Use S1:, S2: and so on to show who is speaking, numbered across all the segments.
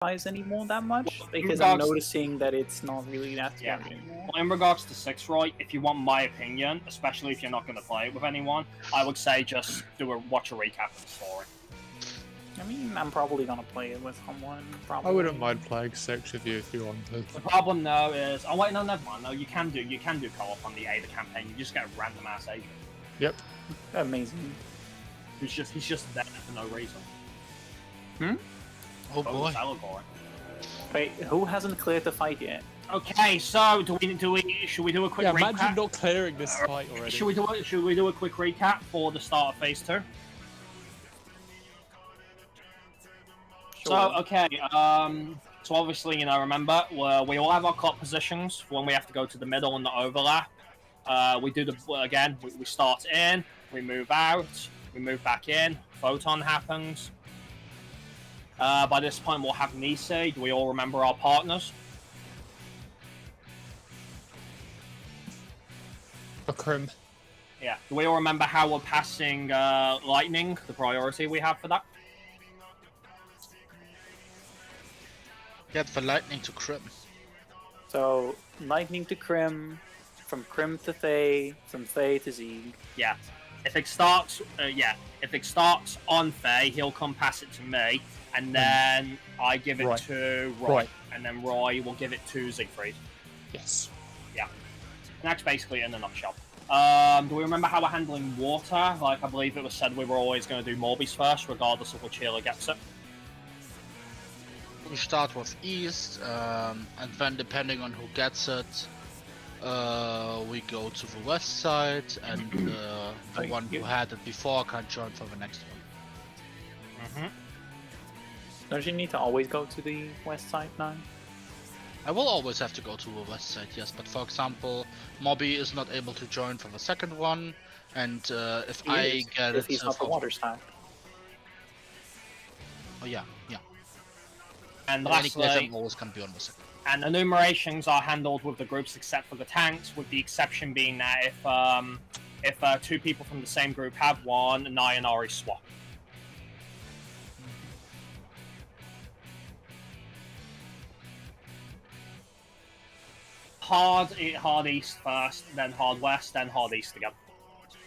S1: anymore that much because I'm noticing that it's not really that scary anymore.
S2: Well, in regards to 6, right, if you want my opinion, especially if you're not going to play it with anyone, I would say just watch a recap of the story.
S1: I mean, I'm probably going to play it with someone. Probably.
S3: I wouldn't mind playing 6 with you if you wanted.
S2: The problem though is, oh wait, no, never mind. No, you can do co-op on the Ada campaign. You just get a random ass agent.
S3: Yep.
S1: Amazing.
S2: He's just there for no reason.
S4: Oh boy.
S1: Wait, who hasn't cleared the fight yet?
S2: Okay, so should we do a quick recap?
S3: Imagine not clearing this fight already.
S2: Should we do a quick recap for the start of phase 2?
S1: Sure.
S2: So okay, so obviously, remember, we all have our clock positions when we have to go to the middle and the overlap. We do we start in, we move out, we move back in, photon happens. By this point, we'll have Nisei. Do we all remember our partners?
S3: Akrim.
S2: Yeah. Do we all remember how we're passing Lightning, the priority we have for that?
S4: Get the Lightning to Krim.
S1: So, Lightning to Krim, from Krim to Thay, from Thay to Zieg.
S2: Yeah. If it starts, on Thay, he'll come pass it to me, and then I give it to Roy, and then Roy will give it to Siegfried.
S3: Yes.
S2: Yeah. And that's basically it in a nutshell. Do we remember how we're handling water? Like, I believe it was said we were always going to do Morbius first, regardless of which healer gets it.
S4: We start with East, and then depending on who gets it, we go to the west side, and the one who had it before can join for the next one.
S1: Don't you need to always go to the west side now?
S4: I will always have to go to the west side, yes, but for example, Mobby is not able to join for the second one, and if I get it...
S1: he's not the water side.
S4: Oh yeah.
S2: And
S4: in any case,
S2: lastly,
S4: I'm always going to be on the second.
S2: and enumerations are handled with the groups except for the tanks, with the exception being that if 2 people from the same group have one, Nai and Ari swap. Hard east first, then hard west, then hard east again.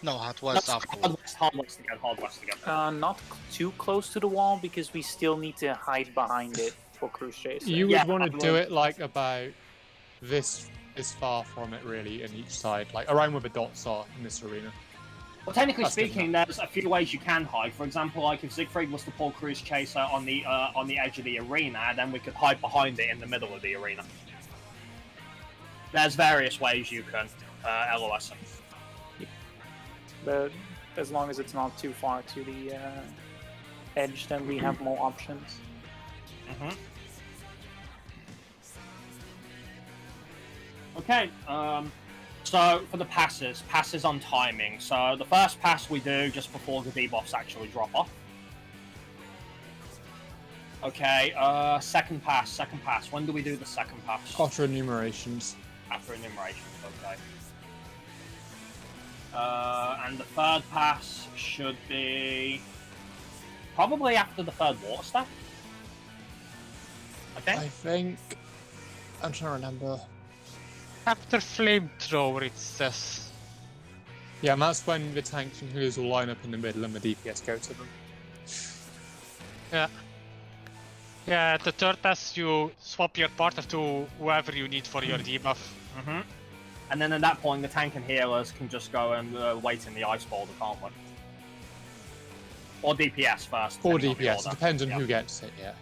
S4: No, hard west afterwards.
S2: Hard west again.
S1: Not too close to the wall because we still need to hide behind it for cruise chase.
S3: You would want to do it like about this far from it, really, in each side, like around where the dots are in this arena.
S2: Well, technically speaking, there's a few ways you can hide. For example, like if Siegfried was to pull Cruise Chaser on the edge of the arena, then we could hide behind it in the middle of the arena. There's various ways you can LOS it.
S1: But as long as it's not too far to the edge, then we have more options.
S2: Okay, so for the passes on timing. So the first pass we do just before the debuffs actually drop off. Okay, second pass. When do we do the second pass?
S3: After enumerations.
S2: After enumerations, okay. And the third pass should be probably after the third water step. Okay.
S3: I think I'm trying to remember.
S5: After flamethrower, it says.
S3: Yeah, and that's when the tanks and healers will line up in the middle and the DPS go to them.
S5: Yeah. Yeah, the third pass you swap your partner to whoever you need for your debuff.
S2: And then at that point, the tank and healers can just go and wait in the ice boulder, can't we? Or DPS first.
S3: Or DPS, it depends on who gets it, yeah.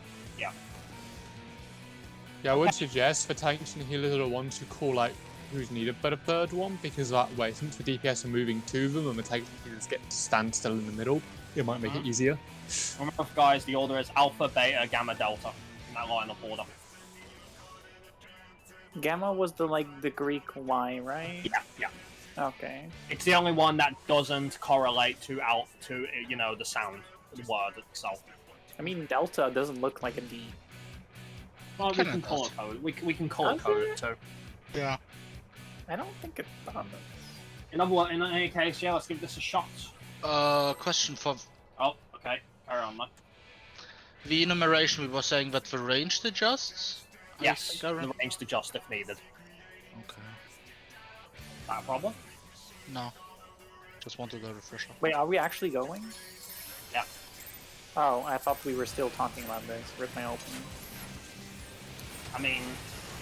S3: Yeah, I would suggest for tanks and healers are the ones who call out who's needed but a third one, because that way, since the DPS are moving to them and the tanks and healers get to stand still in the middle, it might make it easier.
S2: Remember, guys, the order is Alpha, Beta, Gamma, Delta in that line of order.
S1: Gamma was the Greek Y, right?
S2: Yeah.
S1: Okay.
S2: It's the only one that doesn't correlate to the sound, the word itself.
S1: I mean, Delta doesn't look like a D.
S2: Well, we can color code. We can color code it too.
S4: Yeah.
S1: I don't think it does.
S2: In any case, yeah, let's give this a shot.
S4: Question for...
S2: Oh, okay. Carry on, man.
S4: the enumeration we were saying that the range adjusts?
S2: Yes, the range to adjust if needed.
S4: Okay.
S2: Not a problem?
S4: No. Just wanted a refresher.
S1: Wait, are we actually going?
S2: Yeah.
S1: Oh, I thought we were still talking about this. Rip my opening.
S2: I mean,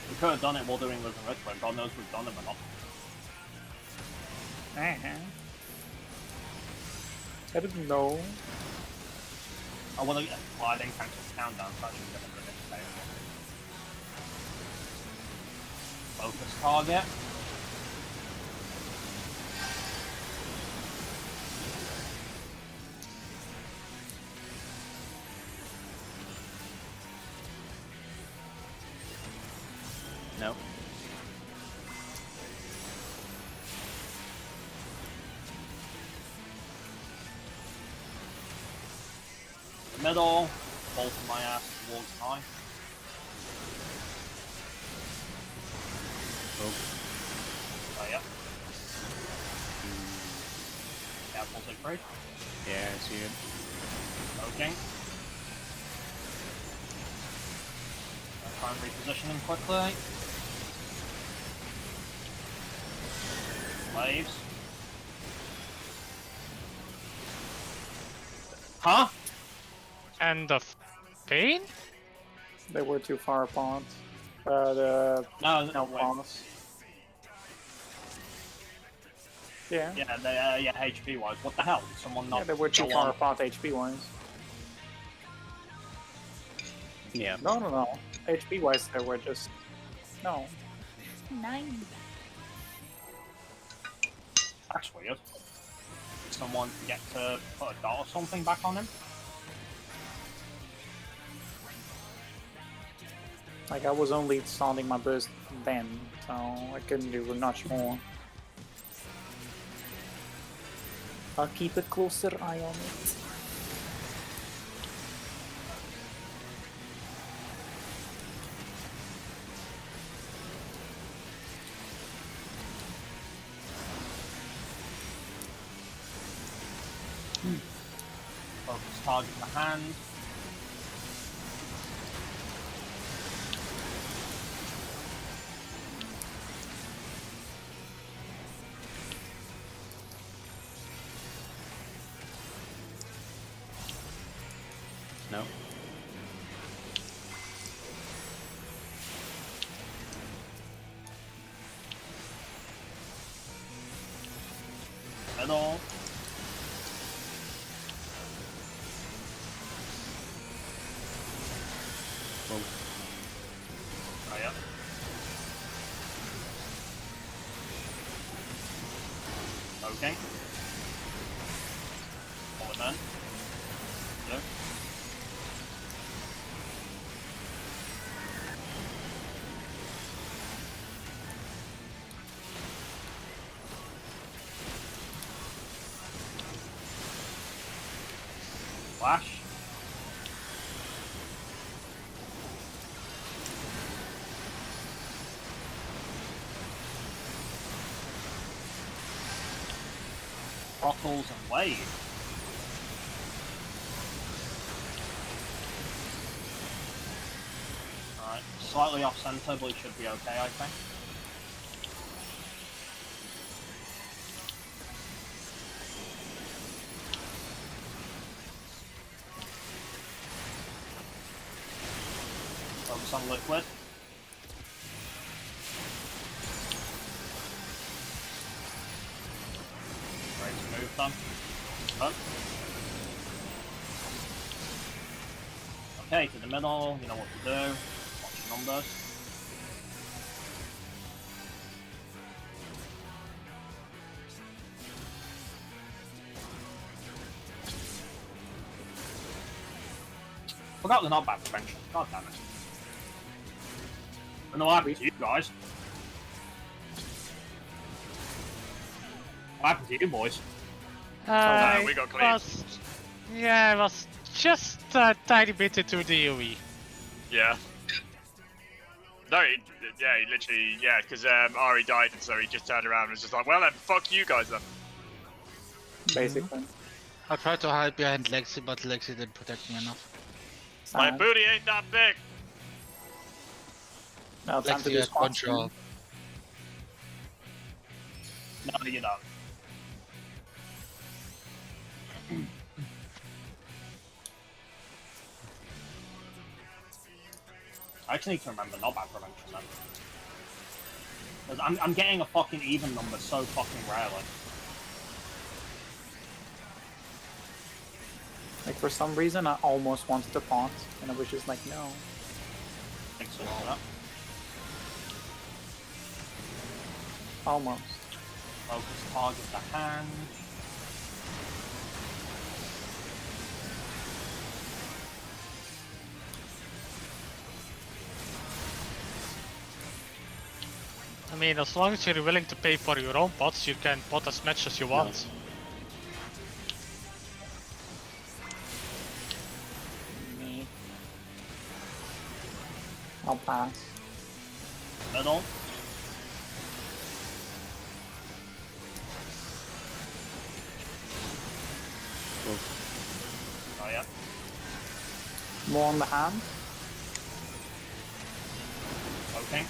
S2: we could have done it while doing Rhythm Ritual. God knows we've done it or not.
S1: I didn't know.
S2: I want to. Well, I didn't cancel the countdown, so I should get into this day. Focus target. No. The middle, bolting my ass towards mine. Oh yeah. Yeah, pulls it free.
S6: Yeah, I see it.
S2: Okay. I'll try and reposition him quickly. Slaves. Huh?
S5: End of pain?
S1: They were too far apart.
S2: No,
S1: no
S2: wait.
S1: pause. Yeah.
S2: Yeah, they, yeah, HP wise. What the hell? Did someone not
S1: Yeah, they were too
S2: go
S1: far
S2: on?
S1: apart HP wise.
S6: Yeah.
S1: No. HP wise, they were just. No.
S7: 9.
S2: That's weird. Did someone forget to put a dot or something back on him?
S1: Like, I was only sounding my burst then, so I couldn't do much more. I'll keep a closer eye on it.
S2: Focus target in the hand.
S6: No.
S2: Middle.
S6: Well,
S2: Oh yeah. Okay. Pull it in. Yep. Flash. Throttles and wave. Alright, slightly off center, but it should be okay, I think. Focus on liquid. Ready to move them. Up. Okay, to the middle, you know what to do. Watch your numbers. Forgot they're not bad prevention. God damn it. I don't know what happened to you guys. What happened to you boys?
S8: we got cleared.
S5: Yeah, it was just a tiny bit into the AoE.
S8: Yeah. No, he literally, yeah, because Ari died, and so he just turned around and was just like, well then, fuck you guys then.
S1: Basically.
S4: I tried to hide behind Lexi, but Lexi didn't protect me enough.
S8: My
S1: Sad.
S8: booty ain't that big.
S1: No, time to
S4: Lexi
S1: do
S4: has
S1: squats.
S4: control.
S2: No, you don't. I actually need to remember knockback prevention then. Because I'm getting a fucking even number so fucking rarely.
S1: Like for some reason, I almost wanted to pause, and I was just like, no.
S2: Thanks for all that.
S1: Almost.
S2: Focus target the hand.
S5: I mean, as long as you're willing to pay for your own pots, you can pot as much as you want.
S1: Me. I'll pass.
S2: Middle. Oh yeah.
S1: More on the hand.
S2: Okay.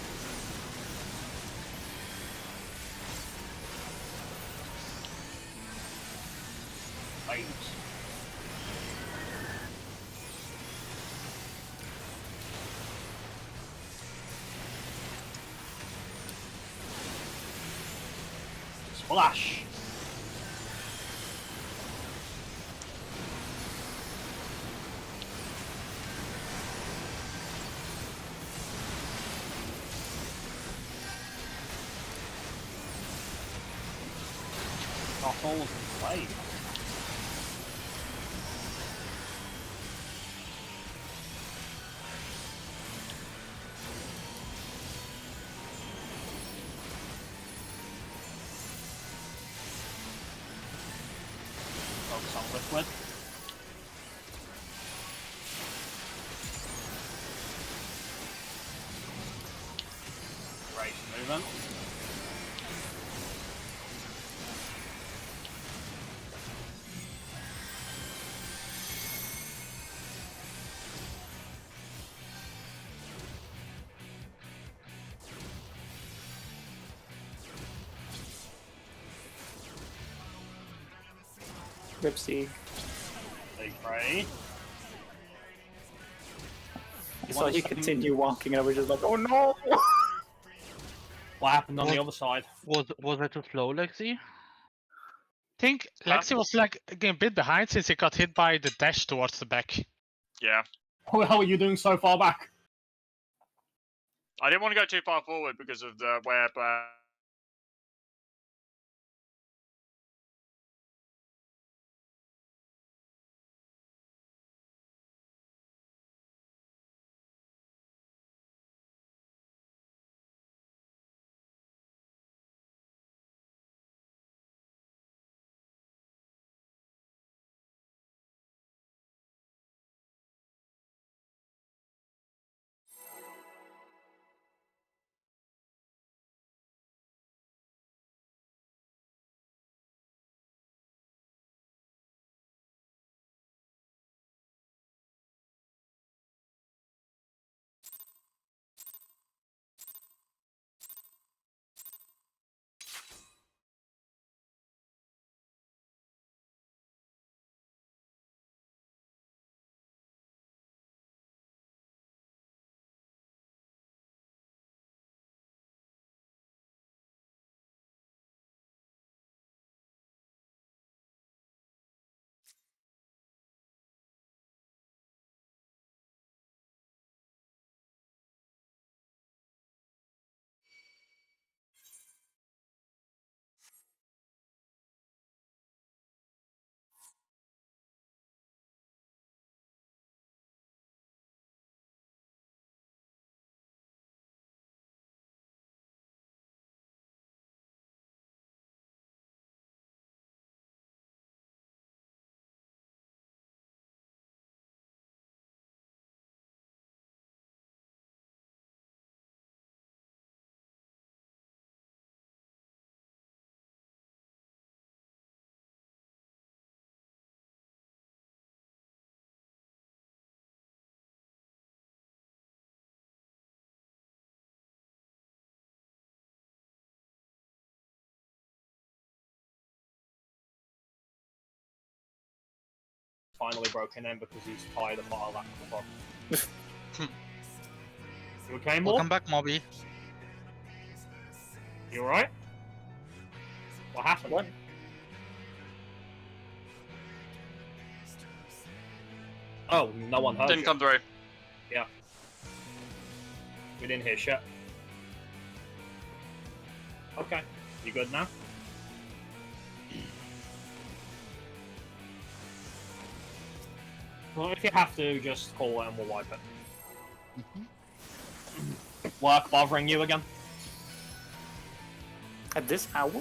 S2: Items. Splash. Knuckles and blade. Focus on liquid. Right, movement.
S1: Ripsy.
S2: Big ray.
S1: So he continued walking, and I was just like, oh no!
S2: What happened on the other side?
S4: Was that too slow, Lexi?
S5: I think Lexi was like a bit behind since he got hit by the dash towards the back.
S8: Yeah.
S2: What the hell are you doing so far back?
S8: I didn't want to go too far forward because of the where
S2: finally broken in because he's tired of not allowing the Prog. You okay, Morb?
S4: Welcome back, Mobby.
S2: You alright? What happened?
S1: What?
S2: Oh, no one heard
S8: Didn't
S2: you.
S8: come through.
S2: We didn't hear shit. Okay, you good now? Well, if you have to, just call it and we'll wipe it. Work bothering you again?
S1: At this hour?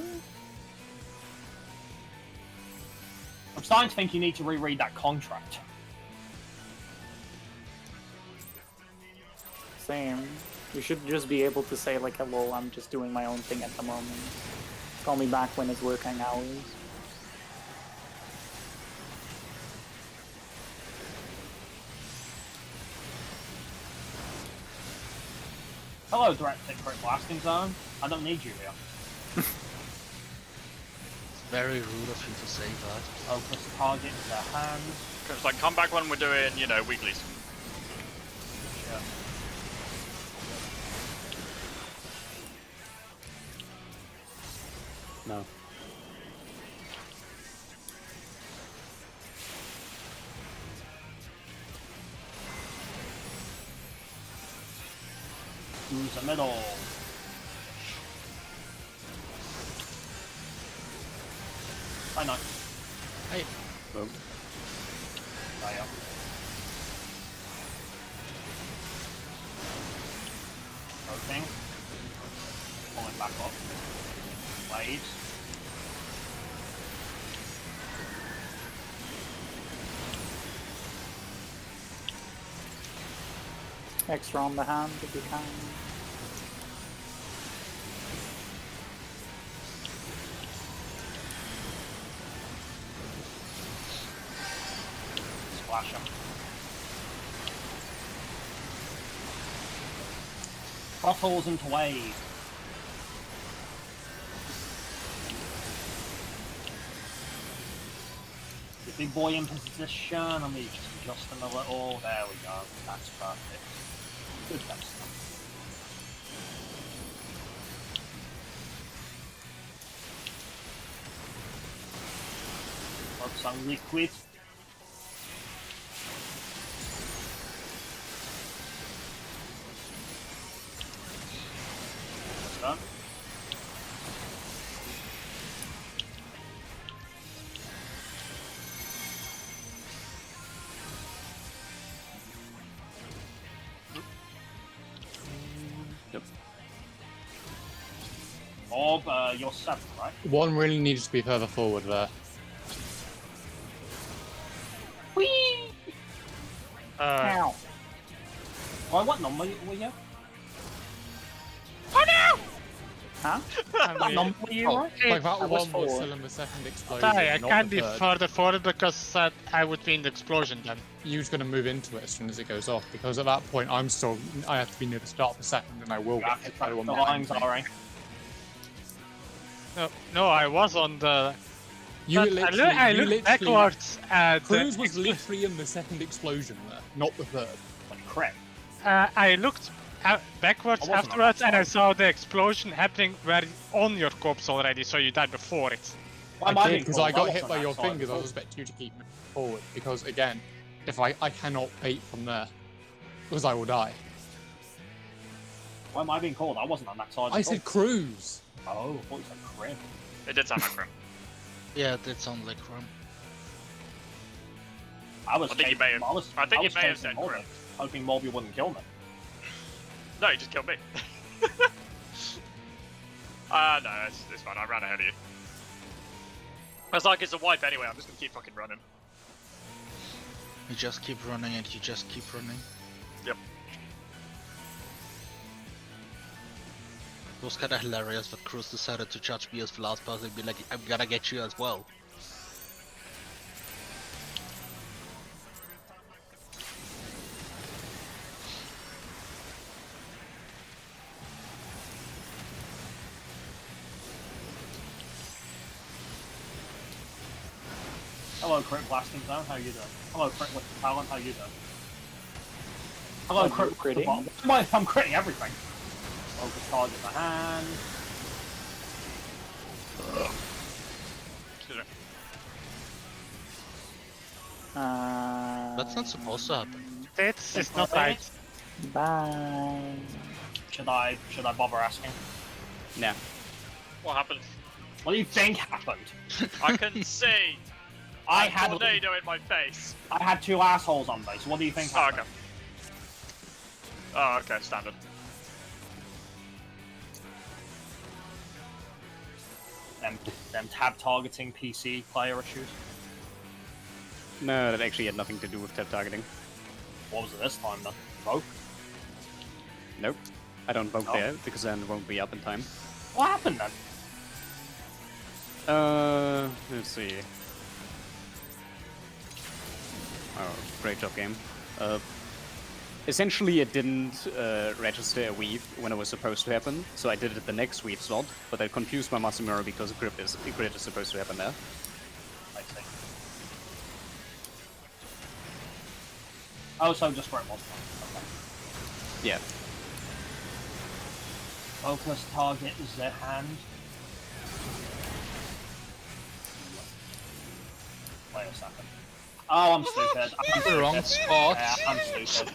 S2: I'm starting to think you need to reread that contract.
S1: Same. You should just be able to say like, hello, I'm just doing my own thing at the moment. Call me back when it's working hours.
S2: Hello, Direct Secret Blasting Zone. I don't need you here.
S4: Very rude of you to say that.
S2: Focus target in their hands.
S8: It's like, come back when we're doing, you know, weeklies.
S2: Yeah.
S6: No.
S2: Use the middle. I know.
S4: Hey.
S6: Boom.
S2: There you are. Rotating. Pulling back up. Blades.
S1: Extra on the hand if you can.
S2: Splash him. Bottles into wave. The big boy in position, and we just adjust him a little. There we go. That's perfect. Good test. Focus on liquid. That's done.
S6: Yep.
S2: Orb, you're 7, right?
S3: One really needs to be further forward there.
S2: Whee!
S1: Ow.
S2: Oh, what number were you?
S1: Huh?
S2: What
S5: I mean,
S2: number were you,
S4: Oh.
S2: right?
S3: Like that
S1: I was
S3: one was
S1: forward.
S3: still in the second explosion.
S5: sorry, I
S3: not
S5: can't
S3: the
S5: be
S3: third.
S5: further forward because I would be in the explosion then.
S3: You're just going to move into it as soon as it goes off, because at that point I have to be near the start of the second, and I will
S2: You
S3: get
S2: have to
S3: hit by
S2: track
S3: the one
S2: the
S3: behind
S2: lines,
S3: me.
S2: alright.
S5: No, I was on the.
S3: You
S5: but
S3: literally,
S5: I
S3: you
S5: looked
S3: literally,
S5: backwards at.
S3: Cruz was literally in the second explosion there, not the third.
S2: Like crap.
S5: I looked backwards
S2: I wasn't on
S5: afterwards
S2: that
S5: and I
S2: side.
S5: saw the explosion happening where on your corpse already, so you died before it.
S2: Why am I
S3: I did
S2: being
S3: because
S2: called?
S3: I got
S2: wasn't
S3: hit
S2: on
S3: by
S2: that
S3: your
S2: side
S3: fingers. I
S2: before.
S3: was expecting you to keep moving forward because again, if I cannot bait from there, because I will die.
S2: Why am I being called? I wasn't on that side.
S3: I
S2: at
S3: said Cruz.
S2: all. Oh, I thought you said crib.
S8: It did sound like Grim.
S4: Yeah, it did sound like Rum.
S2: I was.
S8: I think you
S2: chasing-
S8: may have-
S2: I was,
S8: I think you
S2: was
S8: may have
S2: chasing
S8: said
S2: Morby,
S8: crib.
S2: hoping Morby wouldn't kill me.
S8: No, you just killed me. No, it's fine. I ran ahead of you. It's like it's a wipe anyway. I'm just gonna keep fucking running.
S4: You just keep running and you just keep running.
S8: Yep.
S4: It was kind of hilarious that Cruz decided to judge me as the last person and be like, I'm gonna get you as well.
S2: Hello, Crit Blasting Zone. How you doing? Hello, Crit with the Talent. How you doing? Hello, Crit with the Bottom. I'm critting everything. Focus target in the hand.
S4: That's not supposed to happen.
S5: It's not right.
S1: Bye.
S2: Should I bother asking?
S6: No.
S8: What happened?
S2: What do you think happened?
S8: I couldn't see.
S2: I
S8: A
S2: had
S8: tornado in my face.
S2: I had two assholes on base. What do you think
S8: Oh,
S2: happened?
S8: okay. Oh, okay, standard.
S2: Them tab targeting PC player issues.
S6: No, that actually had nothing to do with tab targeting.
S2: What was it this time then? Vogue?
S6: Nope. I don't vote
S2: Oh.
S6: there because then it won't be up in time.
S2: What happened then?
S6: Let's see. Oh, great job, game. Essentially, it didn't register a weave when it was supposed to happen, so I did it the next weave slot, but I confused my Masamura because grid is supposed to happen there.
S2: I see. Oh, so just where it was. Okay.
S6: Yeah.
S2: Focus target is their hand. Wait a second. Oh, I'm stupid. I'm
S4: The wrong
S2: stupid.
S4: spot.
S2: Yeah,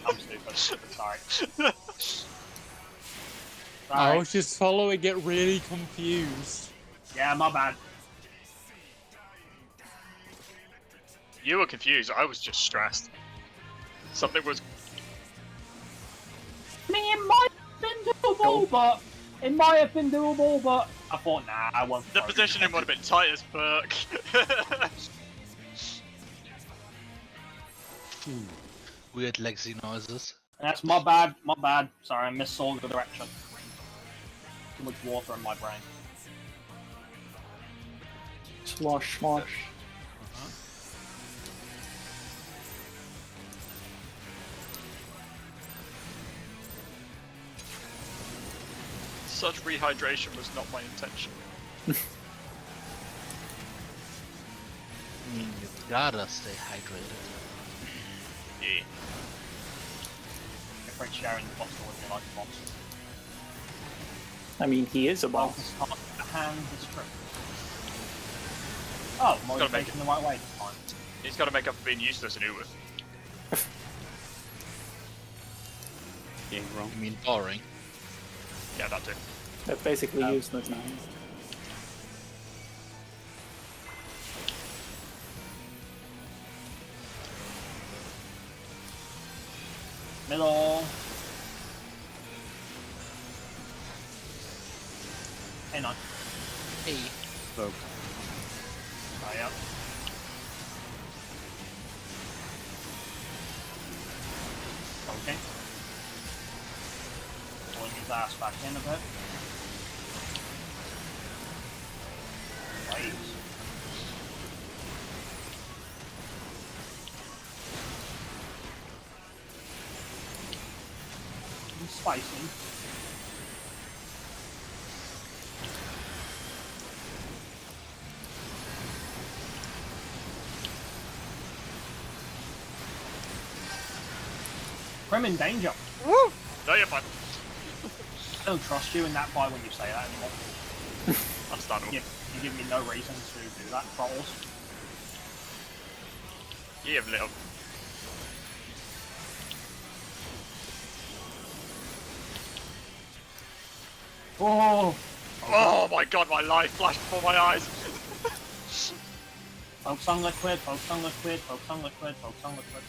S2: I'm stupid. Sorry.
S3: I
S2: Sorry.
S3: was just following it really confused.
S2: Yeah, my bad.
S8: You were confused. I was just stressed. Something was.
S2: I mean, it might have been doable, but I thought, nah, I won't.
S8: The positioning would have been tight as fuck.
S4: Weird Lexi noises.
S2: That's my bad. Sorry, I missaw the direction. Too much water in my brain.
S1: Slosh, slosh.
S8: Such rehydration was not my intention.
S4: I mean, you gotta stay hydrated.
S8: Yeah.
S2: Different sharing the bottle with me like a monster.
S1: I mean, he is a boss.
S2: Focus target in the hand is true. Oh,
S8: Gotta make
S2: motivation the right way this time.
S8: He's got to make up for being useless in Uber.
S6: Yeah, wrong.
S4: You mean boring?
S8: Yeah, that too.
S1: That's basically useless now.
S2: Middle. Hang on.
S4: Hey.
S6: Vote.
S2: Oh, yeah. Okay. Pulling his ass back in a bit. Wait. It's spicy. Grim in danger.
S8: Woo! No, you're fine.
S2: I don't trust you in that fight when you say that anymore.
S8: Understandable.
S2: You give me no reason to do that, trolls.
S8: You have little.
S2: Oh!
S8: Oh my god, my life flashed before my eyes.
S2: Focus on liquid, focus on liquid, focus on liquid, focus on liquid.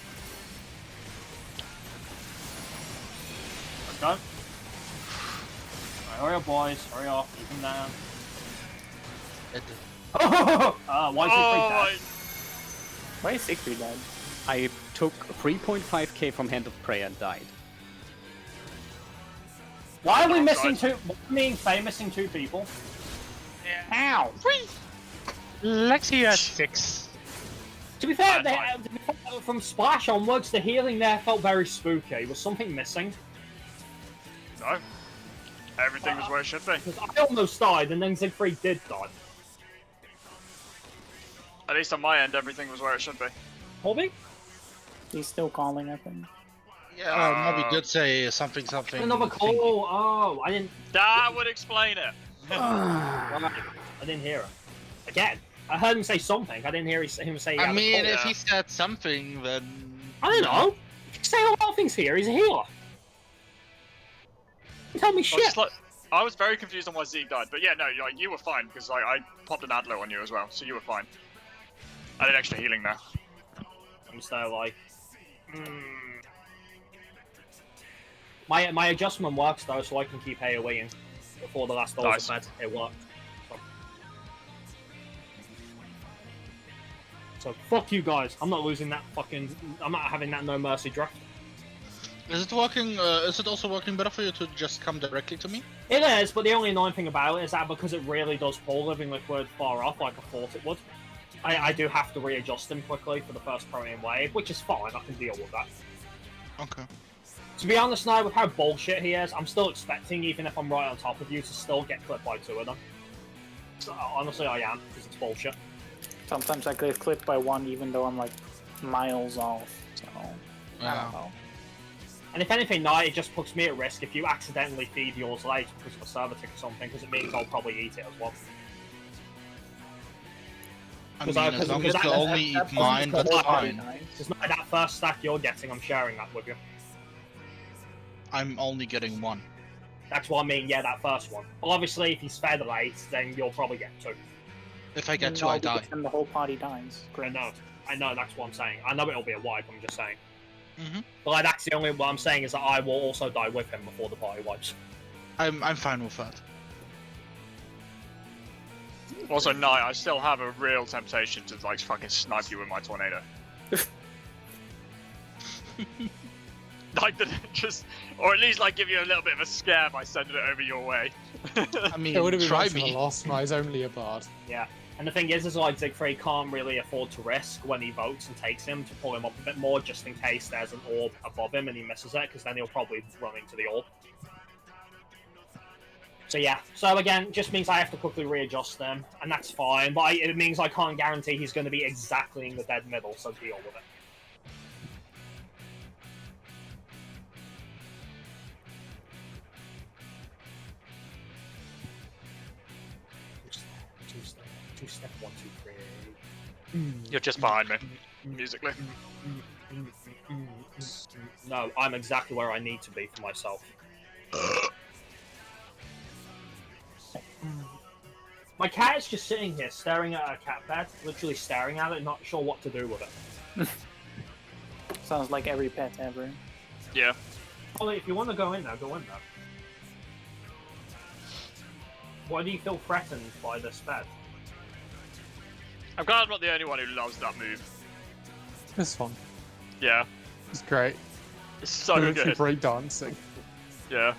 S2: Let's go. Alright, hurry up, boys. Hurry up. Keep him down. Why is he
S8: Oh
S2: freaked out?
S1: Why is Siegfried dead?
S6: I took 3.5k from Hand of Prayer and died.
S2: Why are we missing two? Why are me and Faye missing two people?
S1: Ow!
S5: Lexi has 6.
S2: To be fair,
S8: That's
S2: from Splash onwards, the healing there felt very spooky. Was something missing?
S8: No. Everything was where it should be.
S2: Because I almost died, and then Siegfried did die.
S8: At least on my end, everything was where it should be.
S2: Colby?
S1: He's still calling, I think.
S4: Yeah, Moby did say something.
S2: Another call. Oh, I didn't.
S8: That would explain it.
S2: I didn't hear it. Again, I heard him say something. I didn't hear him say.
S4: I mean, if
S8: Yeah.
S4: he said something, then
S2: I don't know. You can say a lot of things here. He's a healer. You tell me shit.
S8: I was very confused on why Zeke died, but yeah, no, like, you were fine because like, I popped an Adlo on you as well, so you were fine. I did extra healing now.
S2: I'm still like, my adjustment works though, so I can keep AoEing before the last doll's
S8: Nice.
S2: bed. It worked. So fuck you guys. I'm not losing that fucking. I'm not having that no mercy draft.
S4: is it working? Is it also working better for you to just come directly to me?
S2: It is, but the only annoying thing about it is that because it really does pull Living Liquid far off like I thought it would, I do have to readjust him quickly for the first protein wave, which is fine. I can deal with that.
S4: Okay.
S2: To be honest now, with how bullshit he is, I'm still expecting, even if I'm right on top of you, to still get clipped by 2 of them. So, honestly, I am, because it's bullshit.
S1: Sometimes I get clipped by 1 even though I'm like miles off. So I don't know.
S2: And if anything, now it just puts me at risk if you accidentally feed yours late because of a server tick or something, because it means I'll probably eat it as well.
S4: I mean, as long as you only eat mine, that's fine.
S2: Because now that first stack you're getting, I'm sharing that with you.
S4: I'm only getting 1.
S2: That's what I mean, yeah, that first one. But obviously, if he's fed late, then you'll probably get 2.
S4: If I get 2,
S1: No,
S4: I die.
S1: because then the whole party dies.
S2: I know, that's what I'm saying. I know it'll be a wipe, I'm just saying.
S4: Mm-hmm.
S2: But like, that's the only what I'm saying is that I will also die with him before the party wipes.
S4: I'm fine with that.
S8: Also, no, I still have a real temptation to like fucking snipe you with my tornado. Like just, or at least like give you a little bit of a scare by sending it over your way.
S4: I mean,
S3: It would have been
S4: try
S3: nice for the
S4: me.
S3: last one. He's only a bard.
S2: Yeah. And the thing is like Siegfried can't really afford to risk when he votes and takes him to pull him up a bit more, just in case there's an orb above him and he misses it, because then he'll probably run into the orb. So yeah, so again, just means I have to quickly readjust them, and that's fine, but it means I can't guarantee he's going to be exactly in the dead middle, so deal with it. Two-step, 1, 2, 3.
S8: You're just behind me, musically.
S2: No, I'm exactly where I need to be for myself. My cat is just sitting here staring at a cat bed, literally staring at it, not sure what to do with it.
S1: Sounds like every pet ever.
S8: Yeah.
S2: Ollie, if you want to go in there, go in there. Why do you feel threatened by this bed?
S8: I'm glad I'm not the only one who loves that move.
S3: It's fun.
S8: Yeah.
S3: It's great.
S8: It's so
S3: We're
S8: good.
S3: literally break dancing.
S8: Yeah.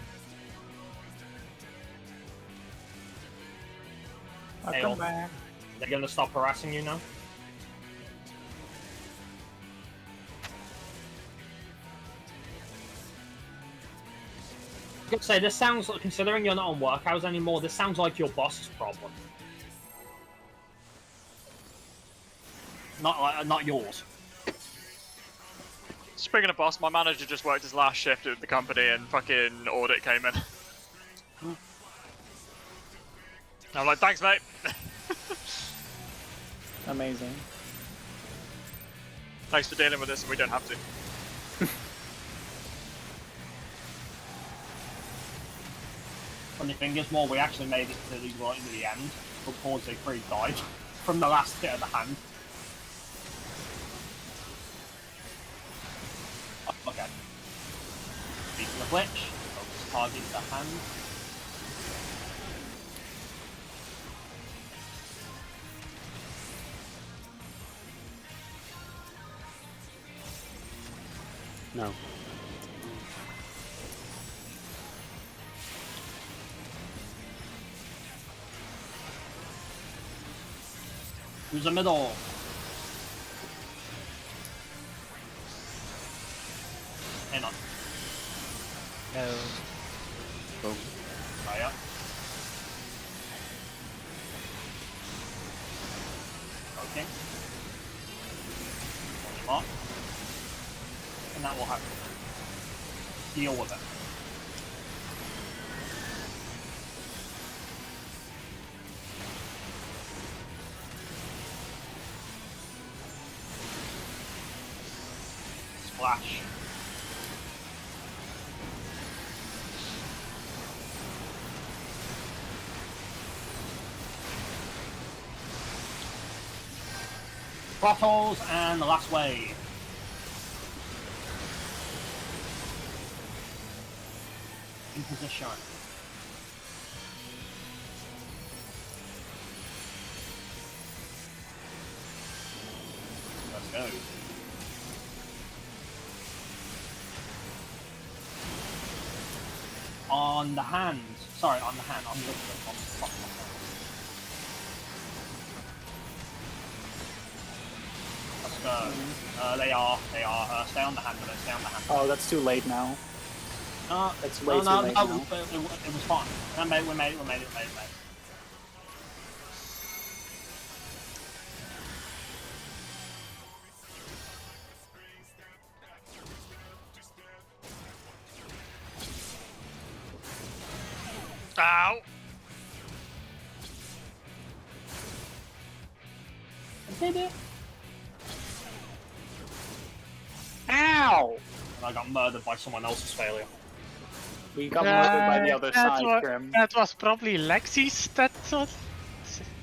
S1: I'll
S2: Hey,
S1: come
S2: Ollie.
S1: back.
S2: They're going to stop harassing you now? I was gonna say, this sounds, considering you're not on work hours anymore, this sounds like your boss's problem. Not yours.
S8: Speaking of boss, my manager just worked his last shift at the company and fucking audit came in. I'm like, thanks, mate.
S1: Amazing.
S8: Thanks for dealing with this, and we don't have to.
S2: Funny thing is, more we actually made it to the right to the end before Siegfried died from the last hit of the hand. Oh, okay. Beating the glitch, focus target the hand.
S6: No.
S2: Who's the middle? Hang on.
S6: Boom.
S2: Right up. Okay. that will happen. Deal with it. Splash. Throttles and the last wave. In position. Let's go. On the hand. Sorry, on the hand. On the top. Let's go. They are. Stay on the hand, but stay on the hand.
S1: Oh, that's too late now. It's way too late
S2: no,
S1: now.
S2: it was fine. We made it.
S8: Ow!
S2: I did it.
S1: Ow!
S2: And I got murdered by someone else's failure.
S1: We got murdered by the other side, Grim.
S5: That was probably Lexi's that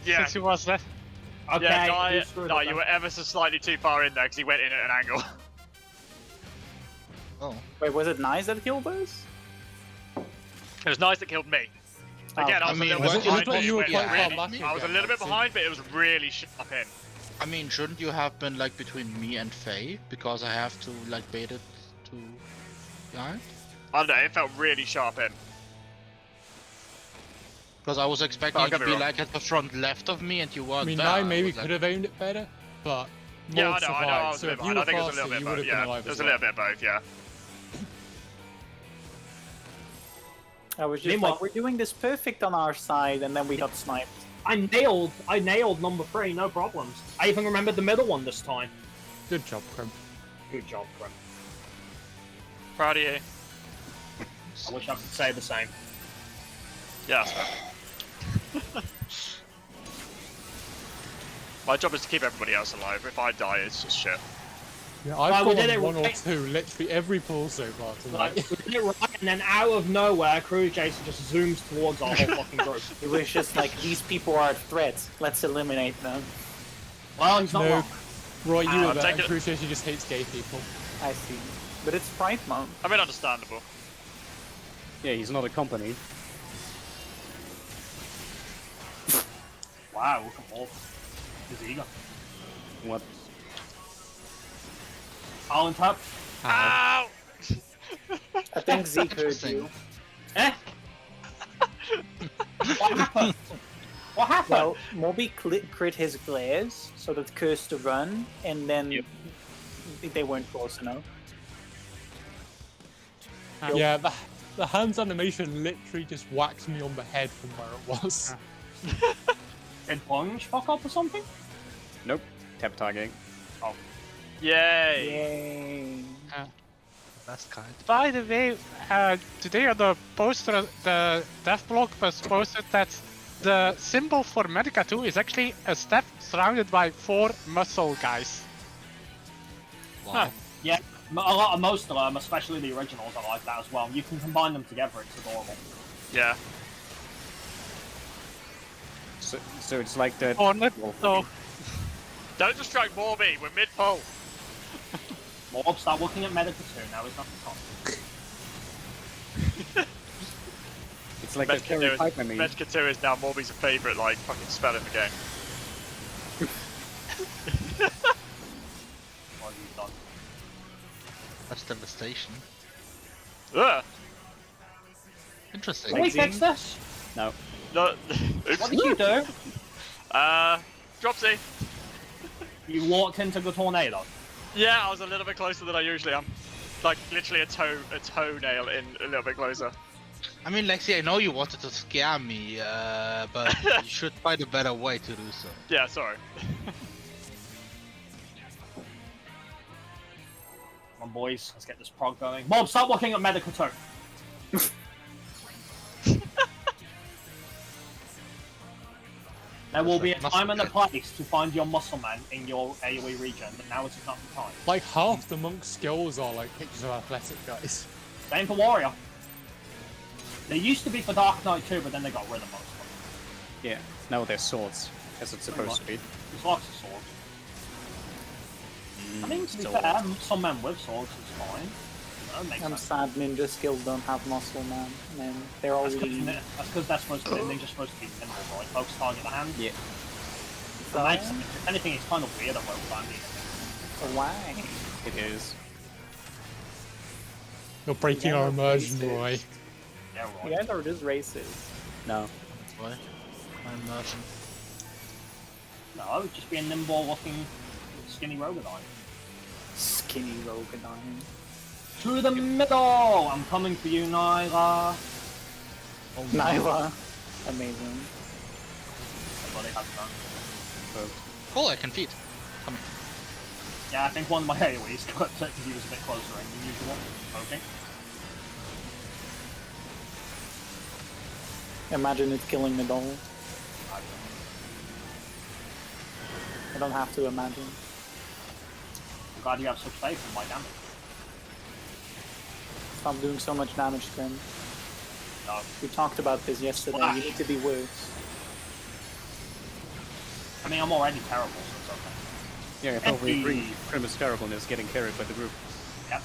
S8: Yeah.
S5: since he was there.
S2: Okay,
S8: Yeah,
S2: screwed
S8: no,
S2: up
S8: you
S2: then.
S8: were ever so slightly too far in there because he went in at an angle.
S4: Oh.
S1: Wait, was it Nice that killed us?
S8: It was nice that killed me. Again,
S1: Oh,
S8: I was a little
S4: was
S8: bit
S4: it-
S8: behind,
S4: it
S8: but
S4: looked
S8: it
S4: like
S8: went
S4: you were quite
S8: really.
S4: far back
S8: I was a
S3: again,
S8: little bit
S3: that's it.
S8: behind, but it was really sharp in.
S4: I mean, shouldn't you have been like between me and Faye? Because I have to like bait it to behind?
S8: I don't know, it felt really sharp in.
S4: Because I was expecting
S8: Oh,
S4: you
S8: get
S4: to
S8: me
S4: be
S8: wrong.
S4: like at the front left of me and you weren't
S3: I mean,
S4: there.
S3: I maybe
S4: was like,
S3: could have aimed it better, but
S8: Yeah,
S3: Maud
S8: I know, I was
S3: survived,
S8: a
S3: so
S8: bit
S3: if you
S8: behind. I
S3: were
S8: think it was a
S3: faster,
S8: little bit
S3: you
S8: both,
S3: would have been
S8: yeah.
S3: alive
S8: It was
S3: as
S8: a
S3: well.
S8: little bit both, yeah.
S1: I was just
S2: Meanwhile-
S1: like, we're doing this perfect on our side, and then we got sniped.
S2: I nailed number 3, no problems. I even remembered the middle one this time.
S3: Good job, Grim.
S2: Good job, Grim.
S8: Proud of you.
S2: I wish I could say the same.
S8: Yeah, that's fair. My job is to keep everybody else alive. If I die, it's just shit.
S3: Yeah,
S2: Right,
S3: I've
S2: we
S3: got
S2: did it
S3: one or
S2: right.
S3: two, literally every pull so far
S2: Like,
S3: tonight.
S2: we did it right, and then out of nowhere, Cruise Jason just zooms towards our whole fucking group.
S1: It was just like, these people are a threat. Let's eliminate them.
S2: Well, he's not
S3: No.
S2: wrong.
S3: Roy, you were
S8: I'm
S3: there, and
S8: taking-
S3: Crucius, you just hates gay people.
S1: I see. But it's Pride Month.
S8: I mean, understandable.
S6: Yeah, he's not accompanied.
S2: Wow, look at Wolf. He's eager.
S6: What?
S2: I'll untap.
S8: Ow!
S1: I think Zeke heard
S4: Interesting.
S1: you.
S2: Eh? What happened? What happened?
S1: Well, Moby crit his glares, so that cursed to run, and then they weren't close enough.
S3: Yeah, the hands animation literally just whacked me on the head from where it was.
S2: Did Plunge fuck up or something?
S6: Nope. Tap targeting.
S8: Yay!
S1: Yay.
S4: That's kind.
S5: By the way, today on the poster, the dev blog was posted that the symbol for Medica 2 is actually a step surrounded by 4 muscle guys.
S6: Wow.
S2: Yeah, most of them, especially the originals, are like that as well. You can combine them together, it's adorable.
S8: Yeah.
S6: So it's like the.
S5: Cornered, so
S8: Don't distract Morby, we're mid-pull.
S2: Morb, start looking at Medica 2, now is not the time.
S6: It's like the
S8: Medka 2
S6: Carrie
S8: is,
S6: Piper meme.
S8: Medka 2 is now Morby's favourite, like, fucking spell in the game.
S2: What have you done?
S4: That's devastation.
S8: Ugh!
S4: Interesting.
S2: Can we fix this?
S6: No.
S8: No.
S2: What did you do?
S8: Dropsy.
S2: You walked into the tornado.
S8: Yeah, I was a little bit closer than I usually am. Like, literally a toenail in a little bit closer.
S4: I mean, Lexi, I know you wanted to scare me, but you should find a better way to do so.
S8: Yeah, sorry.
S2: I'm boys. Let's get this prog going. Bob, start looking at Medica too. There will be a time and a place to find your muscle man in your AoE region, but now is not the time.
S3: Like half the monk's skills are like pictures of athletic guys.
S2: Same for warrior. They used to be for Dark Knight too, but then they got rid of most of them.
S6: Yeah, now they're swords, as it's supposed to be.
S2: There's lots of swords. I mean, to be fair, some men with swords is fine. You know, makes
S1: I'm
S2: sense.
S1: sad ninja skills don't have muscle, man. And they're all
S2: That's
S1: really...
S2: because they're supposed to be, ninja's supposed to be nimble, right? Focus target the hand.
S6: Yeah.
S2: So makes sense. If anything, it's kind of weird about that.
S1: Why?
S6: It is.
S3: You're breaking
S1: Yeah,
S3: our immersion,
S1: racist.
S3: Roy.
S2: Yeah,
S1: You
S2: right.
S1: guys are just racist.
S6: No.
S4: That's why. I'm immersion.
S2: No, I would just be a nimble looking skinny Rogadine.
S1: Skinny Rogadine.
S2: To the middle! I'm coming for you, Nyla.
S4: Oh,
S1: Nyla. Amazing.
S2: Everybody has done.
S4: Cool, I can feed.
S2: Yeah, I think one of my AoEs got because he was a bit closer range than usual. Okay.
S1: Imagine it killing the doll. I don't have to imagine.
S2: I'm glad you have such faith in my damage.
S1: Stop doing so much damage to him.
S2: No.
S1: We talked about this yesterday.
S2: Splash.
S1: You need to be worse.
S2: I mean, I'm already terrible, so it's okay.
S6: Yeah, I thought we agree. Prim is terrible and is getting carried by the group.
S2: Yep.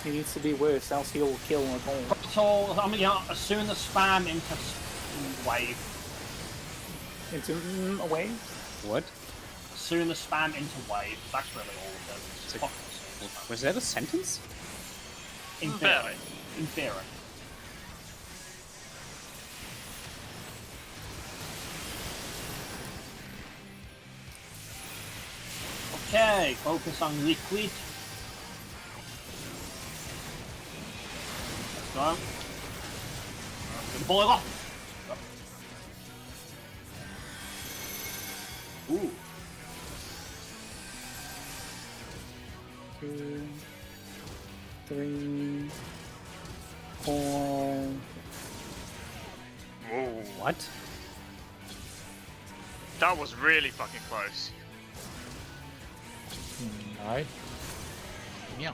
S1: He needs to be worse, else he'll kill us all.
S2: So, I mean, you know, as soon as spam into wave.
S1: Into a wave?
S6: What?
S2: As soon as spam into wave. That's really all it does. It's fucking
S6: Was that a sentence?
S2: in
S8: Very.
S2: theory. In theory. Okay, focus on liquid. Let's go. Good boiler. Ooh.
S1: 2, 3, 4.
S8: Whoa.
S6: What?
S8: That was really fucking close.
S3: Right.
S4: Yeah.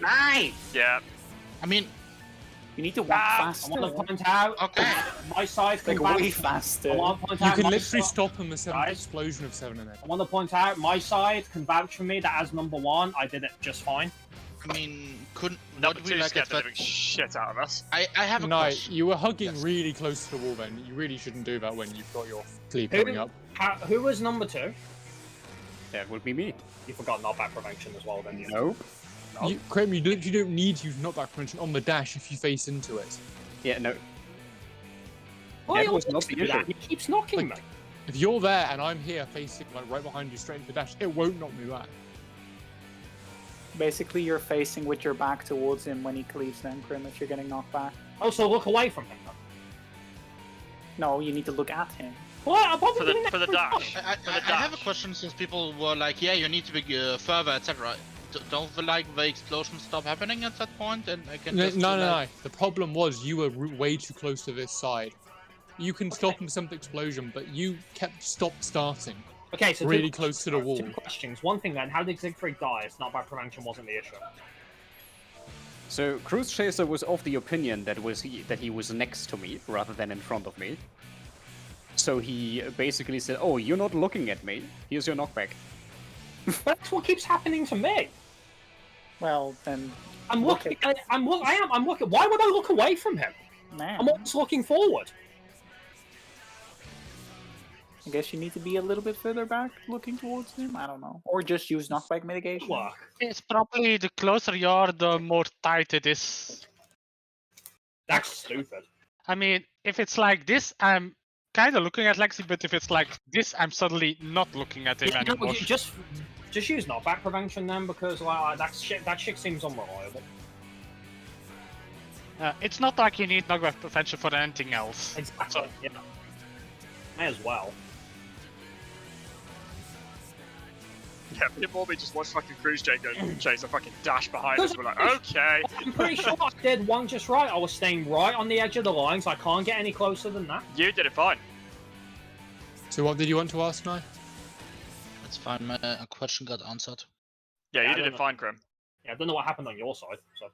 S1: Nice!
S8: Yeah.
S4: I mean,
S1: You need to walk
S2: I
S1: faster.
S2: want to point out,
S4: okay.
S2: my side can
S1: Like way
S2: vouch.
S1: faster.
S2: I want to point
S3: You
S2: out
S3: can
S2: my
S3: literally
S2: side-
S3: stop him with 7
S2: Guys?
S3: explosion of 7 and
S2: I want to point out my side can vouch for me that as number 1, I did it just fine.
S4: I mean, couldn't
S8: Number
S4: would
S8: 2
S4: we like
S8: scared
S4: it
S8: the living shit out of us.
S4: I have a
S3: No,
S4: question.
S3: you were hugging
S4: Yes.
S3: really cleose to the wall then. You really shouldn't do that when you've got your cleave coming up.
S2: Who was number 2?
S6: That would be me.
S2: You forgot knockback prevention as well, then you.
S6: No.
S3: You, Kramer, you literally don't need to use knockback prevention on the dash if you face into it.
S6: Yeah, no.
S2: Why
S6: That was
S2: always
S6: not the
S2: do that?
S6: issue.
S2: He keeps knocking
S3: Like-
S2: me.
S3: If you're there and I'm here facing like right behind you straight into the dash, it won't knock me back.
S1: Basically, you're facing with your back towards him when he cleaves then, Grim, if you're getting knocked back.
S2: Oh, so look away from him. Then.
S1: No, you need to look at him.
S2: What? I'm probably
S8: For the-
S2: doing that
S8: for the
S2: every
S8: dash.
S2: time.
S4: I have a question since people were like, yeah, you need to be further, etc. Don't the explosions stop happening at that point, and I can
S3: No,
S4: just
S3: no. The problem was you were way too close to this side. You can stop him with some explosion, but you kept starting
S2: Okay, so
S3: really
S2: two,
S3: close to the wall.
S2: Two questions. One thing then, how did Siegfried die if knockback prevention wasn't the issue?
S6: So Cruise Chaser was of the opinion that he was next to me rather than in front of me. So he basically said, "Oh, you're not looking at me. Here's your knockback."
S2: But that's what keeps happening to me.
S1: Well, then,
S2: I'm
S1: Look
S2: looking. I'm looking. Why would I look away from him?
S1: man,
S2: I'm always looking forward.
S1: I guess you need to be a little bit further back looking towards him. I don't know. Or just use knockback mitigation.
S2: Work.
S5: It's probably the closer you are, the more tight it is.
S2: That's stupid.
S5: I mean, if it's like this, I'm kind of looking at Lexi, but if it's like this, I'm suddenly not looking at him
S2: Yeah, no,
S5: anymore.
S2: just use knockback prevention then, because like that shit seems unreliable.
S5: It's not like you need knockback prevention for anything else.
S2: Exactly. Yeah. May as well.
S8: Yeah, me and Morby just watched fucking Cruise Chase a fucking dash behind us. We're like, okay.
S2: I'm pretty sure I did one just right. I was staying right on the edge of the lines. I can't get any closer than that.
S8: You did it fine.
S3: So what did you want to ask now?
S4: It's fine, my question got answered.
S8: Yeah,
S2: Yeah,
S8: you
S2: I
S8: did
S2: don't
S8: it
S2: know.
S8: fine, Krim.
S2: Yeah, I don't know what happened on your side. So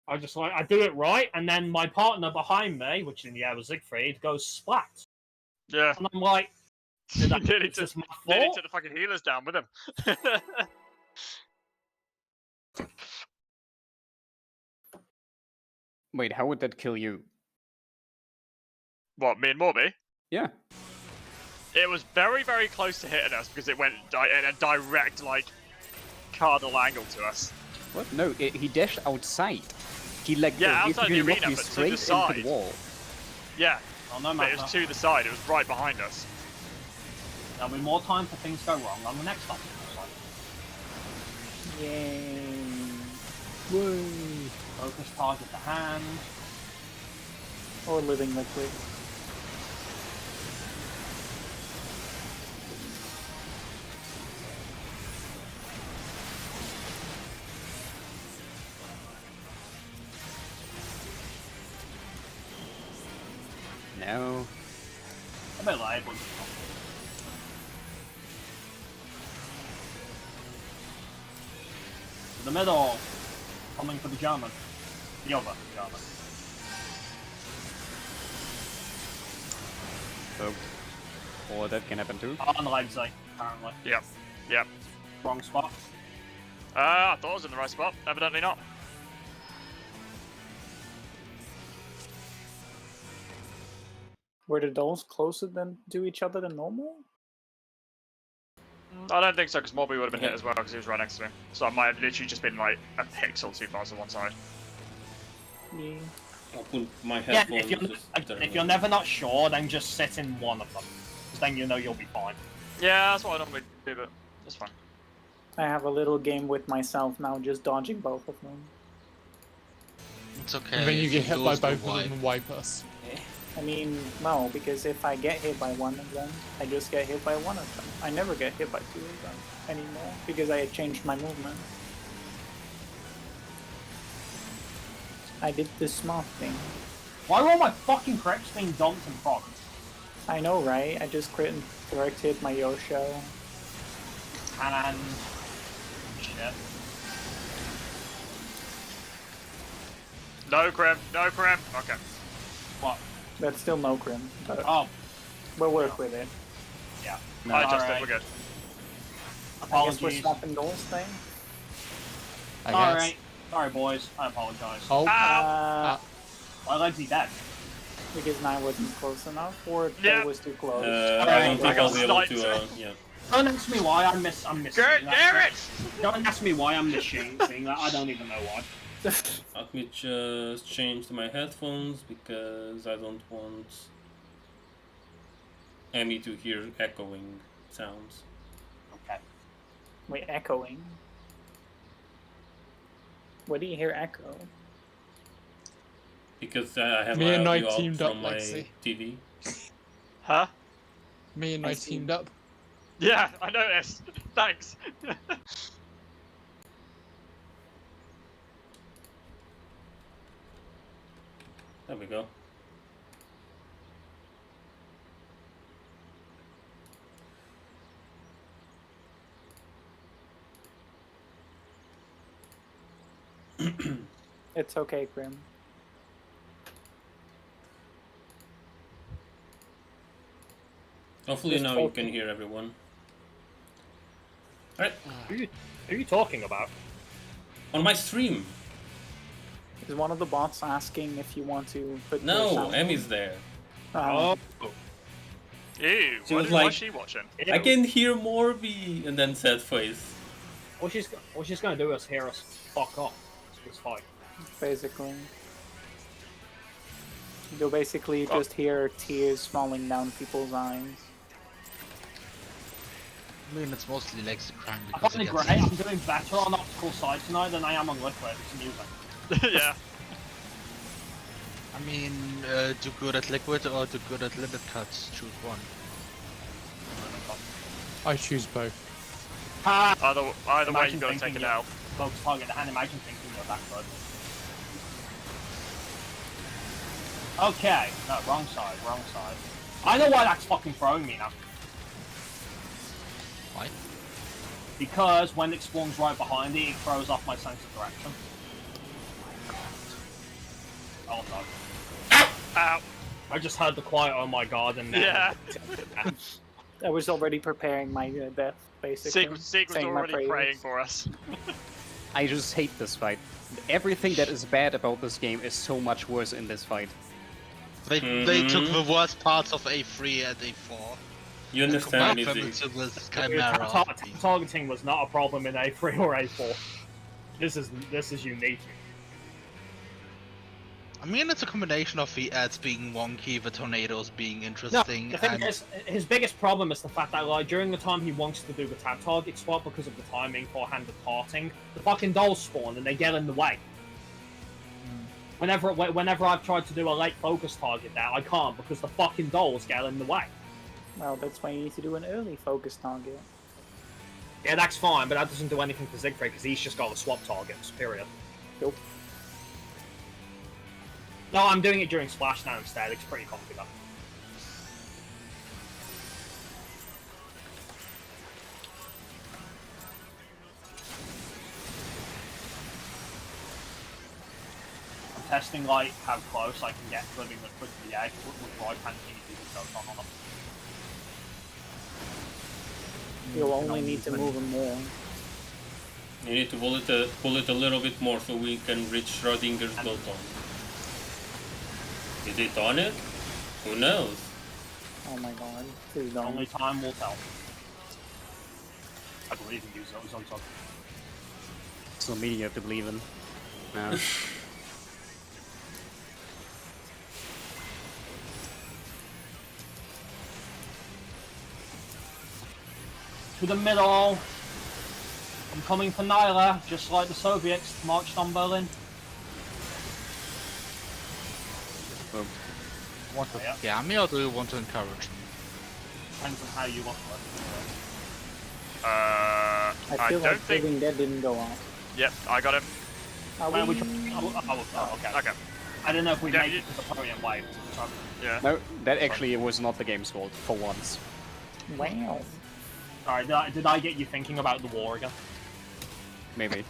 S2: I just like I do it right, and then my partner behind me, which in the air was Siegfried, goes splat,
S8: Yeah.
S2: and I'm like, did I,
S8: Nearly
S2: is this my
S8: Nearly
S2: fault?
S8: took the fucking healers down with him.
S6: Wait, how would that kill you?
S8: What, me and Morby?
S6: Yeah.
S8: It was very, very close to hitting us because it went in a direct, like, cardinal angle to us.
S6: What? No, he dashed outside. He like
S8: Yeah, outside the
S6: basically knocked
S8: arena,
S6: me
S8: but to the
S6: straight into
S8: side.
S6: the wall.
S8: Yeah,
S2: Oh, no
S8: but it
S2: matter.
S8: was to the side. It was right behind us.
S2: There'll be more time for things to go wrong on the next time.
S1: Yay.
S3: Whoa.
S2: Focus target to hand.
S1: Or living liquid.
S6: No.
S2: A bit late, but the middle, coming for the German. The other German.
S6: So, or that can happen too.
S2: On Leipzig, apparently.
S8: Yep. Yep.
S2: Wrong spot.
S8: I thought I was in the right spot. Evidently not.
S1: Were the dolls closer than to each other than normal?
S8: I don't think so, because Morby would have been hit as well, because he was right next to me. So I might have literally just been like a pixel too far to one side.
S1: Yeah.
S7: I'll put my
S2: Yeah,
S7: headphones.
S2: if you're never not sure, then just sit in one of them. Because then you know you'll be fine.
S8: Yeah, that's what I normally do, but that's fine.
S1: I have a little game with myself now, just dodging both of them.
S4: It's okay.
S3: And then you
S4: if
S3: get hit by
S4: lose the
S3: both of
S4: wipe.
S3: them and wipe us.
S1: I mean, no, because if I get hit by one of them, I just get hit by one of them. I never get hit by two of them anymore, because I changed my movement. I did the smart thing.
S2: Why are all my fucking crits being dumped in Prog?
S1: I know, right? I just direct hit my Yosho.
S2: And... shit.
S8: No, Krim. No, Krim. Okay.
S2: What?
S1: That's still no crim, but
S2: Oh,
S1: we'll work with it.
S2: yeah.
S8: I adjusted.
S2: Alright.
S8: We're good.
S1: I guess we're
S2: Apologies.
S1: swapping dolls thing.
S3: I guess.
S2: Alright. Sorry, boys. I apologize.
S3: Oh,
S8: Ow!
S2: My leg's dead.
S1: Because 9 wasn't close enough, or
S8: Yeah.
S1: it was too close.
S7: I don't
S2: Alright,
S7: think I'll be able
S8: Alright.
S7: to. Yeah.
S2: Don't ask me why I'm missing.
S8: Garrett!
S2: Don't ask me why I'm missing that. I don't even know why.
S7: Let me just change to my headphones because I don't want Emmy to hear echoing sounds.
S2: Okay.
S1: Wait, echoing? What do you hear echo?
S7: Because I have
S3: Me
S7: my
S3: and I
S7: audio out
S3: teamed up,
S7: from my
S3: Lexi.
S7: TV.
S8: Huh?
S3: me and
S1: I
S3: I
S1: see.
S3: teamed up.
S8: Yeah, I noticed. Thanks.
S7: There we go.
S1: It's okay, Grim.
S7: Hopefully
S1: Just
S7: now you
S1: talking.
S7: can hear everyone. Alright,
S2: Who are you talking about?
S7: on my stream.
S1: Is one of the bots asking if you want to put your
S7: No,
S1: sound
S7: Emmy's there.
S1: on?
S8: Ew,
S7: She
S8: what
S7: was
S8: what's
S7: like-
S8: she watching?
S7: I can hear Morby, and then sad face.
S2: What she's gonna do is hear us fuck off. It's fine.
S1: Basically. You'll basically just hear tears falling down people's eyes.
S4: I mean, it's mostly Lex crying
S2: I
S4: because
S2: find
S4: he
S2: it
S4: gets
S2: great. I'm doing better on optical side tonight than I am on liquid. It's amusing.
S8: Yeah.
S4: I mean, do good at liquid or do good at limit cuts. Choose one.
S3: I choose both.
S8: Either way,
S2: Imagine
S8: you gotta take
S2: thinking
S8: it out.
S2: Focus target the hand. Imagine thinking you're that good. Okay, no, wrong side, wrong side. I know why that's fucking throwing me now.
S4: Why?
S2: Because when it spawns right behind it throws off my sense of direction. Oh no.
S8: Ow.
S2: I just heard the quiet oh my god and then...
S8: Yeah.
S1: I was already preparing my death, basically.
S8: Sig was
S1: saying my
S8: already
S1: prayers.
S8: praying for us.
S6: I just hate this fight. Everything that is bad about this game is so much worse in this fight.
S4: They took the worst parts of A3 and A4.
S7: You
S4: and
S7: understand
S4: combined them
S7: music.
S4: into this chimera.
S2: Targeting was not a problem in A3 or A4. This is unique.
S4: I mean, it's a combination of the ads being wonky, the tornadoes being
S2: No,
S4: interesting,
S2: the thing
S4: and
S2: is, his biggest problem is the fact that like during the time he wants to do the tab target swap because of the timing for hand parting, the fucking dolls spawn and they get in the way. Whenever I've tried to do a late focus target there, I can't because the fucking dolls get in the way.
S1: Well, that's why you need to do an early focus target.
S2: Yeah, that's fine, but that doesn't do anything for Siegfried because he's just got the swap targets, period.
S1: Nope.
S2: No, I'm doing it during Splash now instead, it's pretty confident. I'm testing like how close I can get to living with the egg with right hand key to the on them.
S1: You'll only need to move them more.
S7: You need to pull it a little bit more so we can reach Schrodinger's bottom. Is it on it? Who knows?
S1: Oh my god, please don't.
S2: Only time will tell. I believe in you, Zog.
S6: It's not meaning you have to believe in. No.
S2: To the middle. I'm coming for Nyla, just like the Soviets marched on Berlin.
S4: want to scare me or do you want to encourage me?
S2: Depends on how you want to
S1: I feel
S8: don't
S1: like
S8: think.
S1: Living Dead didn't go off.
S8: Yep, I got him.
S1: Are
S2: Well,
S1: we...
S2: okay.
S8: Okay.
S2: I don't know if we
S8: Yeah,
S2: make
S8: you-
S2: it to the podium wave. So,
S8: Yeah.
S6: No, that actually was not the game's fault, for once.
S1: Wow.
S2: sorry, did I get you thinking about the war again?
S6: Maybe.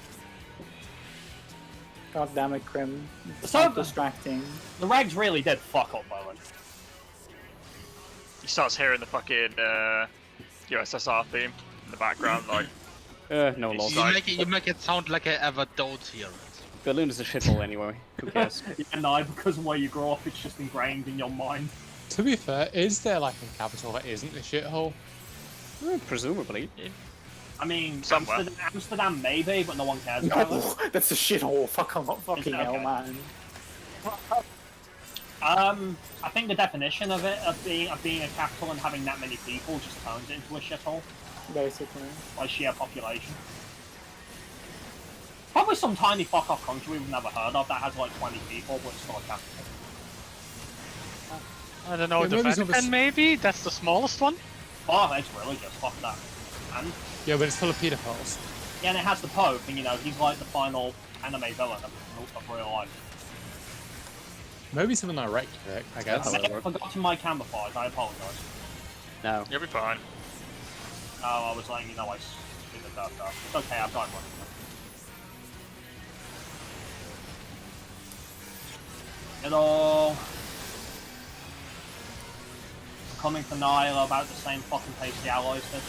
S1: God damn it, Krim. It's
S2: So-
S1: so distracting.
S2: The regs really did fuck up Berlin.
S8: He starts hearing the fucking USSR theme in the background, like.
S6: No loss.
S8: It's
S4: You make it sound like I ever don't hear it.
S6: Berlin is a shithole anyway. Who cares?
S2: Yeah, no, because of where you grow up, it's just ingrained in your mind.
S3: To be fair, is there like a capital that isn't a shithole?
S6: Presumably.
S2: I mean,
S8: Somewhere.
S2: Amsterdam maybe, but no one cares about it.
S1: No, that's a shithole. Fucking hell,
S2: okay?
S1: man.
S2: I think the definition of it, of being a capital and having that many people, just turns it into a shithole
S1: Basically.
S2: by sheer population. Probably some tiny fuck off country we've never heard of that has like 20 people, but it's still a capital.
S5: I don't know,
S3: Yeah,
S5: the
S3: maybe some of
S5: Vatican
S3: us-
S5: maybe? That's the smallest one?
S2: Oh, it's religious, fuck that. And
S3: Yeah, but it's full of pedophiles.
S2: yeah, and it has the Pope, and you know, he's like the final anime villain of real life.
S3: Maybe something like Reykjavik, I guess.
S6: how
S2: I've
S6: that works.
S2: forgotten my camouflage, I apologise.
S6: No.
S8: You'll be fine.
S2: Oh, I was letting you know I did the dirt stuff. It's okay, I've got one. Hello. Coming for Nile about the same fucking pace the Alloys did.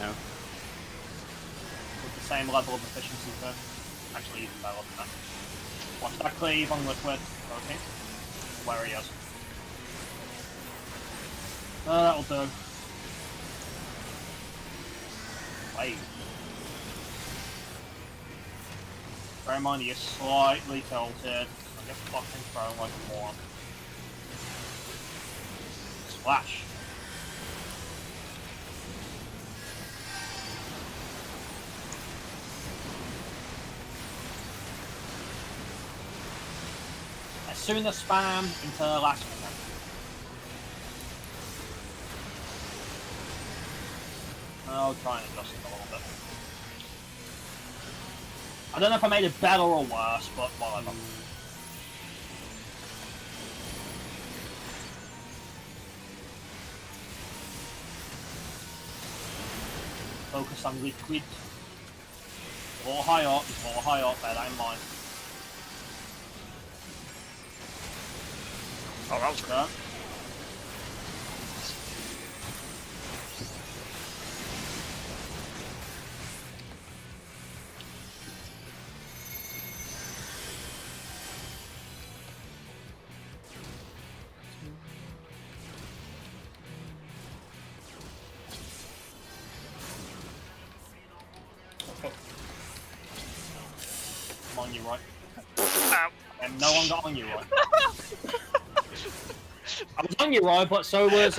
S6: No.
S2: With the same level of efficiency too. Actually, even better than that. Watch that cleave on Liquid. Okay. Where he is. That'll do. Wait. Bear in mind, you're slightly tilted. I get fucking thrown like a moron. Splash. As soon as spam into the last one. I'll try and adjust it a little bit. I don't know if I made it better or worse, but whatever. Focus on liquid. A little high up, bear that in mind.
S8: Oh, that was
S2: Good. I'm on you right.
S8: Ow.
S2: And no one got on you right. I was on you right, but so was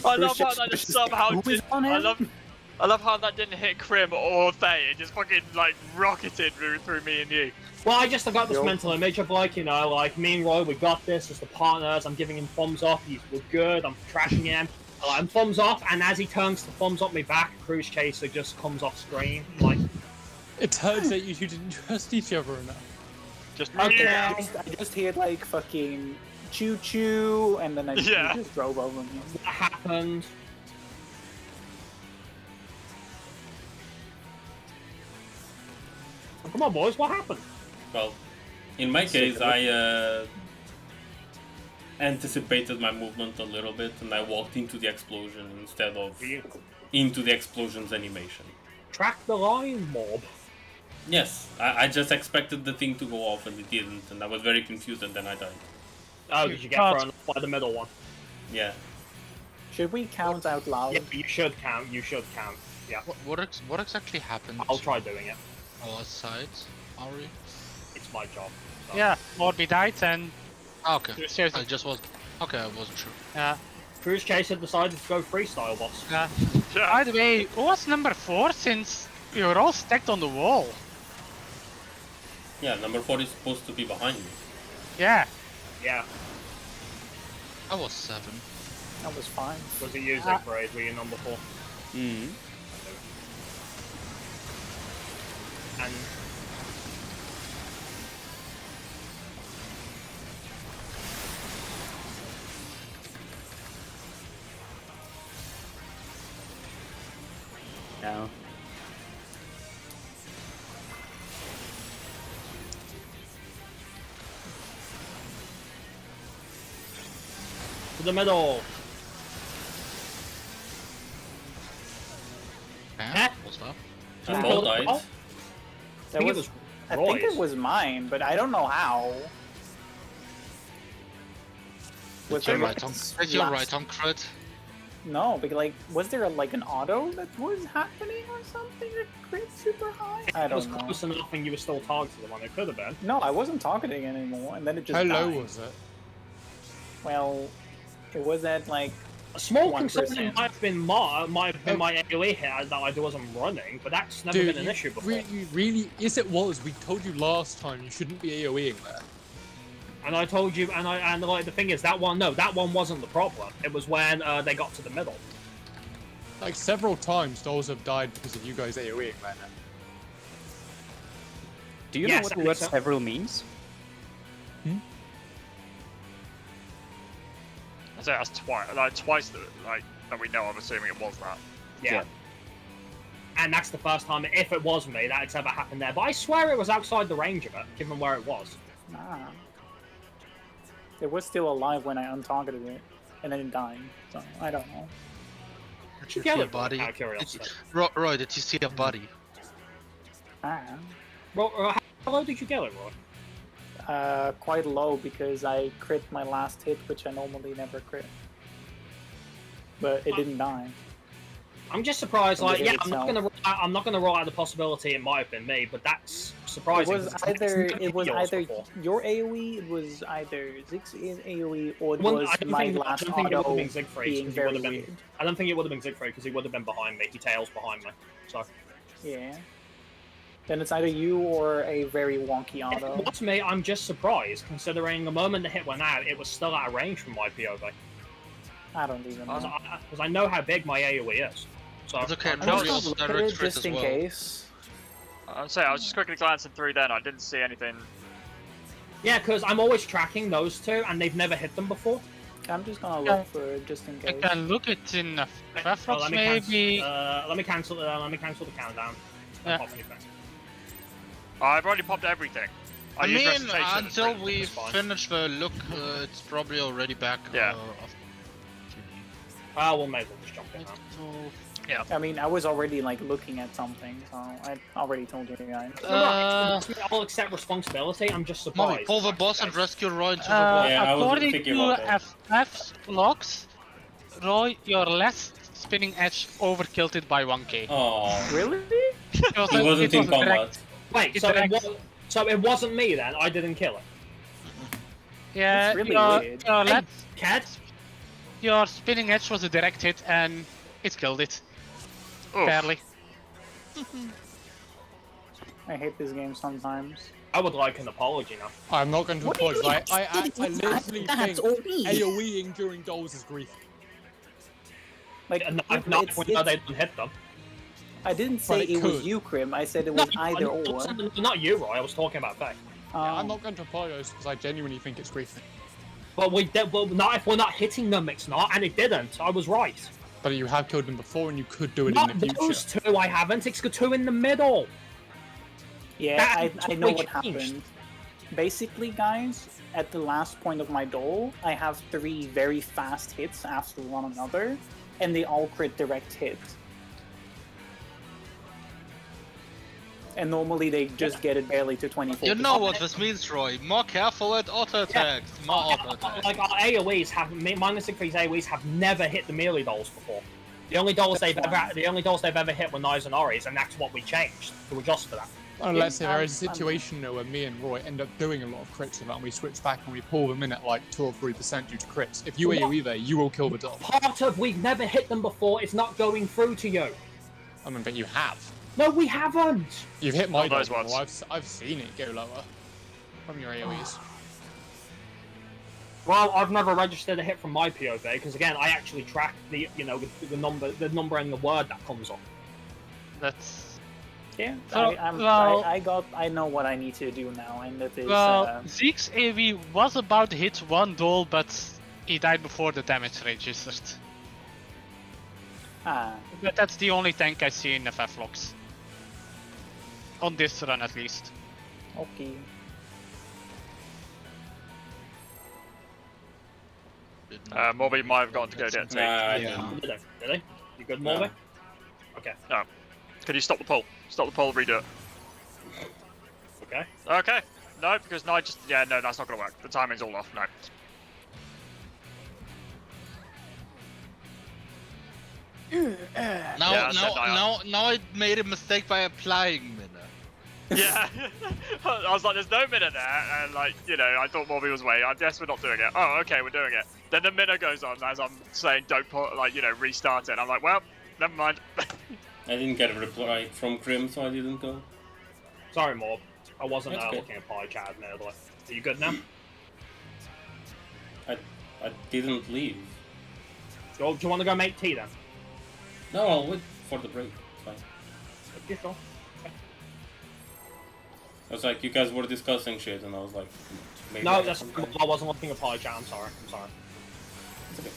S8: I love how that just somehow did. I love how that didn't hit Krim or Faye. It just fucking like rocketed through me and you.
S2: Well, I just got this mental image of like, you know, like me and Roy, we got this as the partners. I'm giving him thumbs up. We're good. I'm trashing him. I'm thumbs up, and as he turns to thumbs up me back, Cruise Chaser just comes off screen. Like,
S3: it turns out you two didn't trust each other enough.
S8: Just
S1: okay, I just heard like fucking choo choo, and then I just drove over me.
S2: What happened? Oh, come on, boys, what happened?
S7: Well, in my case, I anticipated my movement a little bit, and I walked into the explosion instead of into the explosion's animation.
S2: Track the line, mob.
S7: Yes, I just expected the thing to go off, and it didn't, and I was very confused, and then I died.
S2: Oh, did you get thrown off by the middle one?
S7: Yeah.
S1: Should we count out loud?
S2: Yeah, you should count. You should count. Yeah.
S4: What exactly happened?
S2: I'll try doing it.
S4: Our sides, Ari?
S2: It's my job. So.
S5: Yeah, Morby died and...
S4: Okay,
S5: Seriously.
S4: I just was... Okay, I wasn't sure.
S5: Yeah.
S2: Cruise Chaser decided to go freestyle, boss.
S5: Yeah. By the way, who was number 4 since we were all stacked on the wall?
S7: Yeah, number 4 is supposed to be behind me.
S5: Yeah.
S2: Yeah.
S4: I was 7.
S1: That was fine.
S2: Was it you, Siegfried? Were you number 4?
S6: Mm-hmm.
S2: And
S6: No.
S2: to the middle.
S4: Yeah, what's that?
S7: And Paul died.
S1: That was, I think it was mine, but I don't know how. Was
S4: You're
S1: there
S4: right on crit.
S1: No, but like, was there like an auto that was happening or something that crit super high? I
S2: It was
S1: don't know.
S2: close enough and you were still targeting the one. It could have been.
S1: No, I wasn't targeting anymore, and then it just
S3: How
S1: died.
S3: low was it?
S1: Well, it was at like
S2: A small
S1: 1%.
S2: concern might have been my AoE hit that I wasn't running, but that's never been an issue before.
S3: Really, yes it was. We told you last time you shouldn't be AoEing there.
S2: And I told you, and like the thing is, that one wasn't the problem. It was when they got to the middle.
S3: Like several times, dolls have died because of you guys AoEing there.
S6: Do you
S2: Yes,
S6: know what
S2: I
S6: the
S2: think
S6: word
S2: so.
S6: several means?
S8: I say that's twice that we know. I'm assuming it was that.
S2: Yeah. And that's the first time, if it was me, that it's ever happened there. But I swear it was outside the range of it, given where it was.
S1: nah. It was still alive when I untargeted it, and then it died. So I don't know.
S4: Did you
S2: Kill
S4: see a
S2: it,
S4: body?
S2: out of curiosity.
S4: Roy, did you see a body?
S1: Ah.
S2: Well, how low did you kill it, Roy?
S1: Quite low because I crit my last hit, which I normally never crit. But it didn't die.
S2: I'm just surprised.
S1: From the
S2: Like, yeah,
S1: hit itself.
S2: I'm not gonna rule out the possibility it might have been me, but that's surprising.
S1: It was
S2: 'cause it's
S1: either
S2: never yours before.
S1: your AoE, it was either Zig's AoE, or it
S2: Well,
S1: was
S2: I don't
S1: my
S2: think it
S1: last
S2: would have
S1: auto
S2: been Siegfried,
S1: being
S2: 'cause he
S1: very
S2: would have been.
S1: weird.
S2: I don't think it would have been Siegfried because he would have been behind me. He tails behind me. So
S1: Yeah. Then it's either you or a very wonky
S2: if
S1: auto.
S2: it was me, I'm just surprised considering the moment the hit went out, it was still out of range from my POV.
S1: I don't even know.
S2: Because I know how big my AoE is. So
S4: It's okay,
S1: I'm
S4: no,
S1: just
S4: it's
S1: gonna look at
S4: direct
S1: it
S4: crit
S1: just
S4: as
S1: in
S4: well.
S1: case.
S8: I'm saying I was just quickly glancing through then. I didn't see anything.
S2: yeah, because I'm always tracking those two, and they've never hit them before.
S1: I'm just gonna look for it just in
S5: I
S1: case.
S5: can look it in Firefox
S2: let me
S5: maybe.
S2: let me cancel the countdown.
S5: Yeah.
S2: Pop anything.
S8: I've already popped everything.
S4: I
S8: use
S4: mean,
S8: recitation and
S4: until
S8: print,
S4: we
S8: it's fine.
S4: finish the look, it's probably already back.
S8: Yeah.
S4: Off
S2: We'll maybe just jump in now.
S1: I mean, I was already like looking at something, so I already told you guys.
S2: I'll accept responsibility. I'm just
S4: Mommy,
S2: surprised.
S4: pull the boss and rescue Roy into the boss.
S7: Yeah, I was
S5: According
S7: thinking
S5: to
S7: about that.
S5: FF's logs, Roy, your last spinning edge overkilled it by 1k.
S7: Oh,
S1: Really?
S5: It was
S7: he
S5: a-
S7: wasn't
S5: it
S7: in
S5: was a
S7: combat.
S5: direct-
S2: Wait,
S5: It's
S2: so
S5: direct.
S2: it wasn't me then? I didn't kill it.
S5: Yeah,
S1: That's really
S5: your,
S1: weird.
S5: your,
S2: Hey,
S5: left,
S2: Cad?
S5: your spinning edge was a direct hit and it killed it.
S8: Oof.
S5: Barely.
S1: I hate this game sometimes.
S2: I would like an apology now.
S3: I'm not going to
S1: What do you
S3: apologize.
S1: mean?
S3: I literally
S1: That's
S3: think
S1: OP.
S3: AoEing during dolls is grief.
S1: Like,
S2: Not when they don't hit them.
S1: I didn't say
S3: But it
S1: it was
S3: could.
S1: you, Krim. I said it was either or.
S2: Not you, Roy. I was talking about Faye.
S3: I'm not going to apologize because I genuinely think it's grief.
S2: But not if we're not hitting them. It's not, and it didn't. I was right.
S3: But you have killed them before and you could do it
S2: Not
S3: in the future.
S2: those two. I haven't. It's the two in the middle.
S1: Yeah, I know
S2: totally
S1: what
S2: changed.
S1: happened. Basically, guys, at the last point of my duel, I have 3 very fast hits after one another, and they all crit direct hit. And normally they just get it barely to 24%.
S4: You know what this means, Roy. More careful at auto attacks. More auto attacks.
S2: Like our AOE's have minus 6 AOE's have never hit the melee dolls before. The only dolls they've ever hit were knives and Oris, and that's what we changed to adjust for that.
S3: And let's say there is a
S1: I'm-
S3: situation though where me and Roy end up doing a lot of crits with that and we switch back and we pull them in at like 2 or 3% due to crits. If you AoE there, you will kill the doll.
S2: Part of we've never hit them before is not going through to you.
S3: I mean, but you have.
S2: No, we haven't.
S3: You've hit my
S8: Not those
S3: doll
S8: ones.
S3: before. I've seen it go lower from your AoEs.
S2: Well, I've never registered a hit from my POV because again, I actually track the the number and the word that comes up.
S5: That's
S1: Yeah,
S5: So,
S1: I know what I need to do now, and that is.
S5: well. Zeke's AV was about to hit one duel, but he died before the damage registered. But that's the only tank I see in the FF logs. On this run, at least.
S1: Okay.
S8: Morby might have gotten to go dead too.
S7: Nah, I
S6: Yeah.
S7: didn't.
S2: Did they? You good,
S7: No.
S2: Morby? Okay.
S8: Can you stop the poll? Stop the poll, redo it.
S2: Okay.
S8: Okay. No, because no, no, that's not gonna work. The timing's all off. No.
S4: Now I made a mistake by applying Minna.
S8: Yeah. I was like, there's no minute there, and like, I thought Morby was waiting. I guess we're not doing it. Oh, okay, we're doing it. Then the minute goes on as I'm saying, don't put, restart it. And I'm like, well, never mind.
S7: I didn't get a reply from Grim, so I didn't go.
S2: Sorry, Morb. I wasn't
S7: That's good.
S2: looking at pie chat admittedly. Are you good now?
S7: I didn't leave.
S2: Do you want to go make tea then?
S7: No, I'll wait for the break. It's fine.
S2: Yeah, sure.
S7: I was like, you guys were discussing shit, and I was like, maybe
S2: No,
S7: I have
S2: that's
S7: some time.
S2: I wasn't looking at pie chat. I'm sorry.
S7: It's okay.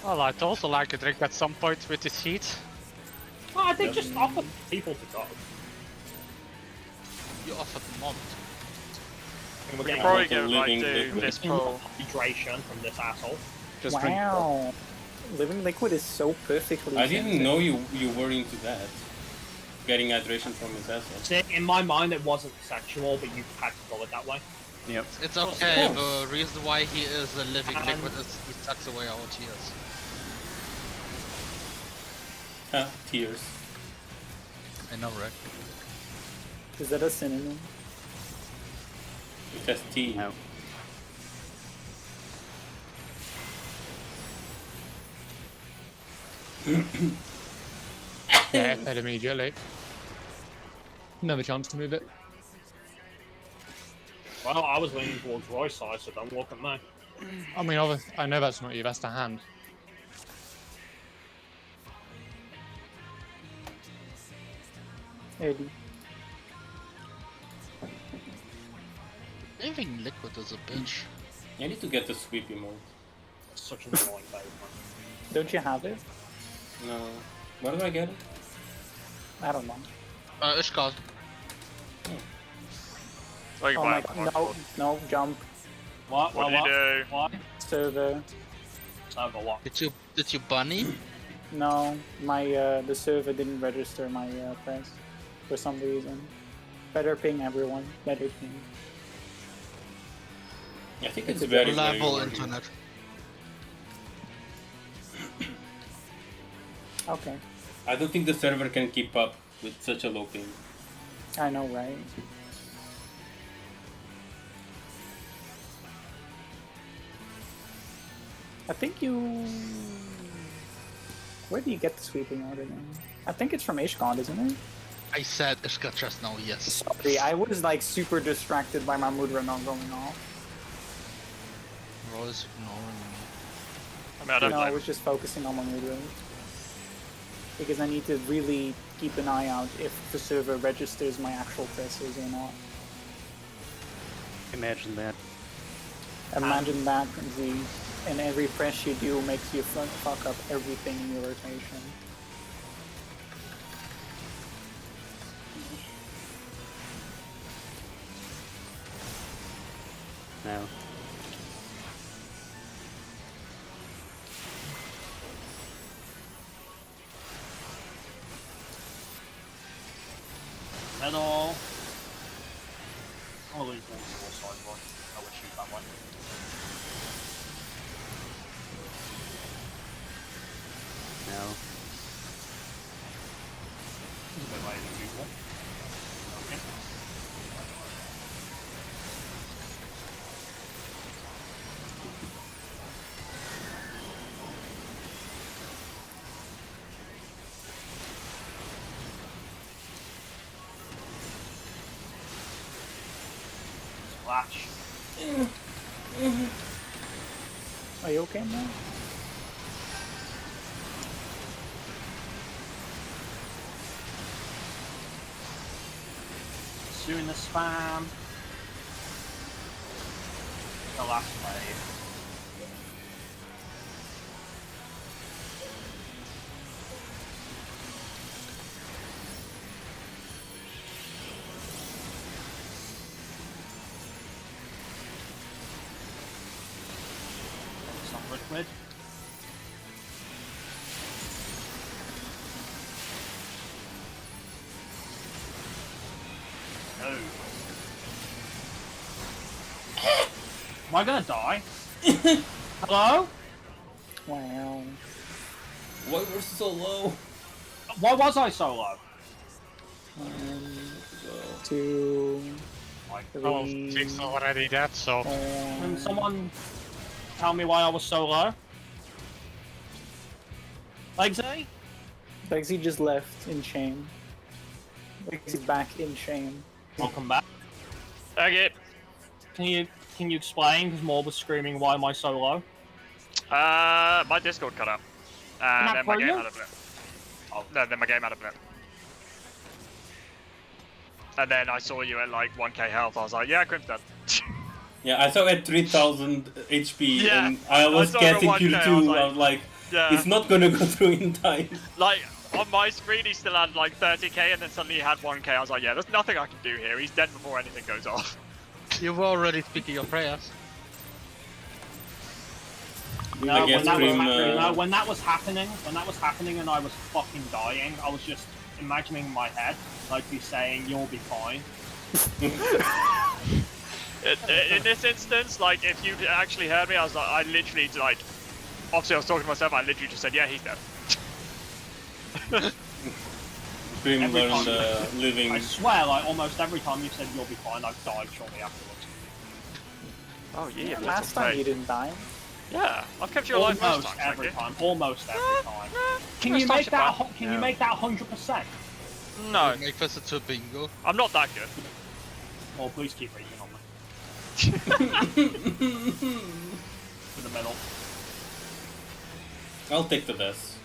S5: Well, I'd also like a drink at some point with this heat.
S2: Oh, they just offer people to go.
S4: You offered the mod.
S2: And we're
S8: We
S2: getting
S8: can probably
S7: want a
S8: get like
S7: living
S8: do
S7: liquid.
S8: this poll.
S2: hydration from this asshole.
S6: Just drink.
S1: Wow. Living liquid is so perfectly.
S7: I didn't
S1: scented.
S7: know you were into that. Getting hydration from his asshole.
S2: See, in my mind, it wasn't sexual, but you had to call it that way.
S6: Yep.
S4: It's okay,
S7: course.
S4: the reason why he is a living liquid is he sucks away our tears.
S7: Huh, tears.
S4: I know, right?
S1: Is that a synonym?
S7: It has tea.
S6: No.
S3: Yeah, fed immediately. Another chance to move it.
S2: Well, I was leaning towards Roy's side, so don't look at me.
S3: I mean, I know that's not you. That's the hand.
S1: Eddie.
S4: Leaving Liquid is a bitch.
S7: I need to get the sweep emote.
S2: It's such an annoying thing.
S1: Don't you have it?
S7: No. Where do I get it?
S1: I don't know.
S4: Ishgard.
S8: Oh, you
S1: Oh
S8: buy
S1: my
S8: it
S1: god,
S8: from
S1: no,
S8: Hotspot.
S1: no, jump.
S2: What?
S8: What did you do?
S2: What?
S1: Server.
S2: Over what?
S4: Did you bunny?
S1: No, my the server didn't register my press for some reason. Better ping everyone. Better ping.
S7: I think it's very
S4: Reliable
S7: very
S4: internet.
S1: Okay.
S7: I don't think the server can keep up with such a low ping.
S1: I know, right? I think you... Where do you get the sweeping order then? I think it's from Ishgard, isn't it?
S4: I said Ishgard just now, yes.
S1: Sorry, I was like super distracted by my Mudra not going off.
S4: Roy's ignoring me.
S8: I mean, I don't
S1: No, I
S8: know.
S1: was just focusing on my Mudra. Because I need to really keep an eye out if the server registers my actual presses or not.
S6: Imagine that.
S1: Imagine that, Z. And every press you do makes you fuck up everything in your rotation.
S6: No.
S2: Middle. I'll leave one to the side one. I will shoot that one.
S6: No.
S2: A bit later than usual. Okay. Splash.
S1: Are you okay now?
S2: Doing the spam. The last wave. Some liquid. No. Am I gonna die? Hello?
S1: Wow.
S7: Why we're so low?
S2: Why was I so low?
S1: 1, 2,
S2: Like,
S5: Oh,
S1: 3,
S5: it's already dead, so...
S2: can someone tell me why I was so low? Legsy?
S1: Lexi just left in shame. Lexi's back in shame.
S2: Welcome back.
S8: Okay.
S2: Can you explain? Because Moore was screaming, "Why am I so low?"
S8: My Discord cut out. And
S2: Not
S8: then my
S2: for
S8: game
S2: you?
S8: had a blip. Oh, no, then my game had a blip. And then I saw you at like 1k health. I was like, yeah, Grim's dead.
S7: Yeah, I saw at 3000 HP
S8: Yeah,
S7: and I was
S8: I saw him at
S7: getting
S8: 1K,
S7: Q2.
S8: I was like, yeah.
S7: It's not gonna go through in time.
S8: Like, on my screen, he still had like 30k, and then suddenly he had 1k. I was like, yeah, there's nothing I can do here. He's dead before anything goes off.
S4: You were already speaking your prayers.
S2: No,
S7: guess
S2: when that was happening, and I was fucking dying, I was just imagining in my head, like you saying, "You'll be fine."
S8: In this instance, like, if you actually heard me, I was like, I literally, like, obviously I was talking to myself, I literally just said, yeah, he's dead.
S7: Grim
S2: Every
S7: learned
S2: time.
S7: living.
S2: I swear, like almost every time you said you'll be fine, I've died shortly afterwards.
S8: Oh, yeah,
S1: Last time you didn't die.
S8: Yeah, I've kept you alive most
S2: Almost
S8: times,
S2: every
S8: thank you.
S2: time. Almost every time. Can
S8: First
S2: you
S8: time's
S2: make that?
S8: fine.
S2: Can you make that 100%?
S8: No,
S4: Make this into a bingo.
S8: I'm not that good.
S2: Or please keep reading on me. to the middle.
S7: I'll take the death.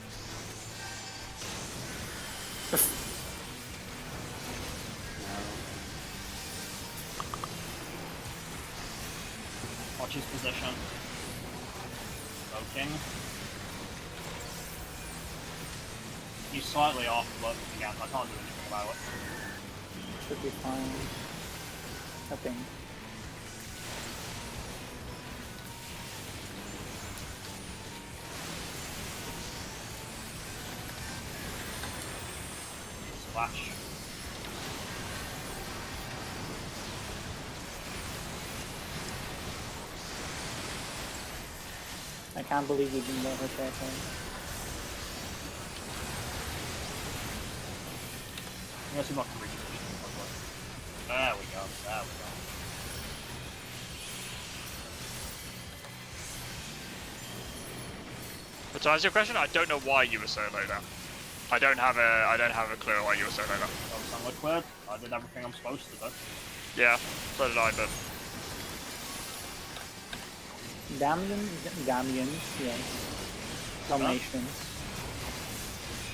S2: Watch his position. Smoking. He's slightly off, but again, I can't do anything about it.
S1: Should be fine. I think.
S2: Splash.
S1: I can't believe you didn't let her check in.
S2: Let's see if I can reach it. There we go. There we go.
S8: But to answer your question, I don't know why you were solo there. I don't have a clue why you were solo there.
S2: That was somewhat clear. I did everything I'm supposed to do.
S8: Yeah, so did I, but
S1: Damians, yes. Dominations.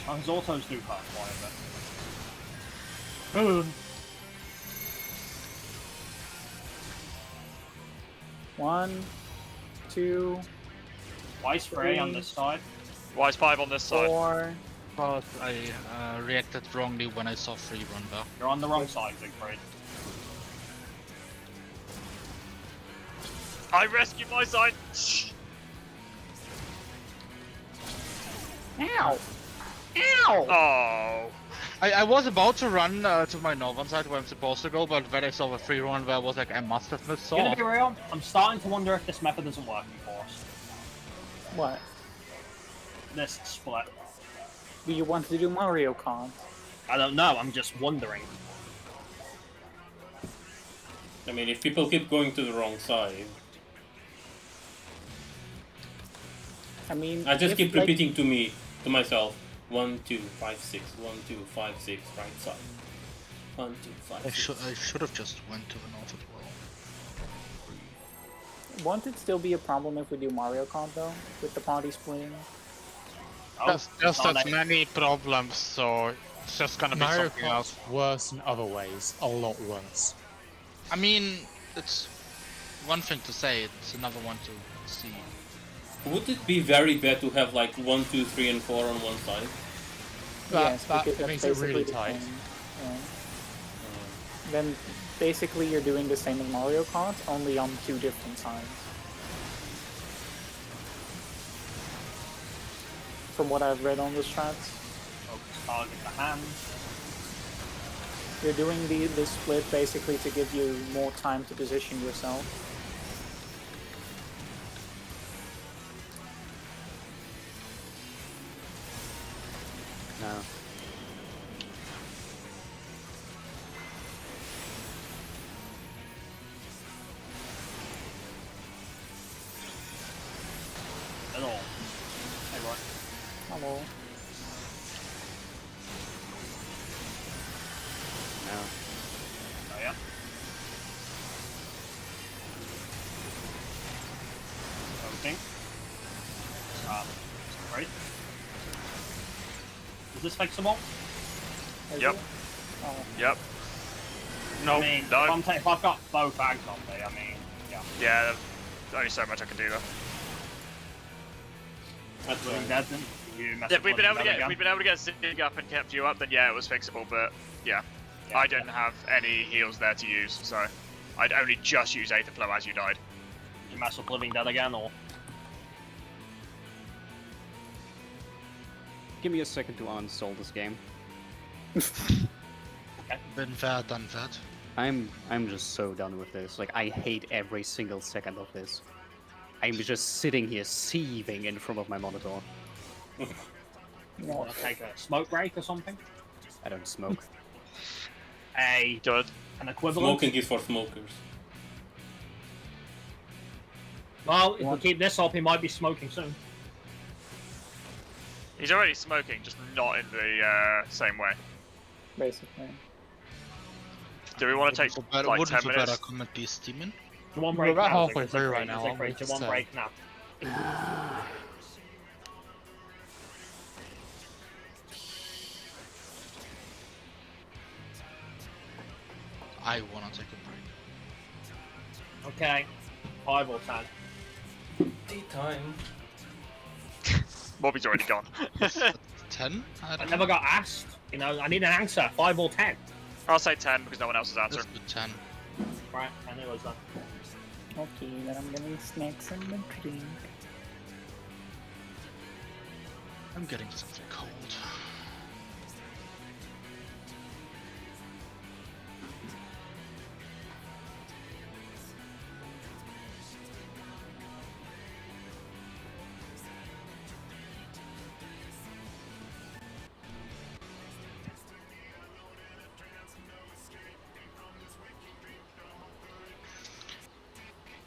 S2: Oh, his autos do hurt quite a bit. Boom!
S1: One, two,
S2: Wise spray on this side.
S8: Wise 5 on this side.
S1: 4.
S4: But I reacted wrongly when I saw free run there.
S2: You're on the wrong side, Siegfried.
S8: I rescued my side.
S1: Ow! Ow!
S8: Oh.
S4: I was about to run to my northern side where I'm supposed to go, but when I saw the free run where I was like, I must have missed
S2: Gonna
S4: off.
S2: be real, I'm starting to wonder if this method isn't working for us.
S1: What?
S2: This split.
S1: Do you want to do Mario Kart?
S2: I don't know, I'm just wondering.
S7: I mean, if people keep going to the wrong side,
S1: I mean,
S7: I just
S1: if,
S7: keep
S1: like,
S7: repeating to myself, 1, 2, 5, 6, 1, 2, 5, 6, right side. 1, 2, 5, 6.
S4: I should have just went to the north as well.
S1: Won't it still be a problem if we do Mario Kart though, with the party splitting?
S2: Oh,
S5: There's just
S2: oh,
S5: that many problems, so it's just gonna be
S3: Mario
S5: something else.
S3: Kart's worse in other ways. A lot worse.
S4: I mean, it's one thing to say, it's another one to see.
S7: Would it be very bad to have like 1, 2, 3, and 4 on one side?
S1: Yes,
S3: That
S1: because that's
S3: makes it
S1: basically
S3: really
S1: the
S3: tight.
S1: same. Yeah. Then basically you're doing the same as Mario Kart, only on 2 different sides. From what I've read on the strats,
S2: focus target the hand.
S1: you're doing the split basically to give you more time to position yourself.
S6: No.
S2: At all. Hey, right.
S1: Hello.
S6: No.
S2: Oh, yeah. Okay. Right. Is this fixable?
S1: Is
S8: Yep.
S1: it? Oh.
S8: Yep.
S2: I
S8: No,
S2: mean,
S8: no.
S2: if I've got both bags on me, I mean, yeah.
S8: Yeah, there's only so much I can do though.
S7: That's
S2: Living
S7: fine.
S2: Dead, then you mess
S8: If
S2: up
S8: we'd been able to
S2: Living Dead
S8: get
S2: again.
S8: we'd been able to get Zig up and kept you up, then yeah, it was fixable. But yeah, I didn't have any heals there to use, so I'd only just use Aether Flow as you died.
S2: You mess up Living Dead again, or
S6: Give me a second to uninstall this game.
S4: Been fair, done that.
S6: I'm just so done with this. Like, I hate every single second of this. I'm just sitting here seething in front of my monitor.
S2: want to take a smoke break or something?
S6: I don't smoke.
S8: Good.
S2: An equivalent?
S7: Smoking is for smokers.
S2: Well, if we keep this up, he might be smoking soon.
S8: He's already smoking, just not in the same way.
S1: Basically.
S8: Do we want to take like 10
S4: Wouldn't the better
S8: minutes?
S4: comment be steaming?
S2: To one
S3: We're
S2: break
S3: about
S2: now,
S3: halfway through right now, aren't we?
S2: To one
S3: So-
S2: break now.
S4: I wanna take a break.
S2: Okay, 5 or 10.
S7: Tea time.
S8: Bobby's already gone.
S4: 10?
S2: I never got asked. You know, I need an answer. 5 or 10.
S8: I'll say 10 because no one else is
S4: Let's
S8: answering.
S4: do 10.
S2: Right, 10 it was then.
S1: Okay, then I'm getting snacks and a drink.
S4: I'm getting something cold.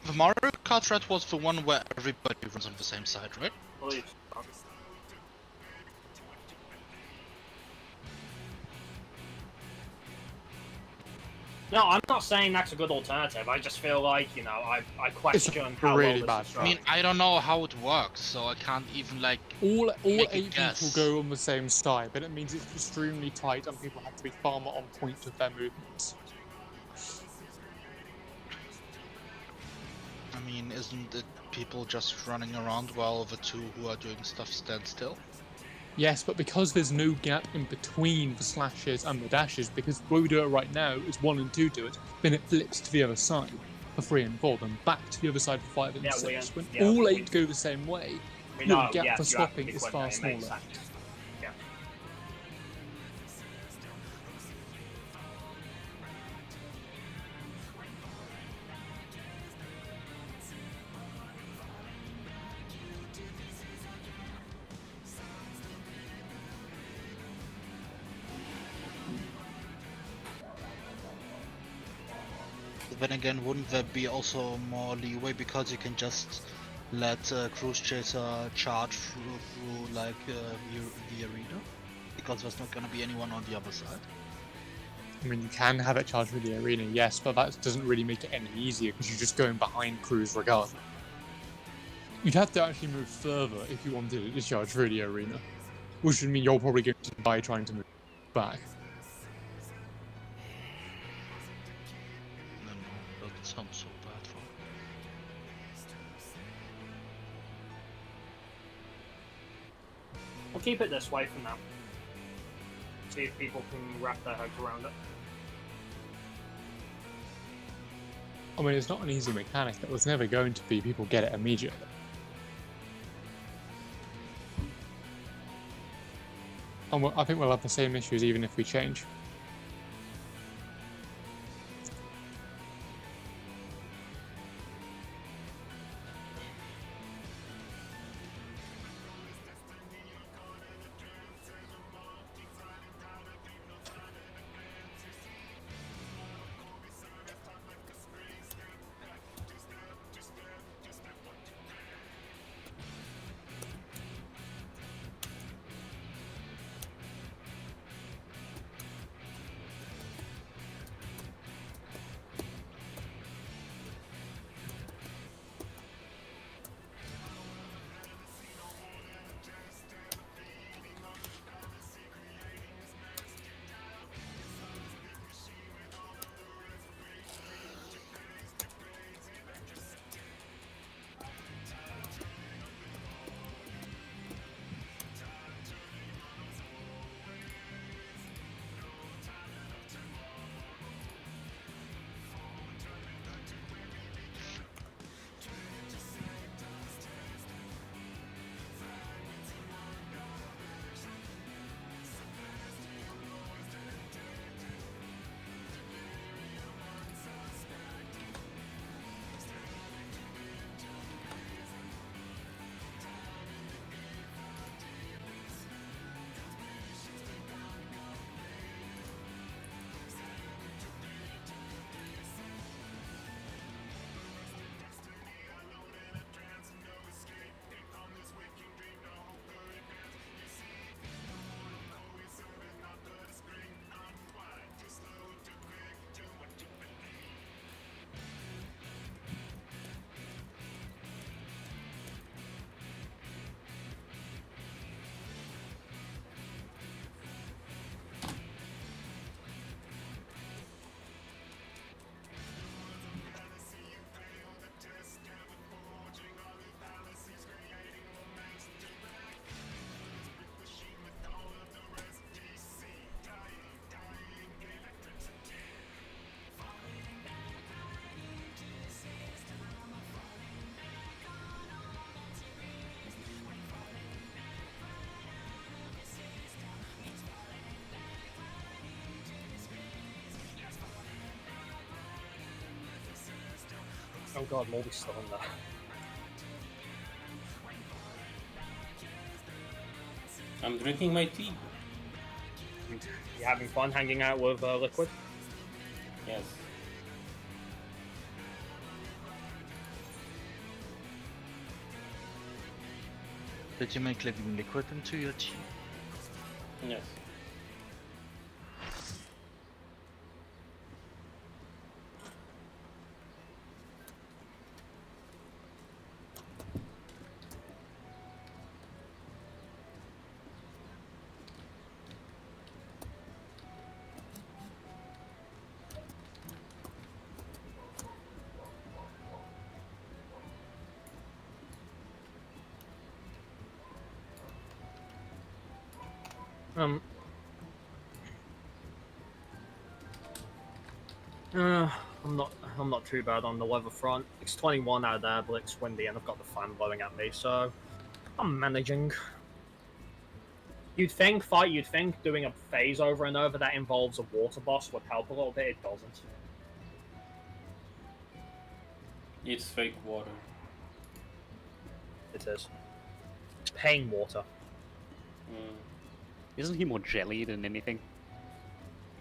S4: The Mario Kart thread was the one where everybody runs on the same side, right?
S2: Please. No, I'm not saying that's a good alternative. I just feel like, you know, I question how
S3: really
S2: well
S3: bad.
S2: this is
S4: I mean, I don't know how it works, so I can't even like.
S3: All
S4: Make a
S3: 8 people
S4: guess.
S3: go on the same side, but it means it's extremely tight and people have to be far more on point with their movements.
S4: I mean, isn't it people just running around while the two who are doing stuff stand still?
S3: Yes, but because there's no gap in between the slashes and the dashes, because the way we do it right now is 1 and 2 do it, then it flips to the other side for 3 and 4, then back to the other side for 5 and
S2: Yeah,
S3: 6. When
S2: yeah,
S3: all
S2: we-
S3: 8 go the same way,
S2: We
S3: the
S2: know,
S3: gap
S2: yes,
S3: for
S2: you have to
S3: stopping
S2: be
S3: is
S2: quick,
S3: far
S2: it makes
S3: smaller.
S2: sense. Yeah.
S4: Then again, wouldn't there be also more leeway because you can just let Cruise Chaser charge through like the arena? Because there's not gonna be anyone on the other side.
S3: I mean, you can have it charged with the arena, yes, but that doesn't really make it any easier because you're just going behind Cruise regardless. You'd have to actually move further if you wanted it to charge through the arena, which would mean you're probably going to die trying to move back.
S4: No, that sounds so bad for.
S2: We'll keep it this way for now. See if people can wrap their heads around it.
S3: I mean, it's not an easy mechanic. It was never going to be people get it immediately. And I think we'll have the same issues even if we change.
S2: Oh god, Morby's still in there.
S7: I'm drinking my tea.
S2: You having fun hanging out with Liquid?
S7: Yes.
S4: Did you make living liquid into your tea?
S7: Yes.
S2: I'm not too bad on the weather front. It's 21 out there, but it's windy, and I've got the fan blowing at me, so I'm managing. You'd think doing a phase over and over that involves a water boss would help a little bit. It doesn't.
S7: It's fake water.
S2: It is. It's pain water.
S6: Isn't he more jelly than anything?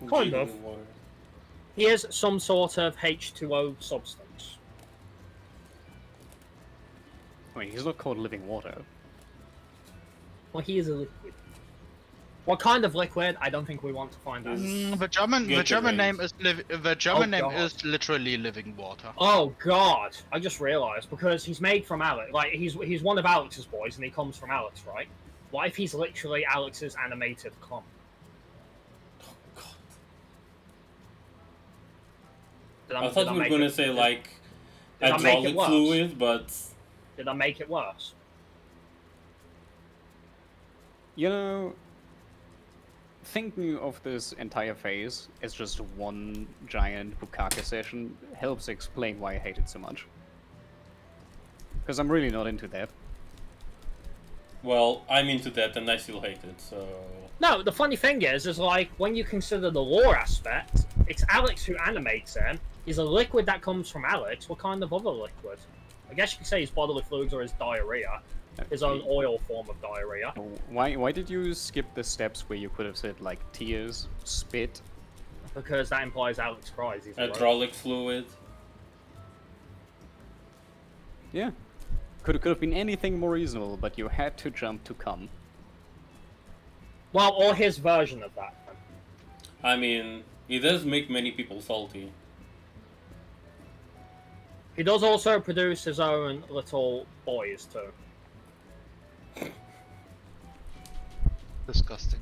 S2: Kind of.
S7: Water.
S2: He is some sort of H2O substance.
S6: I mean, he's not called living water.
S2: Well, he is a liquid. What kind of liquid? I don't think we want to find out.
S4: The German name is literally living water.
S2: Oh god! I just realised because he's made from Alex. Like he's one of Alex's boys, and he comes from Alex, right? What if he's literally Alex's animated clone?
S7: I thought you were going to say, like, hydraulic fluid, but...
S2: Did I make it worse?
S6: You know, thinking of this entire phase as just one giant Bukake session helps explain why I hate it so much. Because I'm really not into that.
S7: Well, I'm into that and I still hate it, so...
S2: No, the funny thing is like, when you consider the lore aspect, it's Alex who animates him. He's a liquid that comes from Alex. What kind of other liquid? I guess you could say his bodily fluids or his diarrhea. His own oil form of diarrhea.
S6: Why did you skip the steps where you could have said, like, tears, spit?
S2: Because that implies Alex cries. He's
S7: hydraulic fluid.
S6: Yeah. Could have been anything more reasonable, but you had to jump to come.
S2: Well, or his version of that.
S7: I mean, he does make many people salty.
S2: He does also produce his own little boys, too.
S4: Disgusting.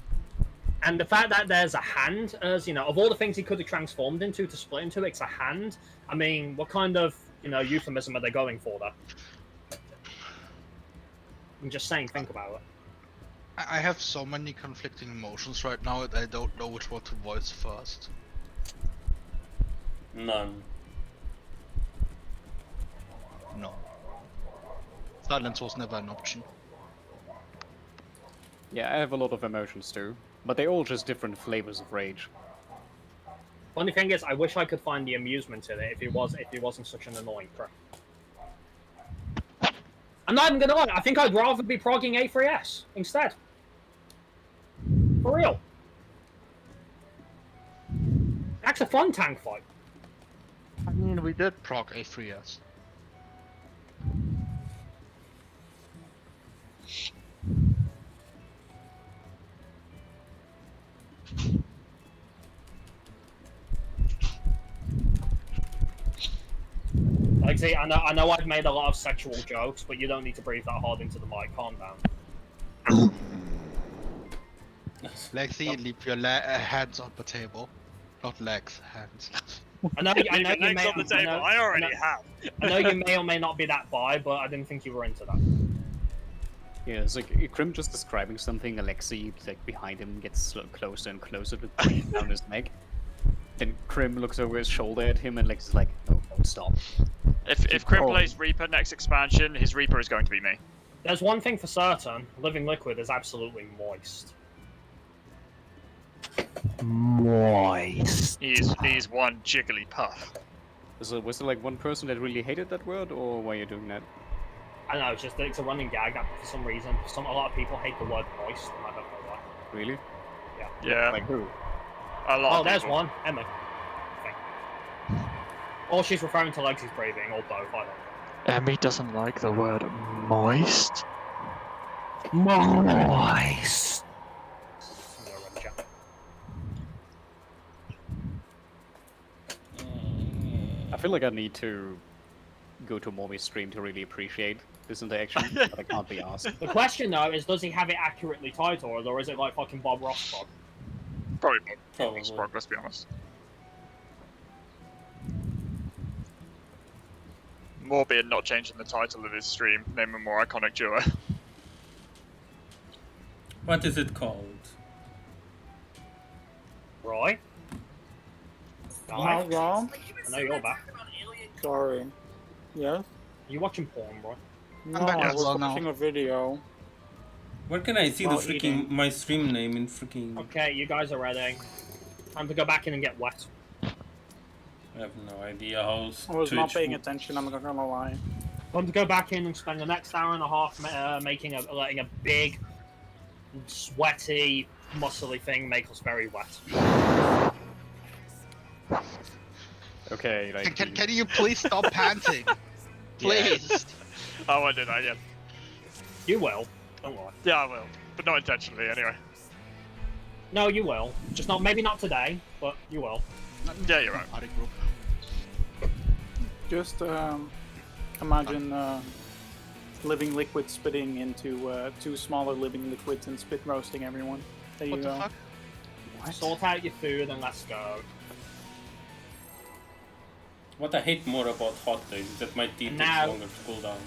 S2: And the fact that there's a hand, as you know, of all the things he could have transformed into to split into, it's a hand. I mean, what kind of, euphemism are they going for there? I'm just saying, think about it.
S4: I have so many conflicting emotions right now that I don't know which one to voice first.
S7: None.
S4: No. Silence was never an option.
S6: Yeah, I have a lot of emotions too, but they're all just different flavors of rage.
S2: Funny thing is, I wish I could find the amusement in it if he wasn't such an annoying prick. I'm not even gonna lie, I think I'd rather be progging A3S instead. For real. That's a fun tank fight.
S4: I mean, we did prog A3S.
S2: Like, see, I know I've made a lot of sexual jokes, but you don't need to breathe that hard into the mic. Calm down.
S4: Lexi, leave your hands on the table. Not legs, hands.
S2: I know you may,
S8: on the table. I already have.
S2: I know you may or may not be that bi, but I didn't think you were into that.
S6: Yeah, it's like Krim just describing something, Alexei, like, behind him gets closer and closer to breathe down his neck. Then Krim looks over his shoulder at him and Lex is like, no, stop.
S8: If Krim plays Reaper next expansion, his Reaper is going to be me.
S2: There's one thing for certain, Living Liquid is absolutely moist.
S8: He's one jiggly puff.
S6: So was there like one person that really hated that word, or why are you doing that?
S2: I don't know, it's a running gag that for some reason, a lot of people hate the word moist, and I don't know why.
S6: Really?
S8: Yeah.
S6: Like who?
S8: A lot
S2: Oh,
S8: of
S2: there's
S8: people.
S2: one, Emma. Okay. Or she's referring to Lexi's breathing, or both, I don't know.
S5: Emmy doesn't like the word moist.
S2: Moist.
S6: I feel like I need to go to Mommy's stream to really appreciate this interaction, but I can't be asked.
S2: The question though is, does he have it accurately titled, or is it like fucking Bob Ross Prog?
S8: Probably
S7: Probably.
S8: Prog, let's be honest. More being not changing the title of his stream, name a more iconic duo.
S7: What is it called?
S2: Roy?
S1: Not wrong.
S2: I know you're back.
S1: Sorry. Yes?
S2: You watching porn, Roy?
S1: No,
S4: back
S1: I
S4: as
S1: was
S4: well now.
S1: watching a video.
S7: Where can I see the
S1: While
S7: freaking
S1: eating.
S7: my stream name in freaking?
S2: Okay, you guys are ready. Time to go back in and get wet.
S7: I have no idea how.
S1: I was not
S7: Twitch
S1: paying
S7: wo-
S1: attention, I'm not gonna lie.
S2: Time to go back in and spend the next hour and a half letting a big, sweaty, muscly thing make us very wet.
S6: Okay, like
S4: Can you please stop panting? Please.
S8: I won't do that, yeah.
S2: You will. Don't worry.
S8: Yeah, I will. But not intentionally, anyway.
S2: No, you will. Just not, maybe not today, but you will.
S8: Yeah, you're right.
S4: Party group.
S1: Just imagine living liquid spitting into two smaller living liquids and spit roasting everyone. There you
S4: What the
S1: go.
S4: fuck?
S2: Sort out your food and let's go.
S7: What I hate more about hot days is that my teeth takes
S2: Now-
S7: longer to cool down.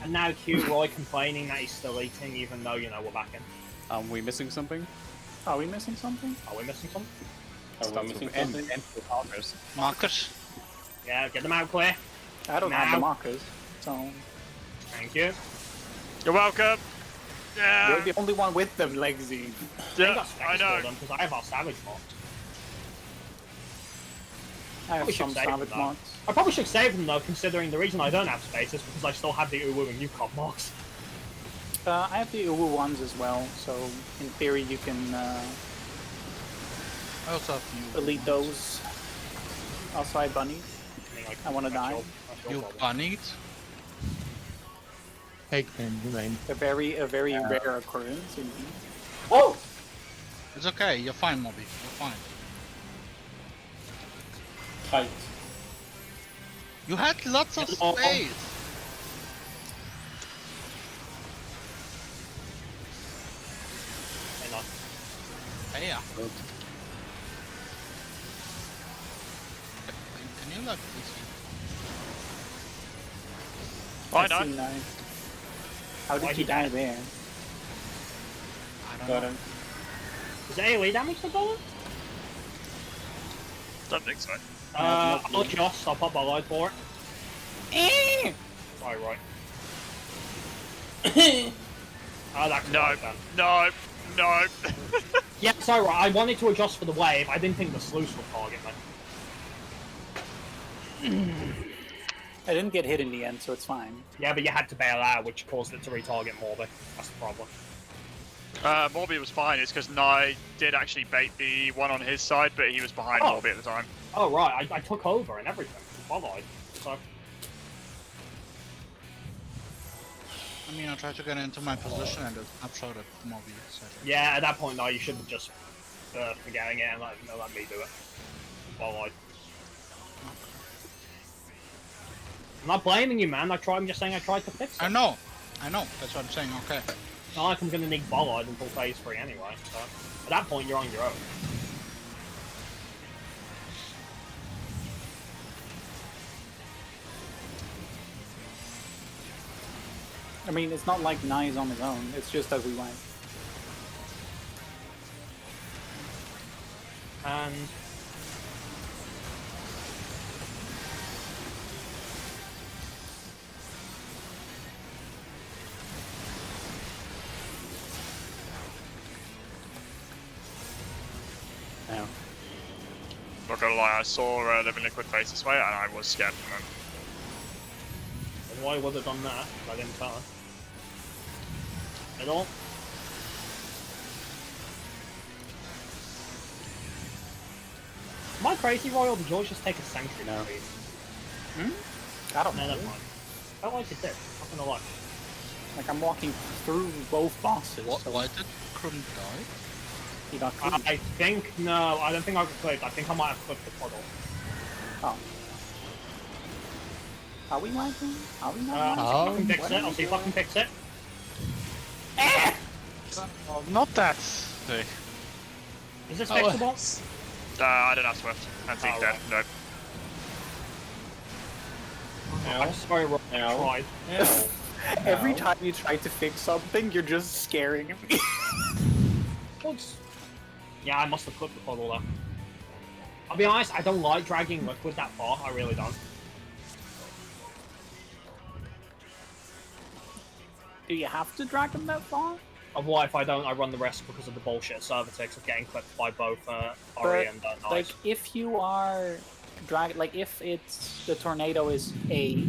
S2: And now cue Roy complaining that he's still eating, even though, you know, we're back in.
S6: Are we missing something?
S1: Are we missing something?
S2: Are we missing something?
S7: Are we
S6: Starts
S7: missing
S6: with N
S7: something?
S6: and with markers.
S4: Markers.
S2: Yeah, get them out clear.
S1: I don't have the
S2: Now.
S1: markers, so
S2: Thank you.
S8: You're welcome.
S1: you're
S8: Yeah.
S1: the only one with them, Legsy.
S2: I
S8: Yeah,
S2: got
S8: I
S2: specs
S8: know.
S2: for them because I have our savage mods.
S1: I have
S2: Probably should
S1: some
S2: save
S1: savage
S2: them,
S1: mods.
S2: I probably should save them though, considering the reason I don't have space is because I still have the Uwu and Yukon mods.
S1: I have the Uwu ones as well, so in theory you can
S4: I also have you.
S1: delete those. Outside bunnies.
S2: I mean, like,
S1: I wanna
S2: that's
S1: die.
S2: that's your
S4: You
S2: problem.
S4: bunnied?
S3: Pigman, you mean?
S1: A very rare occurrence indeed.
S2: Oh!
S4: It's okay, you're fine, Mobby. You're fine.
S7: Tight.
S4: You had lots of
S2: Oh.
S4: space.
S2: Hang on.
S4: Hey, yeah. Can you like please?
S8: I
S1: That's
S8: know.
S1: C9. How
S2: Why
S1: did
S2: he
S1: you die there?
S4: I don't
S7: Got
S4: know.
S7: him.
S2: Is AoE damage the bullet?
S8: Don't think so.
S2: I'll adjust, I'll pop my light for it. Sorry, right. Oh, that could
S8: No.
S2: work then.
S8: No. No.
S2: Yeah, sorry, right. I wanted to adjust for the wave. I didn't think the sluice would target me.
S1: I didn't get hit in the end, so it's fine.
S2: Yeah, but you had to bail out, which caused it to retarget Morby. That's the problem.
S8: Morby was fine. It's because Nye did actually bait the one on his side, but he was behind
S2: Oh.
S8: Morby at the time.
S2: Oh, right. I took over and everything. Followed. So,
S4: I mean, I tried to get into my position and it upshot at Mobby. So.
S2: yeah, at that point, though, you should have just forgetting it and let me do it. Followed. I'm not blaming you, man. I'm just saying I tried to fix it.
S4: I know. That's what I'm saying. Okay.
S2: It's not like I'm gonna need Bollard until phase 3 anyway, so at that point you're on your own.
S1: I mean, it's not like Nye's on his own, it's just as we went.
S2: And
S6: Yeah.
S8: Not gonna lie, I saw Living Liquid face this way, and I was scared for him.
S2: And why would have done that? I didn't tell her. At all? Am I crazy, Royal? Did yours just take a sanctuary?
S6: No.
S1: I don't
S2: No,
S1: know.
S2: never mind. I like it too. I'm gonna lie.
S1: Like, I'm walking through both bosses.
S4: What?
S1: So
S4: Why did Krum die?
S1: he got clipped.
S2: I think, no, I don't think I got clipped. I think I might have clipped the puddle.
S1: Oh. Are we lagging? Are we not?
S2: I'll see if I can
S3: Oh.
S2: fix it. I'll see if I can fix it.
S5: Oh, not that. Thing.
S2: Is this
S3: Oh,
S2: fixable?
S8: I don't have Swift. And Zeke's dead. Nope.
S2: I'm sorry, Royal. I tried.
S1: Every time you try to fix something, you're just scaring me.
S2: Oops. Yeah, I must have clipped the puddle there. I'll be honest, I don't like dragging liquid that far. I really don't.
S1: Do you have to drag them that far?
S2: Otherwise, if I don't, I run the risk because of the bullshit server ticks of getting clipped by both Ori and Nice.
S1: Like, if you are like, if it's the tornado is A,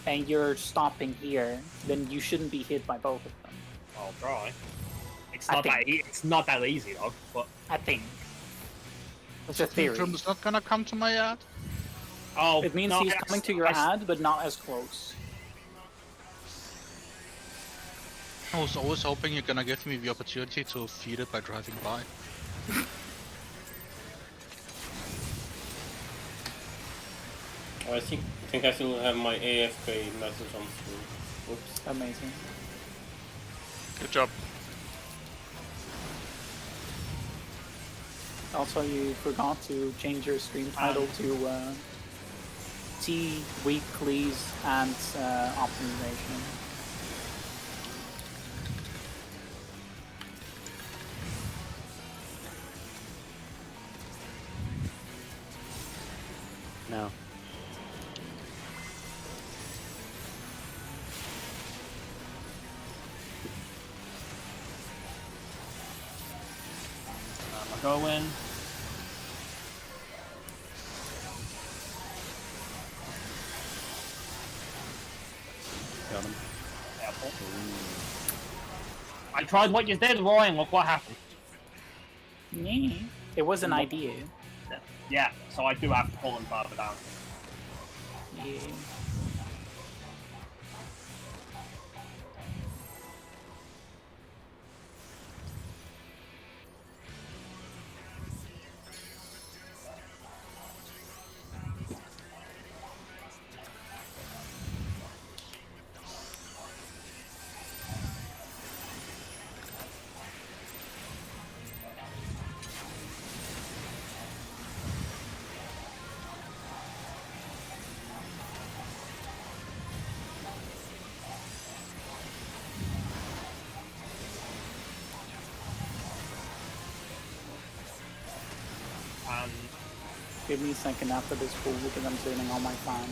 S1: and you're stopping here, then you shouldn't be hit by both of them.
S2: I'll try. It's
S1: I
S2: not that.
S1: think.
S2: It's not that easy though. But
S1: I think. It's a theory.
S4: Krum's not gonna come to my ad?
S2: oh,
S1: It means
S2: no,
S1: he's coming to your ad, but not as close.
S4: I was always hoping you're gonna give me the opportunity to feed it by driving by.
S7: I think I still have my AFK message on screen. Whoops.
S1: Amazing.
S8: Good job.
S1: Also, you forgot to change your stream title to T Weeklies and optimization.
S6: No.
S2: I go in.
S6: Got him.
S2: Careful. I tried what you did, Roy, and look what happened.
S1: Yeah. It was an idea.
S2: Yeah, so I do have to pull him further down.
S1: Yeah.
S2: And
S1: Give me a second after this pool because I'm turning on my fan.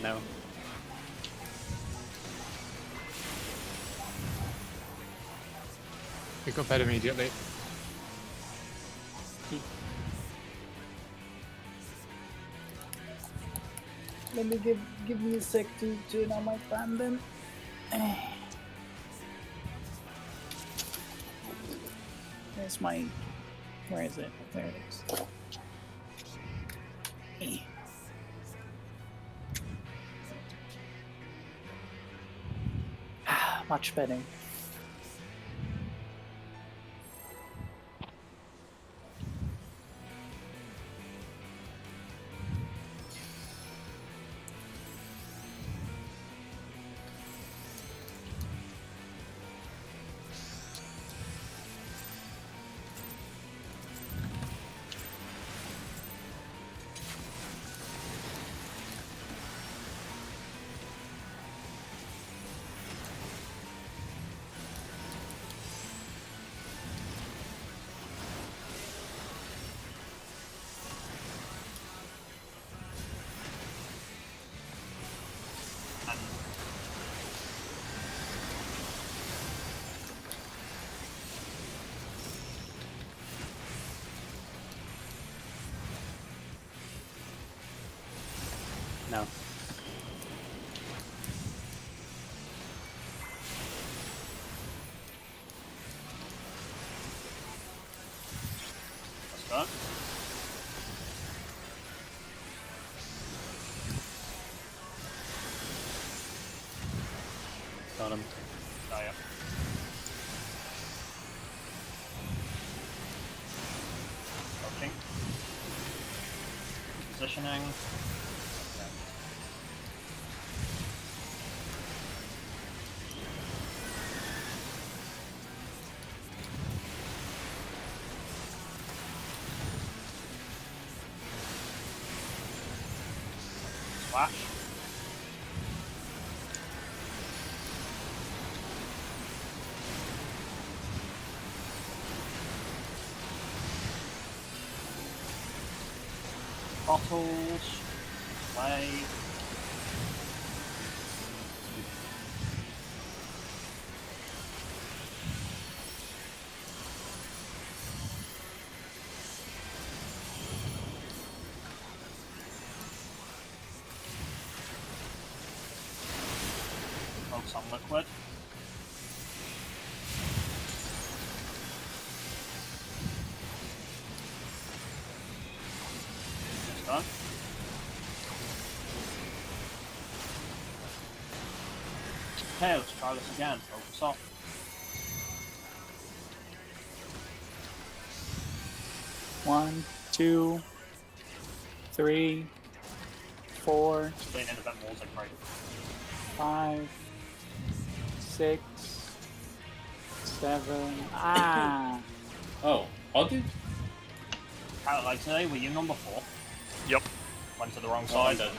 S6: No.
S3: Pick up bed immediately.
S1: Let me give me a sec to turn on my fan then. There's my... Where is it? There it is. Much better.
S6: No.
S2: Let's go.
S6: Got him.
S2: Oh, yeah. Okay. Positioning. Okay. Splash. Bottles. Play. Focus on liquid. Just done. Okay, let's try this again. Focus off.
S1: One, two, three, four,
S2: Staying in a bit more like right.
S1: 5, 6, 7. Ah!
S7: Oh, how did?
S2: How, like today, were you number 4?
S8: Yep.
S2: Went to the wrong
S7: Oh,
S2: side.
S7: that.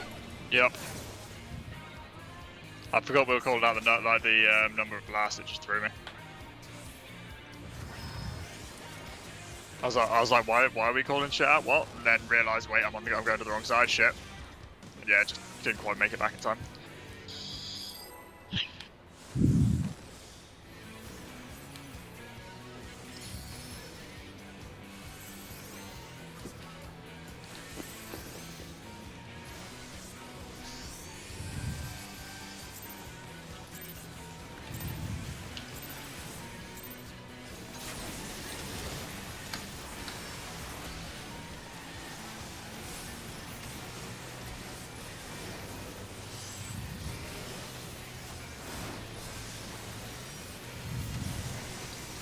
S8: Yep. I forgot we were calling out the number of blasts. It just threw me. I was like, why are we calling shit out? What? And then realised, wait, I'm going to the wrong side. Shit. And yeah, just didn't quite make it back in time.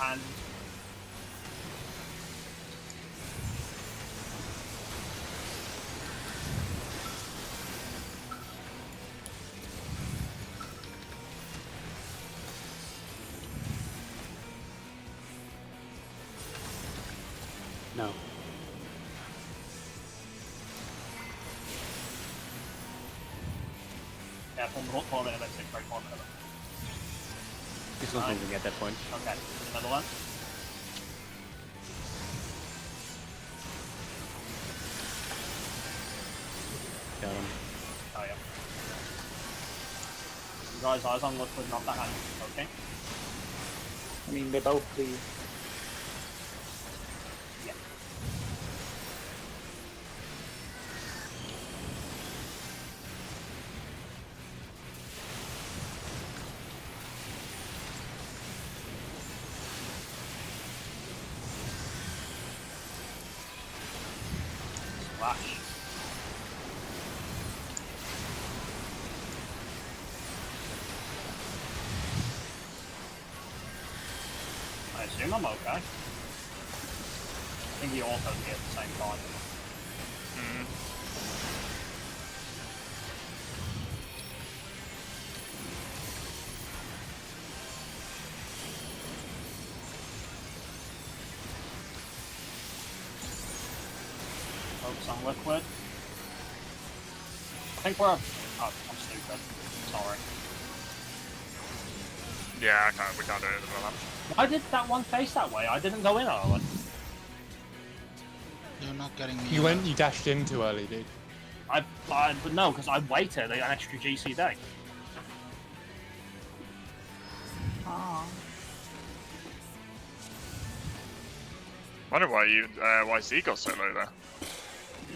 S2: And
S6: No.
S2: yeah, pull it in about 6 right corner.
S6: He's not
S2: Nice.
S6: moving at that point.
S2: Okay, another one.
S6: Got him.
S2: Oh yeah. You guys, eyes on liquid, not the hand. Okay.
S1: I mean, they both bleed.
S2: Yeah. Splash. I assume I'm okay. I think he also hit at the same time. Focus on liquid. I think we're... Oh, I'm stupid. Sorry.
S8: Yeah, we can't do anything about that.
S2: Why did that one face that way? I didn't go in early.
S4: You're not getting me.
S3: You dashed in too early, dude.
S2: But no, because I waited an extra GC day.
S1: Ah.
S8: I wonder why Z got so low there.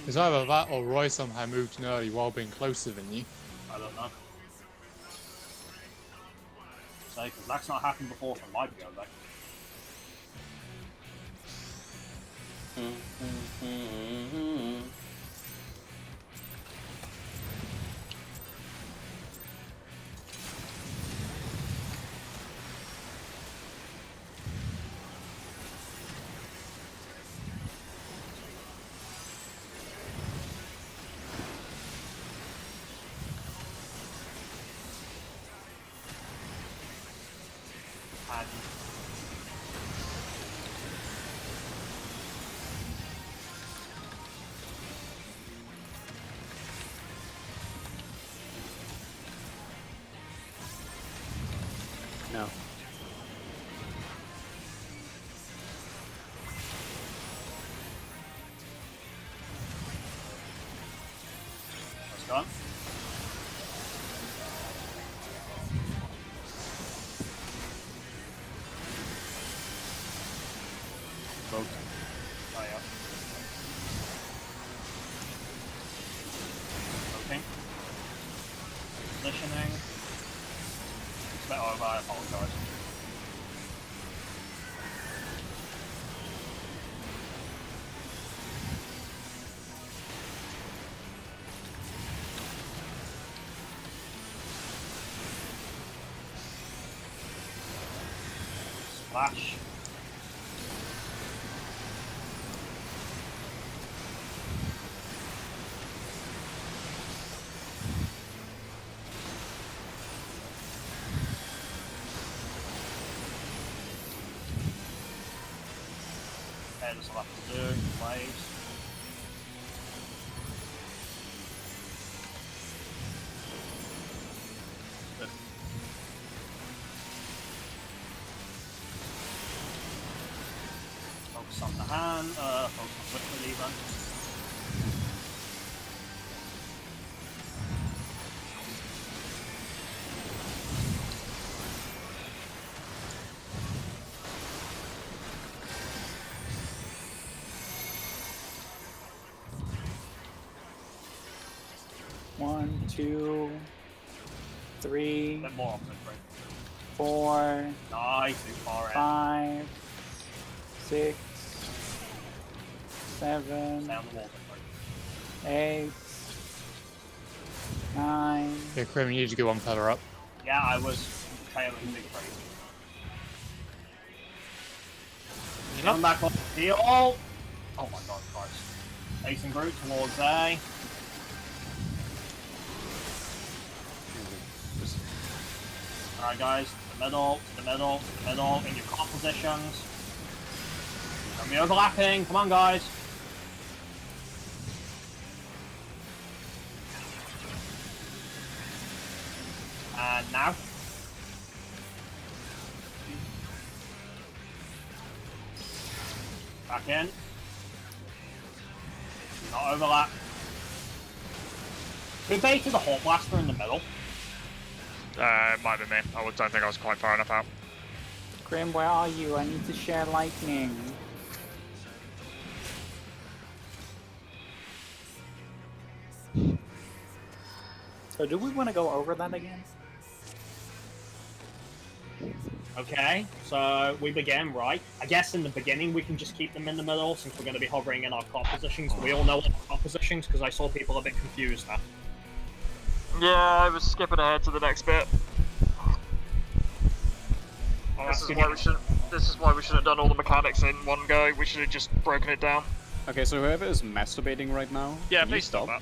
S3: It's either that or Roy somehow moved in early while being closer than you.
S2: I don't know. Say, because that's not happened before from my POV.
S6: No.
S2: Let's go.
S6: Vote.
S2: Oh, yeah. Okay. Positioning. Oh, I apologize. Splash. Okay, that's all I have to do. Waves. Good. Focus on the hand, focus on Weeklies even.
S1: One, two, three,
S2: A bit more often, right?
S1: 4,
S2: Nice, too far in.
S1: 5, 6, 7,
S2: Stay on the wall, right?
S1: 8, 9.
S3: Yeah, Krim, you need to go one further up.
S2: Yeah, I was trailing big crazy. Come back on the heel. Oh my god, Christ. Facing Groot towards A. Alright guys, to the middle, to the middle, to the middle, in your core positions. Don't be overlapping, come on guys. And now. Back in. Not overlap. Who baited the Hawk Blaster in the middle?
S8: It might be me. I don't think I was quite far enough out.
S1: Grim, where are you? I need to share lightning. So do we want to go over that again?
S2: Okay, so we begin, right? I guess in the beginning we can just keep them in the middle since we're going to be hovering in our core positions. We all know our core positions because I saw people a bit confused there.
S8: Yeah, I was skipping ahead to the next bit. This is why we should have done all the mechanics in one go. We should have just broken it down.
S6: Okay, so whoever is masturbating right now,
S8: Yeah,
S6: can you
S8: please stop that.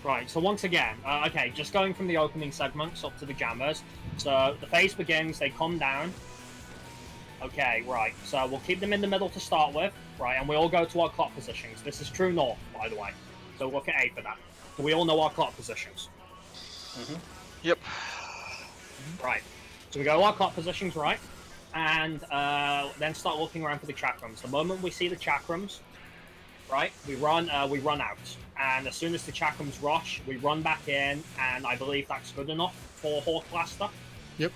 S2: Right, so once again, okay, just going from the opening segments up to the jammers. So the phase begins, they come down. Okay, right, so we'll keep them in the middle to start with, right, and we all go to our clock positions. This is true north, by the way. So look at A for that. So we all know our clock positions.
S8: Yep.
S2: Right, so we go to our clock positions, right, and then start looking around for the chakrams. The moment we see the chakrams, right, we run out. And as soon as the chakrams rush, we run back in, and I believe that's good enough for Hawk Blaster.
S3: Yep.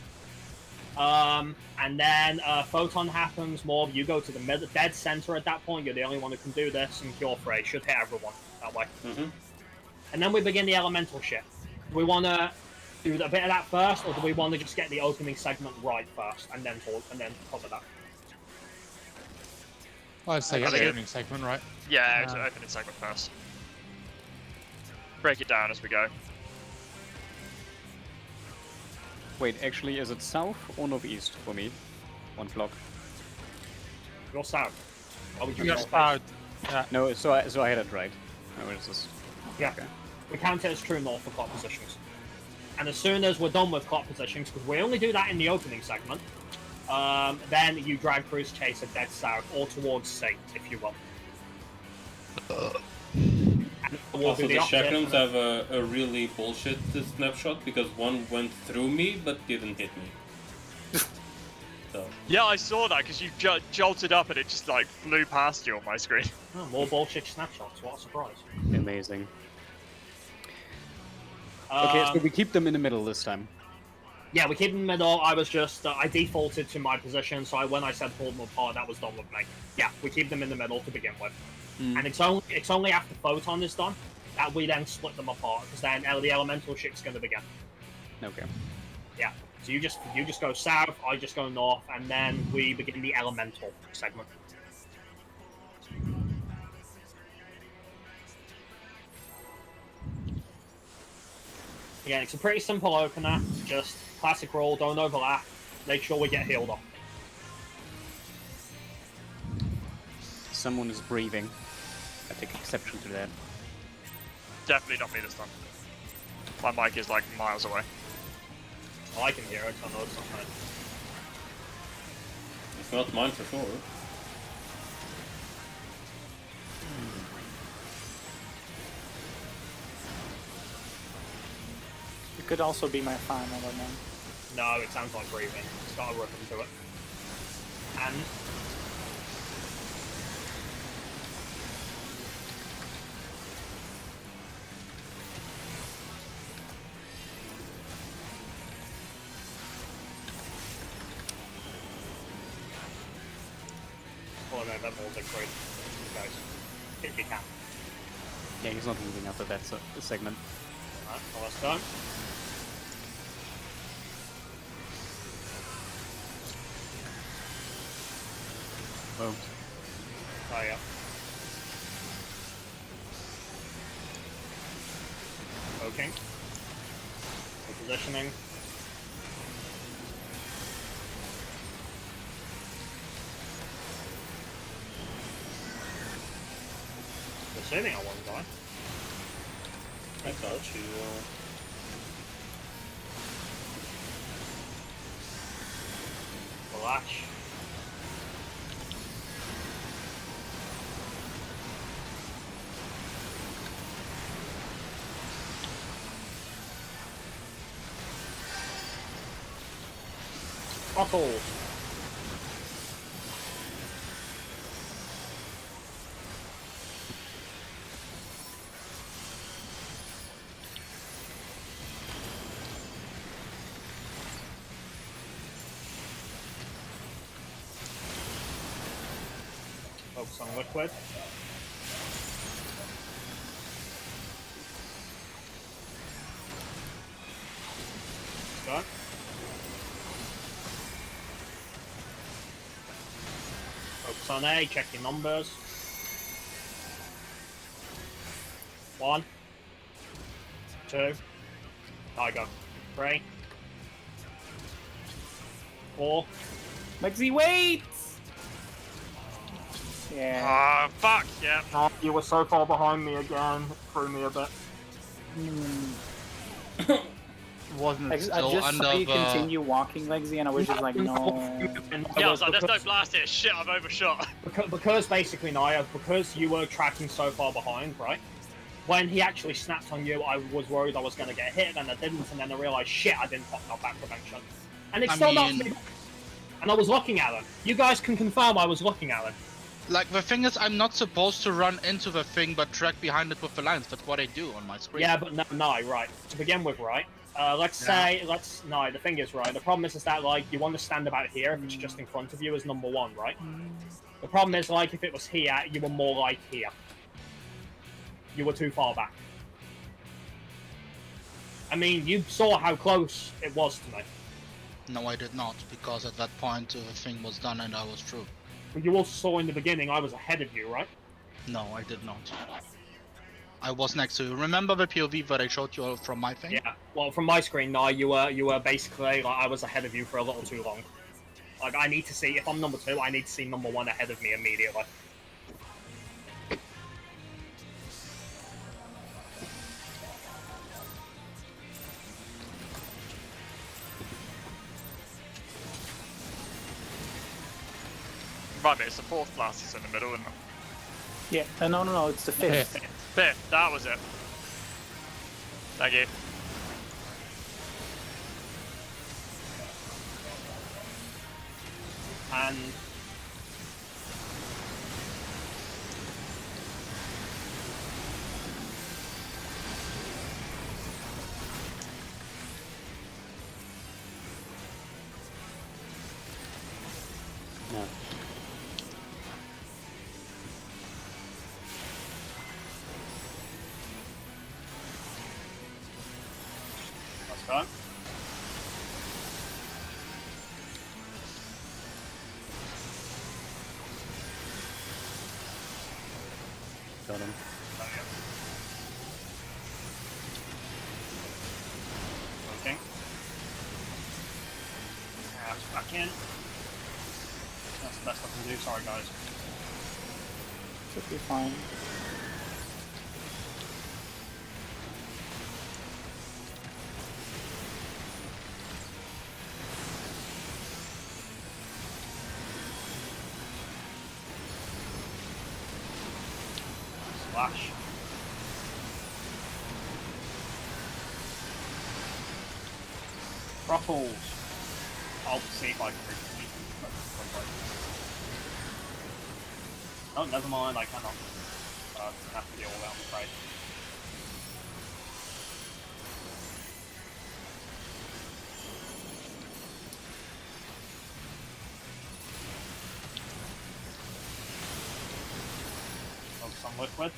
S2: And then Photon happens, Morb, you go to the dead center at that point, you're the only one who can do this, and Cure Fray should hit everyone. that way.
S7: Mm-hmm.
S2: And then we begin the elemental shit. Do we want to do a bit of that first, or do we want to just get the opening segment right first and then cover that?
S3: Well, I'd say
S8: I
S3: get
S8: think
S3: the
S8: it-
S3: opening segment, right?
S8: Yeah, open it segment first. Break it down as we go.
S6: Wait, actually, is it south or northeast for me? One block.
S2: You're south. Why would you
S5: You're
S2: go
S5: south. Yeah.
S6: No, so I had it right. No, what is this?
S2: Yeah.
S6: Okay.
S2: We count it as true north for clock positions. And as soon as we're done with clock positions, because we only do that in the opening segment, then you drag Cruise Chaser dead south or towards Saint, if you will. And we'll
S7: Also,
S2: do
S7: the
S2: opposite.
S7: chaperones have a really bullshit snapshot because one went through me but didn't hit me. So.
S8: Yeah, I saw that because you jolted up and it just like flew past you on my screen.
S2: Oh, more bullshit snapshots, what a surprise.
S6: Amazing. Okay, so we keep them in the middle this time.
S2: Yeah, we keep them in the middle. I was just, I defaulted to my position, so when I said pull them apart, that was done with me. Yeah, we keep them in the middle to begin with. And it's only after Photon is done that we then split them apart, because then the elemental ship's going to begin.
S6: Okay.
S2: Yeah, so you just go south, I just go north, and then we begin the elemental segment. Again, it's a pretty simple opener, just classic roll, don't overlap, make sure we get healed up.
S6: Someone is breathing. I take exception to that.
S8: Definitely not me this time. My mic is like miles away.
S2: Oh, I can hear it, I know it's not mine.
S7: It's not mine for sure.
S1: It could also be my fan, I don't know.
S2: No, it sounds like breathing. It's got a rhythm to it. And oh no, that ball's like great. Guys, if you can.
S6: Yeah, he's not moving after that segment.
S2: Alright, well, that's done.
S6: Oh.
S2: Oh yeah. Okay. Positioning. Assuming I won't die.
S7: I thought you.
S2: Flash. Buckles. Focus on liquid. Done. Focus on A, check your numbers. 1, 2, Tiger. 3, 4.
S1: Lexi, wait! Yeah.
S8: Ah, fuck, yeah.
S2: Oh, you were so far behind me again. It threw me a bit.
S5: Wasn't
S1: I
S5: it
S1: just
S5: still
S1: saw you
S5: under
S1: continue walking, Lexi, and I was just like, no.
S8: Yeah, I was like, there's no blast here. Shit, I've overshot.
S2: Because basically, Naya, because you were tracking so far behind, right? When he actually snapped on you, I was worried I was going to get hit, and I didn't, and then I realised, shit, I didn't pop knockback prevention. And it still knocked me back. And I was looking at him. You guys can confirm I was looking at him.
S4: Like, the thing is, I'm not supposed to run into the thing, but track behind it with the lines. That's what I do on my screen.
S2: Yeah, but no, right. To begin with, right? The thing is, right, the problem is that, like, you understand about here if it's just in front of you as number 1, right? The problem is, like, if it was here, you were more like here. you were too far back. I mean, you saw how close it was to me.
S4: No, I did not, because at that point the thing was done and I was through.
S2: But you also saw in the beginning I was ahead of you, right?
S4: No, I did not. I was next to you. Remember the POV that I showed you from my thing?
S2: Yeah. Well, from my screen, no, you were basically like I was ahead of you for a little too long. Like I need to see if I'm number 2, I need to see number 1 ahead of me immediately.
S8: Right, it's the 4th class is in the middle, isn't it?
S1: Yeah, no, it's the 5th.
S8: 5th, that was it. Thank you.
S2: And
S6: No.
S2: let's go.
S6: Got him.
S2: Okay. That's back in. That's the best I can do. Sorry, guys.
S1: Should be fine.
S2: Slash. Ruffles. I'll see if I can reach them. Oh, never mind, I cannot. Have to deal with it, I'm afraid. Focus on liquid.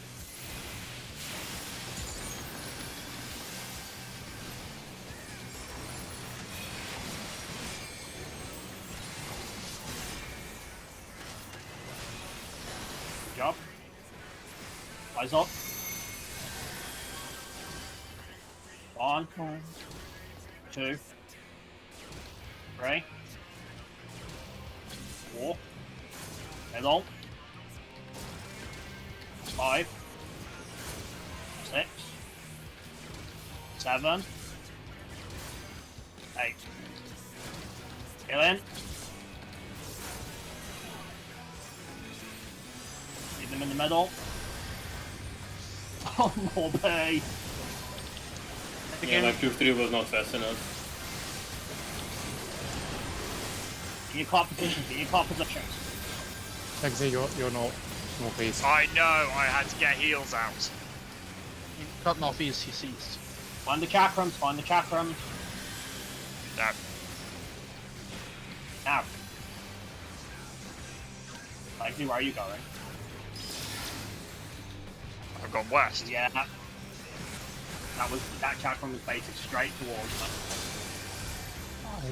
S2: Good job. Eyes up. 1, 2, 3, 4, middle, 5, 6, 7, 8. Kill in. Leave them in the middle. Oh, Morby!
S7: Yeah, my Q3 was not fast enough.
S2: In your clock positions, in your clock positions.
S3: Like I say, you're not northeast.
S8: I know, I had to get heals out.
S4: Not northeast, he sees.
S2: Find the chakrams, find the chakrams.
S8: No.
S2: Now. Likely, where are you going?
S8: I've gone west.
S2: Yeah. That chakram was baited straight towards them.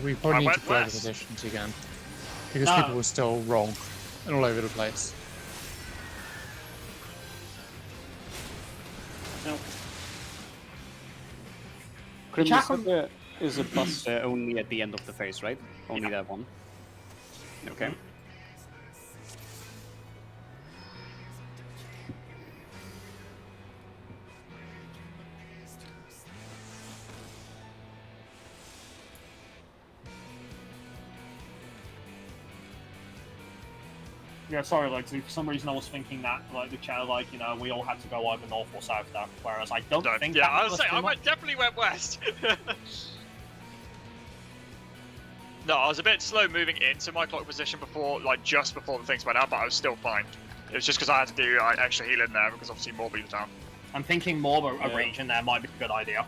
S3: We probably
S8: I
S3: need to
S8: went
S3: play the
S8: west.
S3: positions again. Because
S2: No.
S3: people were still wrong and all over the place.
S2: No.
S6: Grim, you
S2: Chakram-
S6: said there is a buster only at the end of the phase, right? Only that one. Okay.
S2: Yeah, sorry, like, for some reason I was thinking that, like, the chat, like, you know, we all had to go either north or south there, whereas I don't
S8: No,
S2: think
S8: yeah,
S2: that
S8: I was
S2: was
S8: saying,
S2: too
S8: I
S2: much.
S8: definitely went west. No, I was a bit slow moving into my clock position before, like, just before the things went out, but I was still fine. It was just because I had to do extra healing there, because obviously Morby was down.
S2: I'm thinking more of a
S7: Yeah.
S2: region there might be a good idea.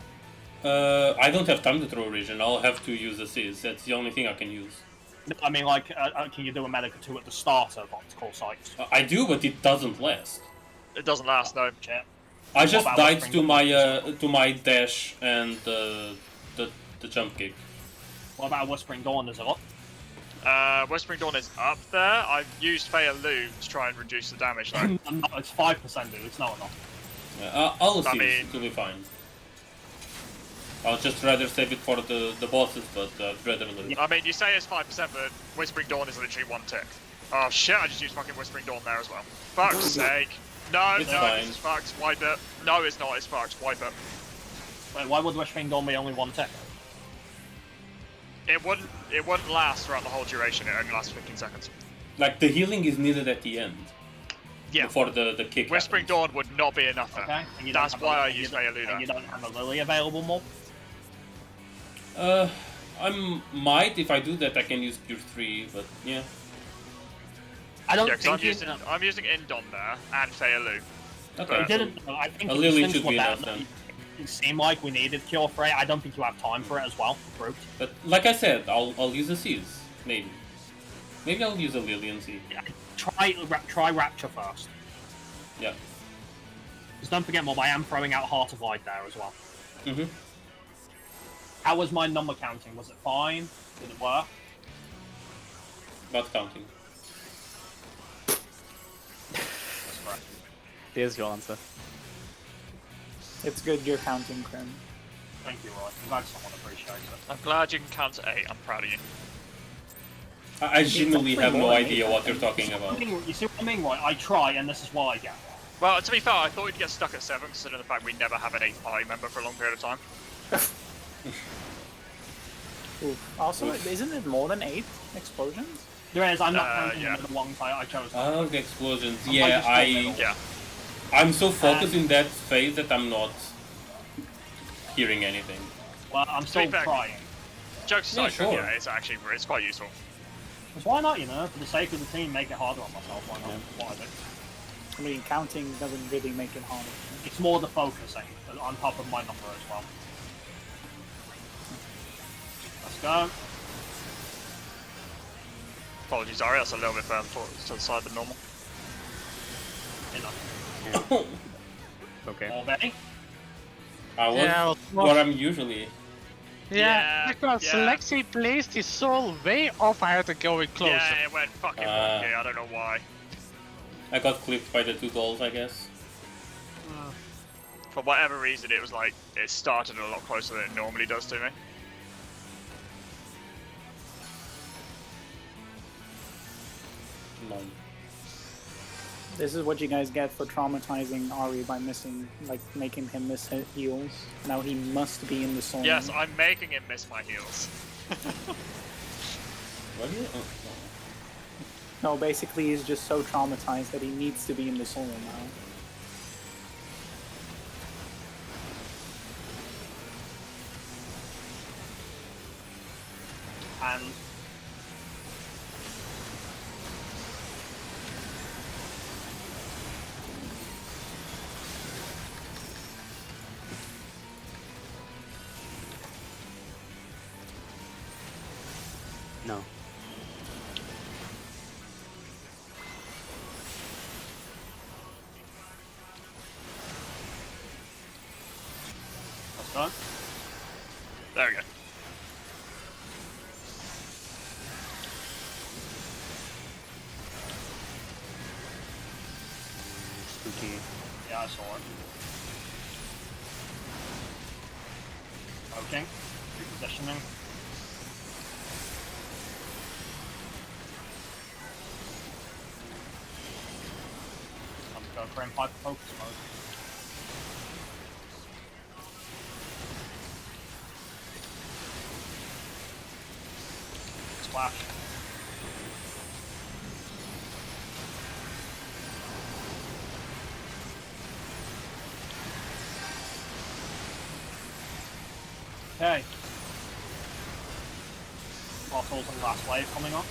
S7: I don't have time to throw region. I'll have to use Assist. That's the only thing I can use.
S2: I mean, like, can you do a Medica 2 at the start of optical sites?
S7: I do, but it doesn't last.
S8: It doesn't last, no.
S2: Shit.
S7: I just
S2: about
S7: died
S2: Whispering
S7: to my dash and the jump kick.
S2: What about Whispering Dawn? Is it up?
S8: Whispering Dawn is up there. I've used Faya Lu to try and reduce the damage though.
S2: No, it's 5%, dude. It's not enough.
S7: Yeah, I'll see.
S8: mean-
S7: It'll be fine. I'll just rather save it for the bosses, but I'd rather lose.
S8: I mean, you say it's 5%, but Whispering Dawn is literally 1 tick. Oh shit, I just used fucking Whispering Dawn there as well. Fuck's sake. No,
S7: It's
S8: no,
S7: fine.
S8: this is fucked. Wipe it. No, it's not. It's fucked. Wipe it.
S2: Wait, why would Whispering Dawn be only 1 tick?
S8: It wouldn't last throughout the whole duration. It only lasts 15 seconds.
S7: Like, the healing is needed at the end.
S8: Yeah.
S7: Before the kick
S8: Whispering
S7: happens.
S8: Dawn would not be enough there.
S2: Okay. And you don't
S8: That's
S2: have
S8: why I
S2: and
S8: use
S2: you don't-
S8: Faya Lu
S2: and
S8: there.
S2: you don't have a Lily available more?
S7: I might, if I do that, I can use Cure 3, but yeah.
S2: I don't
S8: Yeah, because
S2: think
S8: I'm using Indon there and Faya Lu.
S7: Okay.
S2: you didn't. I think
S7: A
S2: it
S7: Lily
S2: since
S7: should be
S2: we're
S7: enough
S2: there,
S7: then.
S2: it seemed like we needed Cure 3. I don't think you have time for it as well. Brute.
S7: But like I said, I'll use a Seize, maybe. Maybe I'll use a Lily and see.
S2: Yeah, try Rapture first.
S7: Yeah.
S2: Just don't forget, Mob, I am throwing out Heart of Void there as well.
S7: Mm-hmm.
S2: How was my number counting? Was it fine? Did it work?
S7: Not counting.
S2: That's correct.
S6: There's your answer.
S1: It's good you're counting, Krim.
S2: Thank you, Roy. I'm glad someone appreciates it.
S8: I'm glad you can count to 8. I'm proud of you.
S7: I genuinely have no
S1: more,
S7: idea
S1: right?
S7: what you're talking about.
S2: You see what I mean, Roy? I try, and this is what I get.
S8: Well, to be fair, I thought we'd get stuck at 7, considering the fact we never have an 8th party member for a long period of time.
S1: Ooh. Also, isn't it more than 8 explosions?
S2: There is. I'm not counting
S8: yeah.
S2: the ones I chose.
S7: Oh, the explosions.
S2: I'm
S7: Yeah,
S2: just going
S8: Yeah.
S7: I'm so focused in that phase that I'm not hearing anything.
S2: Well, I'm still
S8: fair,
S2: trying.
S8: Jokes
S7: Yeah,
S8: aside,
S7: sure.
S8: yeah, it's quite useful.
S2: Because why not, you know? For the sake of the team, make it harder on myself. Why not? What I do.
S1: I mean, counting doesn't really make it harder.
S2: It's more the focusing on top of my number as well. Let's go.
S8: Apologies, Ari, that's a little bit further to the side than normal.
S2: Enough.
S6: Okay.
S2: Already?
S7: I was
S5: Yeah,
S7: where I'm usually.
S5: Yeah, because
S8: yeah.
S5: Lexi placed his soul way off. I had to go in closer.
S8: Yeah, it went fucking wonky, I don't know why.
S7: I got clipped by the 2 dolls, I guess.
S8: For whatever reason, it was like, it started a lot closer than it normally does to me.
S7: No.
S1: This is what you guys get for traumatizing Ari by making him miss heals. Now he must be in the soul.
S8: Yes, I'm making him miss my heals.
S7: What is it? Oh,
S1: No, basically he's just so traumatized that he needs to be in the soul now.
S2: And
S6: No.
S2: let's go.
S8: There we go.
S6: Spooky.
S2: Yeah, I saw it. Okay. Repositioning. Let's go frame 5 focus mode. Splash. Okay. Bottles and last wave coming up.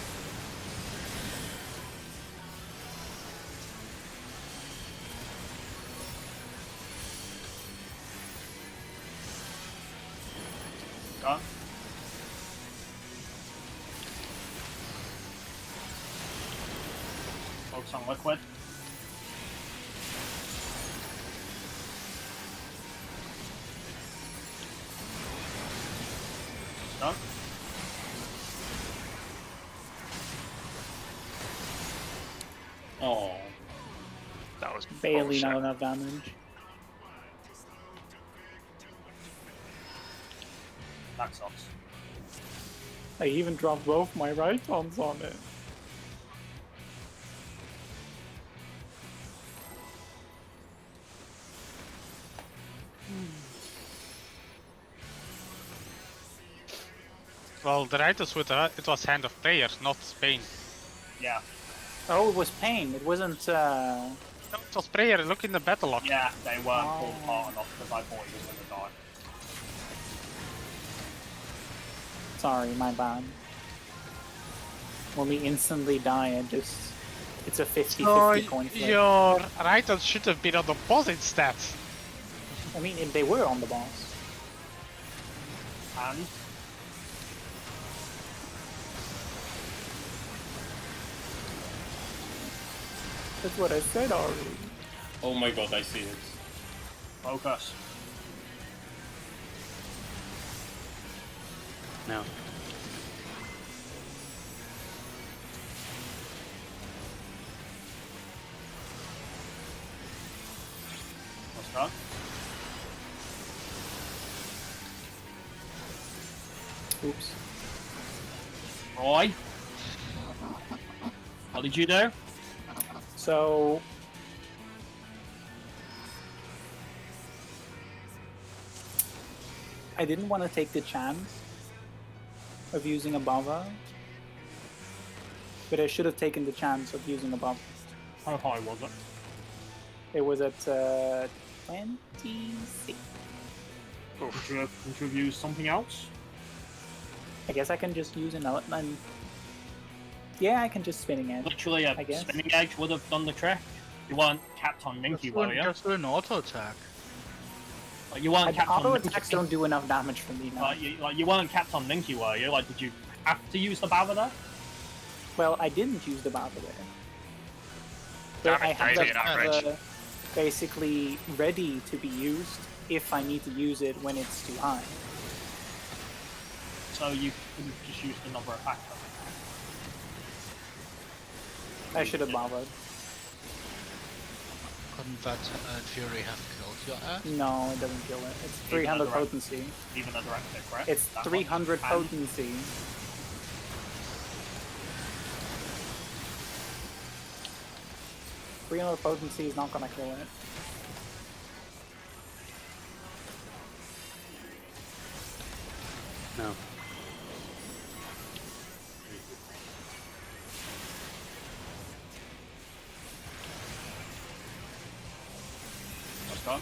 S2: Go. Focus on liquid. Done.
S7: Oh.
S8: That was
S1: Barely
S8: bullshit.
S1: not enough damage.
S2: That sucks.
S1: I even dropped both my right arms on it.
S5: Well, the Ritus with it was Hand of Prayer, not Pain.
S2: Yeah.
S1: Oh, it was pain. It wasn't.
S5: No, it was Prayer. Look in the battle log.
S2: Yeah, they weren't pulled apart enough because I thought he was gonna die.
S1: Sorry, my bad. When we instantly die, it's a 50-50 coin flip.
S5: Your Ritus should have been on the boss instead.
S1: I mean, if they were on the boss.
S2: And
S1: That's what I said already.
S7: Oh my god, I see it.
S2: focus.
S6: No.
S2: What's that?
S1: Oops.
S2: Roy? What did you do?
S1: So... I didn't want to take the chance of using a Bava, but I should have taken the chance of using a Bava.
S2: How high was it?
S1: It was at 26.
S2: Would you have used something else?
S1: I guess I can just use another. Yeah, I can just spinning edge.
S2: Literally, a
S1: I guess.
S2: spinning edge would have done the trick. You weren't capped on Ninky, were you?
S4: Just do an auto attack.
S2: Like, you weren't capped on
S1: Auto
S2: Ninky.
S1: attacks don't do enough damage for me now.
S2: Like, you weren't capped on Ninky, were you? Like, did you have to use the Bava there?
S1: Well, I didn't use the Bava there. But I have
S8: Gradient
S1: that
S8: average.
S1: basically ready to be used if I need to use it when it's too high.
S2: So you could have just used another attack.
S1: I should have Bava'd.
S4: Couldn't that Fury have killed your ass?
S1: No, it doesn't kill it. It's
S2: Even
S1: 300
S2: under-
S1: potency.
S2: Even a direct hit, right?
S1: It's
S2: That
S1: 300
S2: much.
S1: potency. Potency is not gonna kill it.
S6: No.
S2: What's done?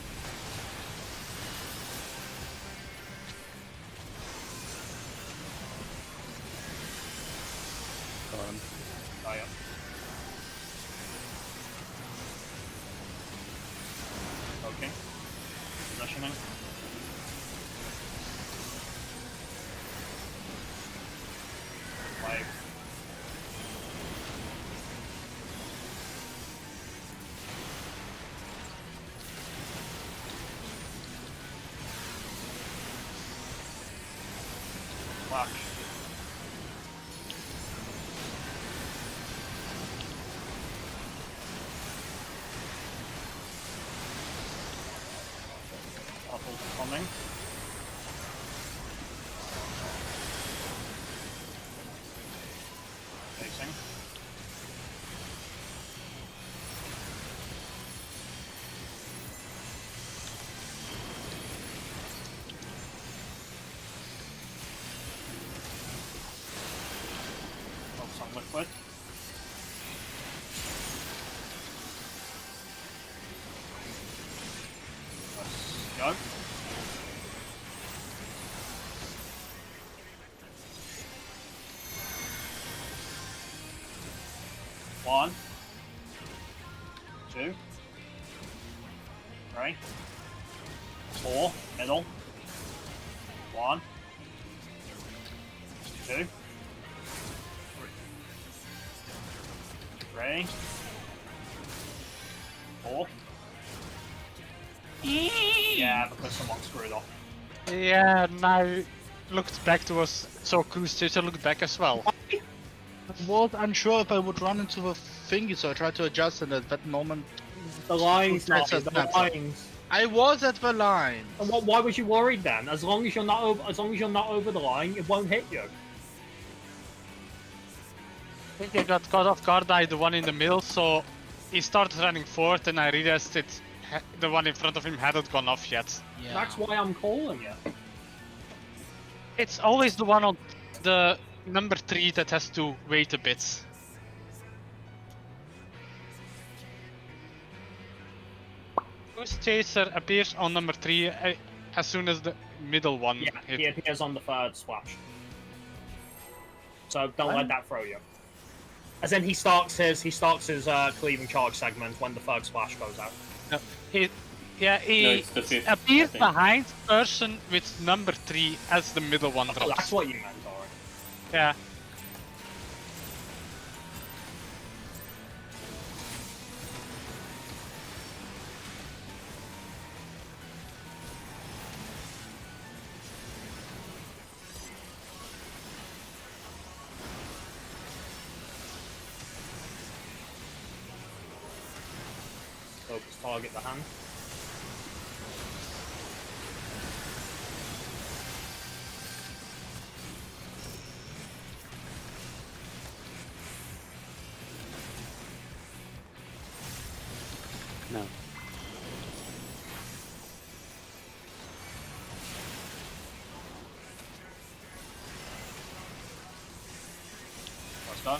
S2: Oh, yeah. Okay. Positioning. Like. Flash. Apples coming. Facing. Focus on liquid. Let's go. One, two, three, four, middle. One, two, three, four. Yeah, because someone screwed up.
S5: Yeah, now looked back to us, so Cruise Chaser looked back as well.
S4: I was unsure if I would run into the thingy, so I tried to adjust, and at that moment,
S2: The lines,
S4: Cruise Chaser
S2: the
S4: snaps up.
S2: lines.
S4: I was at the line.
S2: And why was you worried then? As long as you're not over the line, it won't hit you.
S5: I think I got caught off guard by the one in the middle, so he started running forward, and I realized the one in front of him hadn't gone off yet.
S4: Yeah.
S2: That's why I'm calling you.
S5: It's always the one on the number 3 that has to wait a bit. Cruise Chaser appears on number 3 as soon as the middle one
S2: Yeah,
S5: hits.
S2: he appears on the third splash. So don't let that throw you. As in, he starts his cleaving charge segment when the third splash goes out.
S5: He
S7: it's the fifth,
S5: appears
S7: I think.
S5: behind person with number 3 as the middle one
S2: Oh,
S5: drops.
S2: that's what you meant, alright.
S5: Yeah.
S2: Focus target the hand.
S6: No.
S2: Let's go.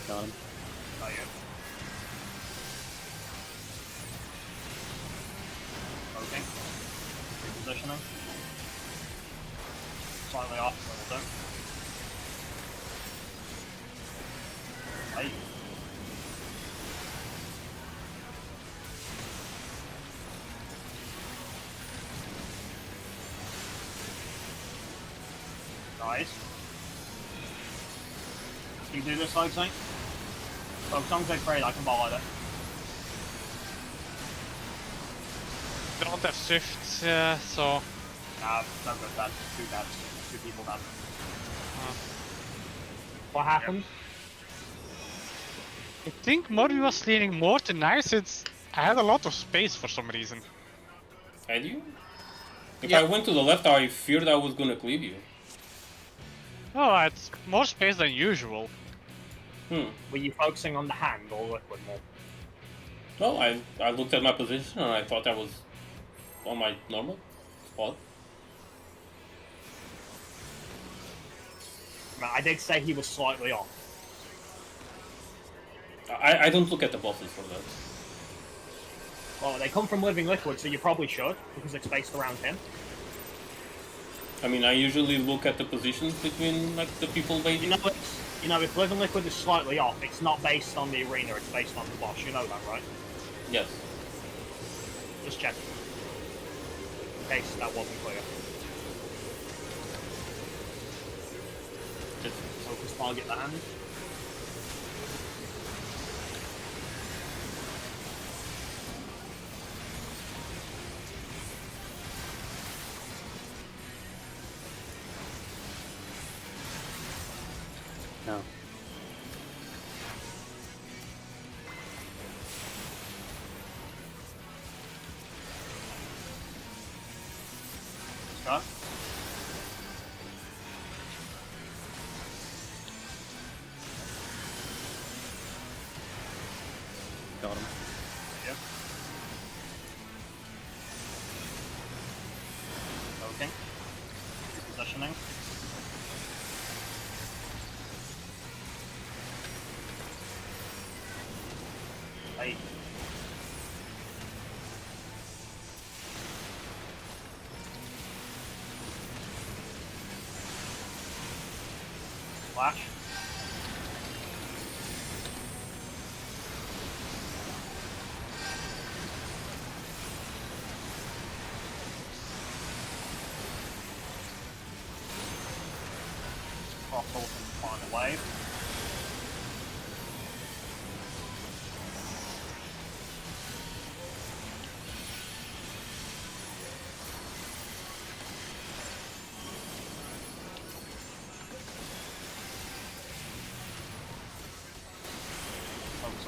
S6: Got him.
S2: Not yet. Okay. Repositioning. Slightly off, level 2. Hey. Nice. Can you do this, like saying? Oh, songs like great, I can follow that.
S5: Don't have shift, so
S2: Nah, no good, that's two deaths. Two people dead. What happened?
S5: I think Mori was leaning more to nice. I had a lot of space for some reason.
S7: Had you? If
S5: Yeah.
S7: I went to the left, I feared I was gonna cleave you.
S5: Oh, I had more space than usual.
S2: Were you focusing on the hand or liquid more?
S7: Well, I looked at my position and I thought I was on my normal spot.
S2: I did say he was slightly off.
S7: I don't look at the bosses for that.
S2: Well, they come from living liquid, so you probably should, because it's based around him.
S7: I mean, I usually look at the positions between like the people waiting.
S2: You know, if living liquid is slightly off, it's not based on the arena, it's based on the boss. You know that, right?
S7: Yes.
S2: Just check. In case that wasn't clear. Just focus target the hand.
S6: No.
S2: Start.
S6: Got him.
S2: Yep. Okay. Repositioning. Hey. Flash. Cross over and find a wave.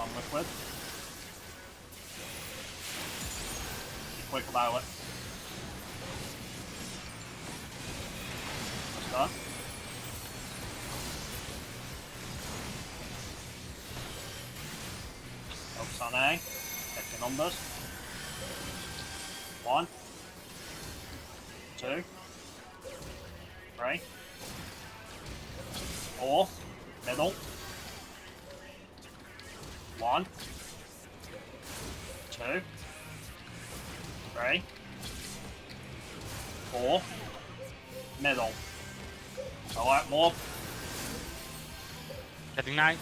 S2: on liquid. Be quick about it. That's done. Focus on A. Check your numbers. 1, 2, 3, 4, middle. 1, 2, 3, 4, middle. Alright, more.
S5: Getting 9.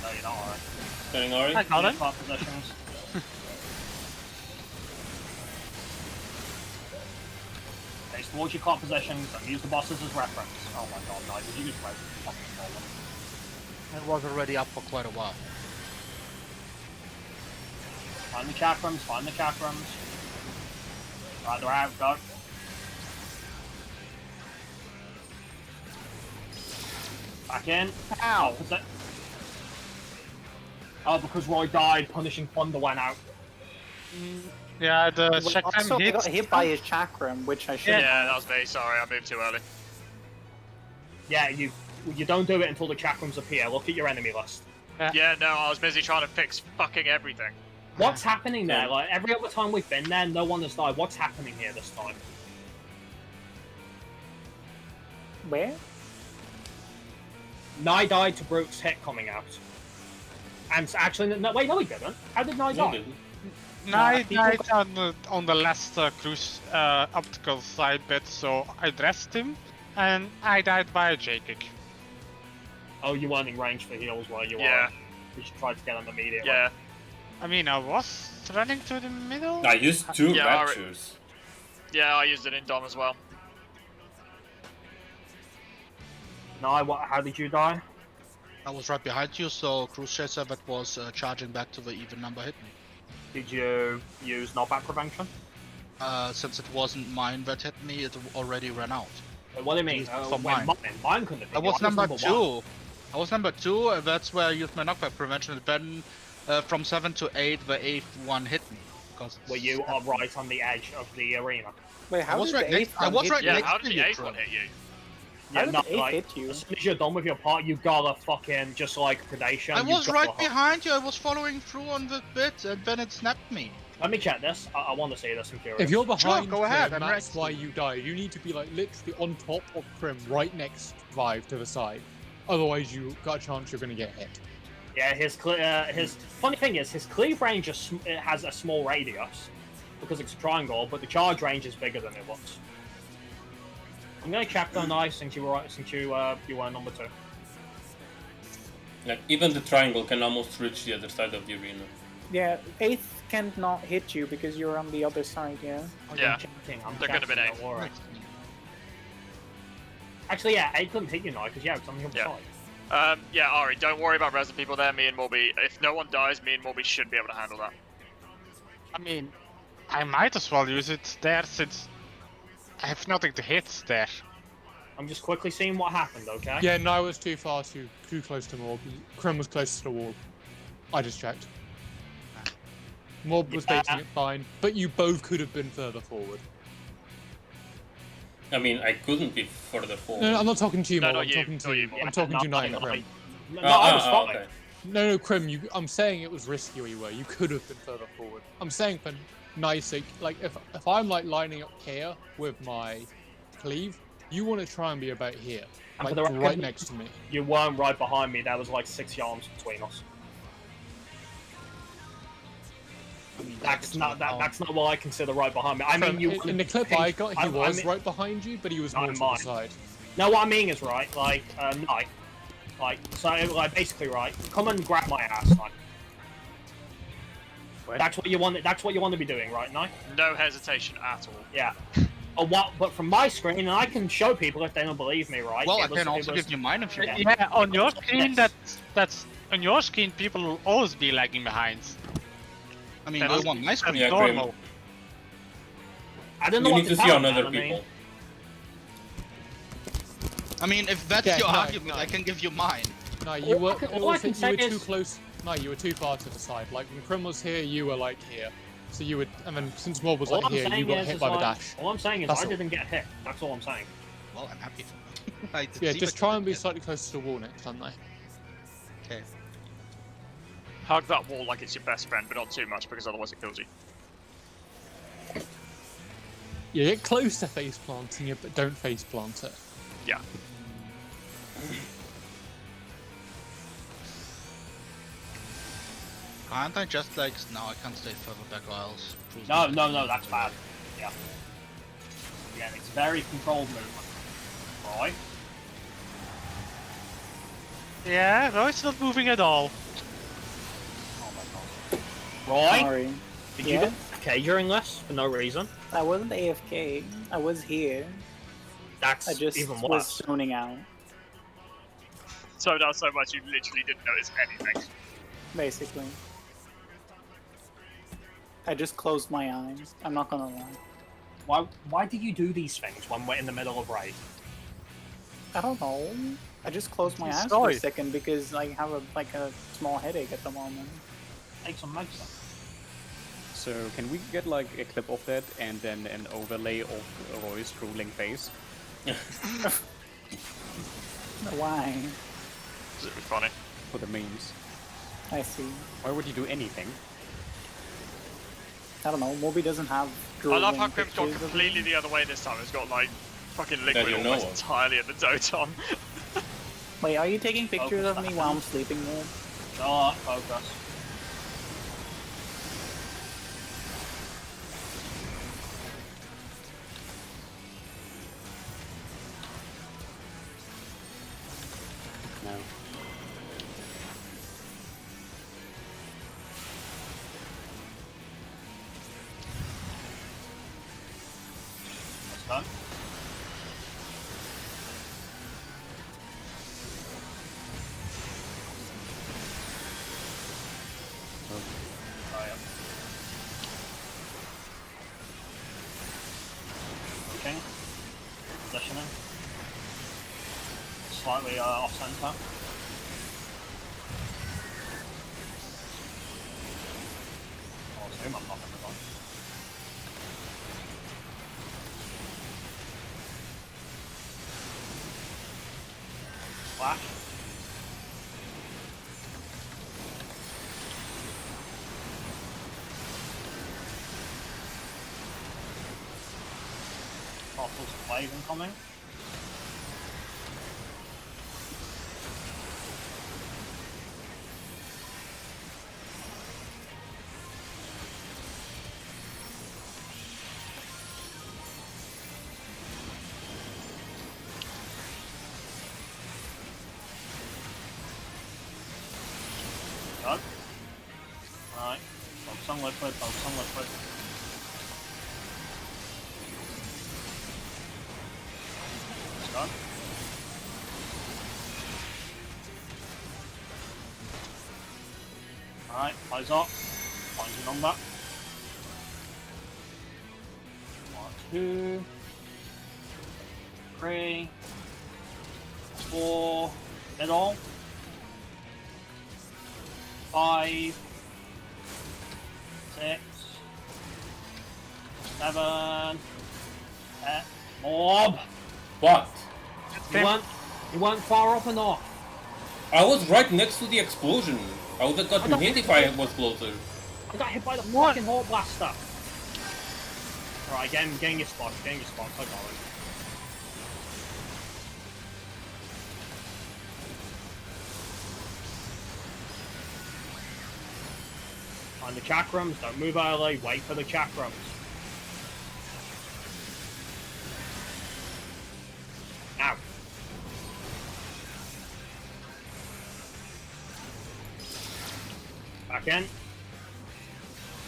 S2: No, you're not alright.
S7: Turning Ori.
S5: I got it.
S2: Spot positions. Face towards your clock positions and use the bosses as reference. Oh my god, no, did you just play fucking roll?
S4: It was already up for quite a while.
S2: Find the chakrams, find the chakrams. Right, they're out, go. Back in. Ow! Oh, because Roy died, Punishing Thunder went out.
S5: Yeah, the
S1: Wait,
S5: check
S1: also,
S5: time
S1: I
S5: hit.
S1: got hit by his chakram, which I should.
S8: Yeah, that was me. Sorry, I moved too early.
S2: Yeah, you don't do it until the chakrams appear. Look at your enemy list.
S8: Yeah, no, I was busy trying to fix fucking everything.
S2: What's happening there? Like, every other time we've been there, no one has died. What's happening here this time?
S1: Where?
S2: Nye died to Brooke's hit coming out. And actually, no, wait, no he didn't. How did Nye die?
S5: I
S2: people
S5: died on the last cruise optical side bit, so I dressed him, and I died by a J-kick.
S2: Oh, you weren't in range for heals while you
S8: Yeah.
S2: were. You should try to get them immediately.
S8: Yeah.
S5: I mean, I was running to the middle.
S7: I used 2
S8: Yeah,
S7: raptures.
S8: Yeah, I used it in Dom as well.
S2: Nye, how did you die?
S4: I was right behind you, so Cruise Chaser that was charging back to the even number hit me.
S2: Did you use knockback prevention?
S4: Since it wasn't mine that hit me, it already ran out.
S2: Wait, what do you mean?
S4: Used for
S2: Wait,
S4: mine.
S2: mine couldn't have
S4: I
S2: been. You.
S4: was number
S2: one.
S4: 2. I was number 2, and that's where I used my knockback prevention. And then from 7 to 8, the 8th one hit me.
S2: Were you right on the edge of the arena?
S1: Wait,
S4: I
S1: how
S4: was
S1: did
S4: right
S1: the
S4: next.
S1: eighth
S4: I
S1: one
S4: was
S1: hit
S4: right
S1: you?
S8: Yeah,
S4: next
S8: how
S4: to
S8: did the
S4: you,
S8: 8th
S4: Tron.
S8: one hit you?
S1: How did
S2: no,
S1: the eighth
S2: like,
S1: hit you?
S2: as soon as you're done with your part, you gotta fucking just like predation.
S4: I
S2: you
S4: was
S2: gotta
S4: right
S2: hook.
S4: behind you. I was following through on the bit, and then it snapped me.
S2: Let me check this. I want to see this. I'm curious.
S3: If you're behind
S4: go ahead,
S3: Krim,
S4: I'm
S3: that's
S4: ready.
S3: why you die. You need to be like literally on top of Krim, right next to Vive to the side. Otherwise, you got a chance you're going to get hit.
S2: Yeah, his funny thing is his cleave range it has a small radius because it's a triangle, but the charge range is bigger than it looks. I'm gonna check though, Nice, since you were number 2.
S7: Like, even the triangle can almost reach the other side of the arena.
S1: Yeah, eighth cannot hit you because you're on the other side, yeah.
S8: Yeah.
S2: I'm checking.
S8: There could have been 8.
S2: Don't worry. Actually, yeah, 8 couldn't hit you now because it's on the other
S8: Yeah.
S2: side.
S8: Yeah, Ari, don't worry about resing people there. Me and Morby, if no one dies, me and Morby should be able to handle that.
S5: I mean, I might as well use it there since I have nothing to hit there.
S2: I'm just quickly seeing what happened, okay?
S3: Yeah, no, I was too far, too close to Morb. Krim was close to the wall. I just checked. Morb was baiting it fine, but you both could have been further forward.
S7: I mean, I couldn't be further forward.
S3: No, I'm not talking to you,
S8: No,
S3: Morb.
S8: not
S3: I'm
S8: you,
S3: talking
S8: not
S3: to
S8: you,
S3: I'm talking to Knight and Krim.
S2: No, I was fine.
S7: Okay.
S3: No, Krim, I'm saying it was risky where you were. You could have been further forward. I'm saying for nice sake, like if I'm like lining up here with my cleave, you want to try and be about here,
S2: And
S3: like
S2: for the record,
S3: right next to me.
S2: You weren't right behind me. There was like 6 yards between us. That's not what I consider right behind me. I mean, you
S3: in the clip I got, he was
S2: mean,
S3: right behind you, but he was
S2: Not
S3: more
S2: in
S3: to the
S2: mine.
S3: side.
S2: No, what I mean is right. Like, Knight. Like, so, like, basically, right. Come and grab my ass, Knight.
S6: What?
S2: That's what you want. That's what you want to be doing, right, Knight?
S8: No hesitation at all.
S2: Yeah. But from my screen, and I can show people if they don't believe me, right?
S4: Well,
S2: it
S4: I
S2: was-
S4: can
S2: it
S4: also
S2: was-
S4: give you mine if you want.
S5: Yeah, on your screen,
S2: Yes.
S5: that's on your screen. People will always be lagging behind.
S4: I mean,
S5: That's-
S4: you want my screen.
S7: Yeah,
S5: normal.
S2: I don't know
S7: You
S2: what
S7: need to see
S2: tell
S7: on
S2: them,
S7: other
S2: I mean.
S7: people.
S4: I mean, if that's
S3: Yeah,
S4: your
S3: no,
S4: argument,
S3: no.
S4: I can give you mine.
S3: No, you were.
S2: all I can
S3: You were
S2: say
S3: too
S2: is-
S3: close. No, you were too far to the side. Like when Krim was here, you were like here. So you would, and then since Mob was
S2: All
S3: like
S2: I'm
S3: here, you
S2: saying
S3: got
S2: is,
S3: hit by the
S2: like,
S3: dash.
S2: all I'm saying is
S3: That's
S2: I
S3: all.
S2: didn't get hit. That's all I'm saying.
S4: Well, I'm happy for you. I did
S3: Yeah,
S4: see
S3: just
S4: what
S3: try
S4: you
S3: and be
S4: did.
S3: slightly closer to the wall next time, though.
S4: Okay.
S8: Hug that wall like it's your best friend, but not too much because otherwise it kills you.
S3: Yeah, get close to face planting it, but don't face plant it.
S8: Yeah.
S4: Can't I just like... No, I can't stay further back or else... Cruz
S2: No,
S4: will-
S2: no, no, that's bad. Yeah. Again, it's very controlled movement. Right.
S5: Yeah, no, it's not moving at all.
S2: Oh my god. Right.
S1: Sorry.
S2: Did
S1: Yeah?
S2: you get okay during this for no reason?
S1: I wasn't AFK. I was here.
S2: That's
S1: I just
S2: even
S1: was
S2: worse.
S1: zoning out,
S8: So down so much you literally didn't notice anything.
S1: basically. I just closed my eyes. I'm not gonna lie.
S2: Why do you do these things when we're in the middle of raid?
S1: I don't know. I just closed my eyes for
S5: Sorry.
S1: a second because I have a small headache at the moment.
S2: Take some medicine.
S6: So can we get like a clip of that and then an overlay of Roy's drooling face?
S1: Why?
S8: It was funny.
S6: For the memes.
S1: I see.
S6: Why would he do anything?
S1: I don't know. Moby doesn't have.
S8: I love how
S1: drooling
S8: Crim's gone
S1: pictures of
S8: completely
S1: me.
S8: the other way this time. It's got like fucking liquid
S7: you know
S8: almost
S7: of.
S8: entirely at the doton.
S1: Wait, are you taking pictures
S2: Focus
S1: of me
S2: that.
S1: while I'm sleeping, Mob?
S2: Short focus.
S6: No.
S2: That's done. Oh, yeah. Okay. Positioning. Slightly off center. I'll assume I'm not going to go. Flash. Bottles of wave incoming. Done. Alright. Focus on liquid, focus on liquid. It's done. Alright, eyes up. Find your number. 1, 2, 3, 4, middle. 5, 6, 7, 8. Mob!
S7: What?
S2: You weren't far up enough.
S7: I was right next to the explosion. I would have gotten hit if I was closer.
S2: I got hit by the fucking Hawk Blaster. Alright, getting your spots, I got it. On the chakrams, don't move early, wait for the chakrams. Now. Back in.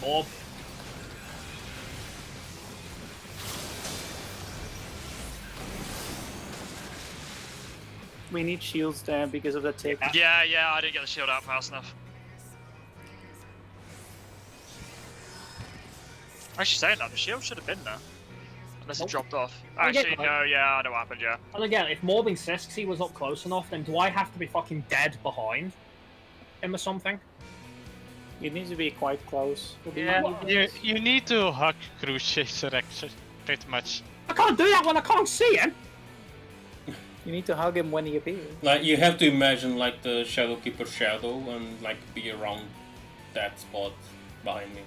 S2: Bob.
S1: We need shields there because of the tick.
S8: Yeah, I didn't get the shield out fast enough. Actually saying that, the shield should have been there. Unless it dropped off.
S2: I get
S8: Actually,
S2: it.
S8: no, yeah, I know what happened, yeah.
S2: And again, if Morbing Siskzy was up close enough, then do I have to be fucking dead behind him or something?
S1: You need to be quite close.
S5: Yeah, you need to hug Cruise Chaser actually, pretty much.
S2: I can't do that when I can't see him!
S1: You need to hug him when he appears.
S7: Like, you have to imagine, like, the Shadowkeeper shadow and, like, be around that spot behind me.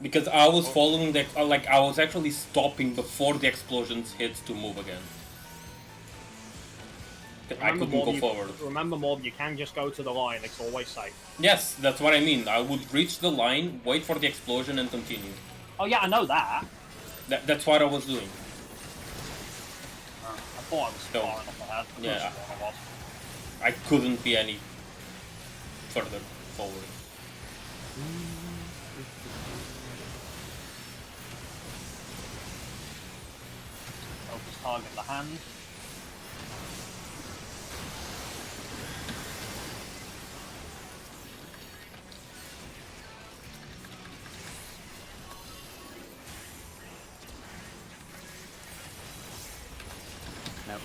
S7: Because I was following the... like, I was actually stopping before the explosions hit to move again. I couldn't go forward.
S2: Remember, Morb, you can just go to the line, it's always safe.
S7: Yes, that's what I mean. I would reach the line, wait for the explosion, and continue.
S2: Oh yeah, I know that.
S7: That's what I was doing.
S2: I thought I was far enough ahead.
S7: Yeah.
S2: I was.
S7: I couldn't be any further forward.
S2: Focus target the hand.
S6: No.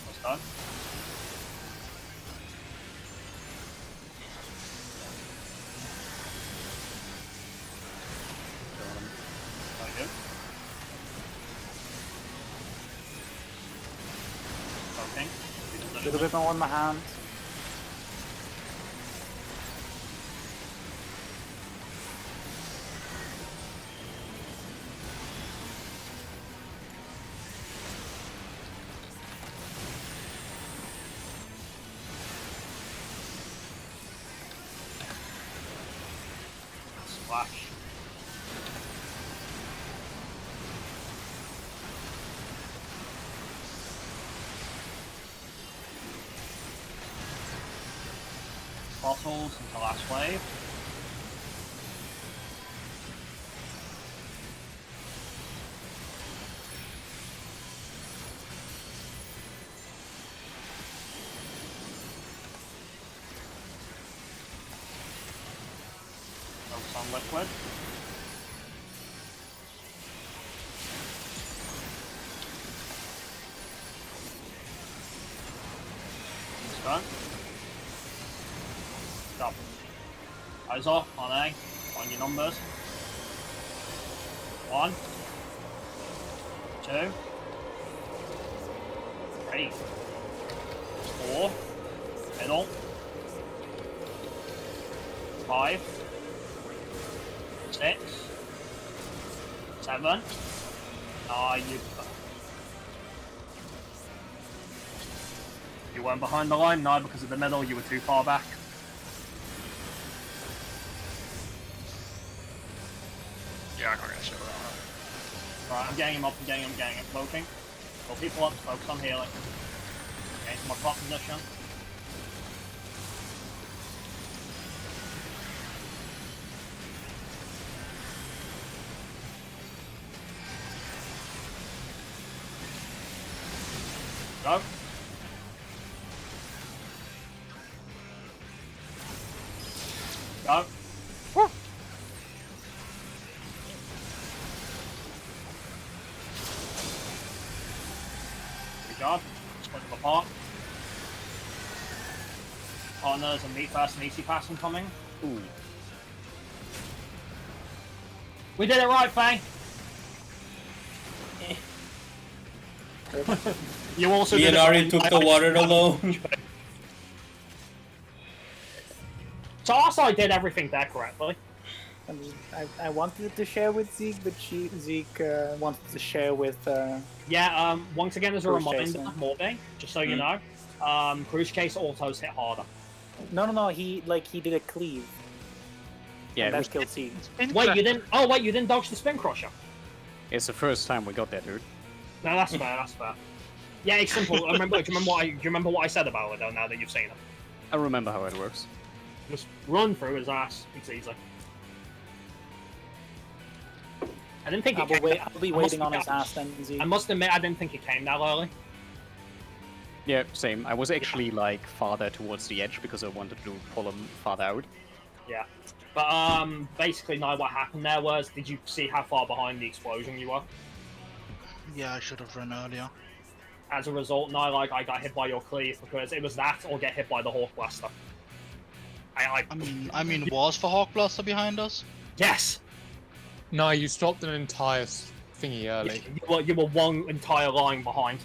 S2: What's done? Very good. Okay.
S1: A little bit more on the hand.
S2: Splash. Bottles into last wave. Focus on liquid. It's done. Stop. Eyes off on A. On your numbers. 1, 2, 3, 4, middle, 5, 6, 7. You weren't behind the line, no, because of the middle, you were too far back.
S8: Yeah, I can't get a shot of
S2: Right, I'm getting him up, I'm getting him, cloaking. Pull people up, focus on healing. Getting to my top position. Go. Go.
S5: Woo.
S2: Good job. Split them apart. Partners and meat fast and easy pass incoming.
S6: Ooh.
S2: We did it right, Faye. You also did it
S7: Leonari
S2: right.
S7: took the water alone.
S2: So our side did everything there correctly.
S1: I wanted to share with Zeke, but Zeke wanted to share with.
S2: Yeah, once again, as a
S1: Cruise
S2: reminder,
S1: Chaser.
S2: Morby, just so you know, Cruise Case autos hit harder.
S1: No. He did a cleave.
S6: Yeah,
S1: And that killed Zeke.
S2: Wait, you didn't? Oh, wait, you didn't dodge the spin crusher?
S6: it's the first time we got that, dude.
S2: No, that's fair. That's fair. Yeah, it's simple. Do you remember what I said about it though? Now that you've seen it,
S6: I remember how it works.
S2: just run through his ass. It's easy. I didn't think it came.
S1: I'll be waiting on his ass then, Zeke.
S2: I must admit, I didn't think it came that early.
S6: Yeah, same. I was actually like farther towards the edge because I wanted to pull him farther out.
S2: Yeah. But basically, now what happened there was, did you see how far behind the explosion you were?
S4: Yeah, I should have run earlier.
S2: As a result, now like I got hit by your cleave because it was that or get hit by the Hawk Blaster.
S4: I mean, was the Hawk Blaster behind us?
S2: Yes.
S3: No, you stopped an entire thingy early.
S2: You were one entire line behind.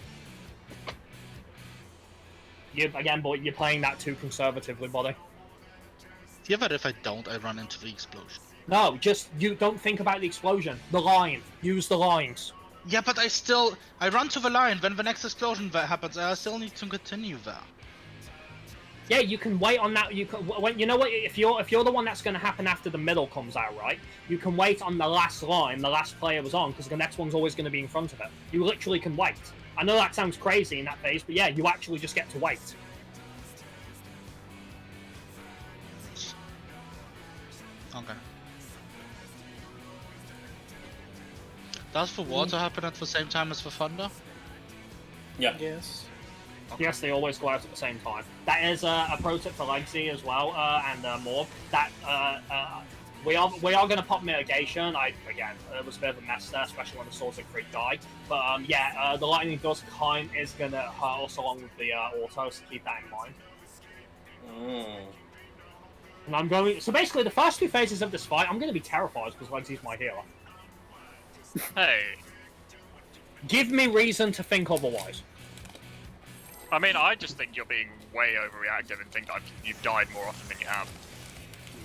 S2: Again, boy, you're playing that too conservatively, buddy.
S4: Yeah, but if I don't, I run into the explosion.
S2: No, you don't think about the explosion. The line. Use the lines.
S4: Yeah, but I run to the line. When the next explosion happens, I still need to continue there.
S2: Yeah, you can wait on that. You know what? If you're the one that's going to happen after the middle comes out, right? You can wait on the last line the last player was on because the next one's always going to be in front of it. You literally can wait. I know that sounds crazy in that phase, but yeah, you actually just get to wait.
S4: Okay. Does the water happen at the same time as the thunder?
S7: Yeah.
S1: Yes.
S2: Okay. Yes, they always go out at the same time. That is a pro tip for Legacy as well, and more. That we are going to pop mitigation. Again, it was a bit of a mess there, especially when the Swords of Creek die. But yeah, the lightning dust kind is going to hurt us along with the autos. So keep that in mind. And I'm going. So basically, the first two phases of this fight, I'm going to be terrified because Legsy's my healer.
S8: Hey.
S2: Give me reason to think otherwise.
S8: I mean, I just think you're being way overreactive and think that you've died more often than you have.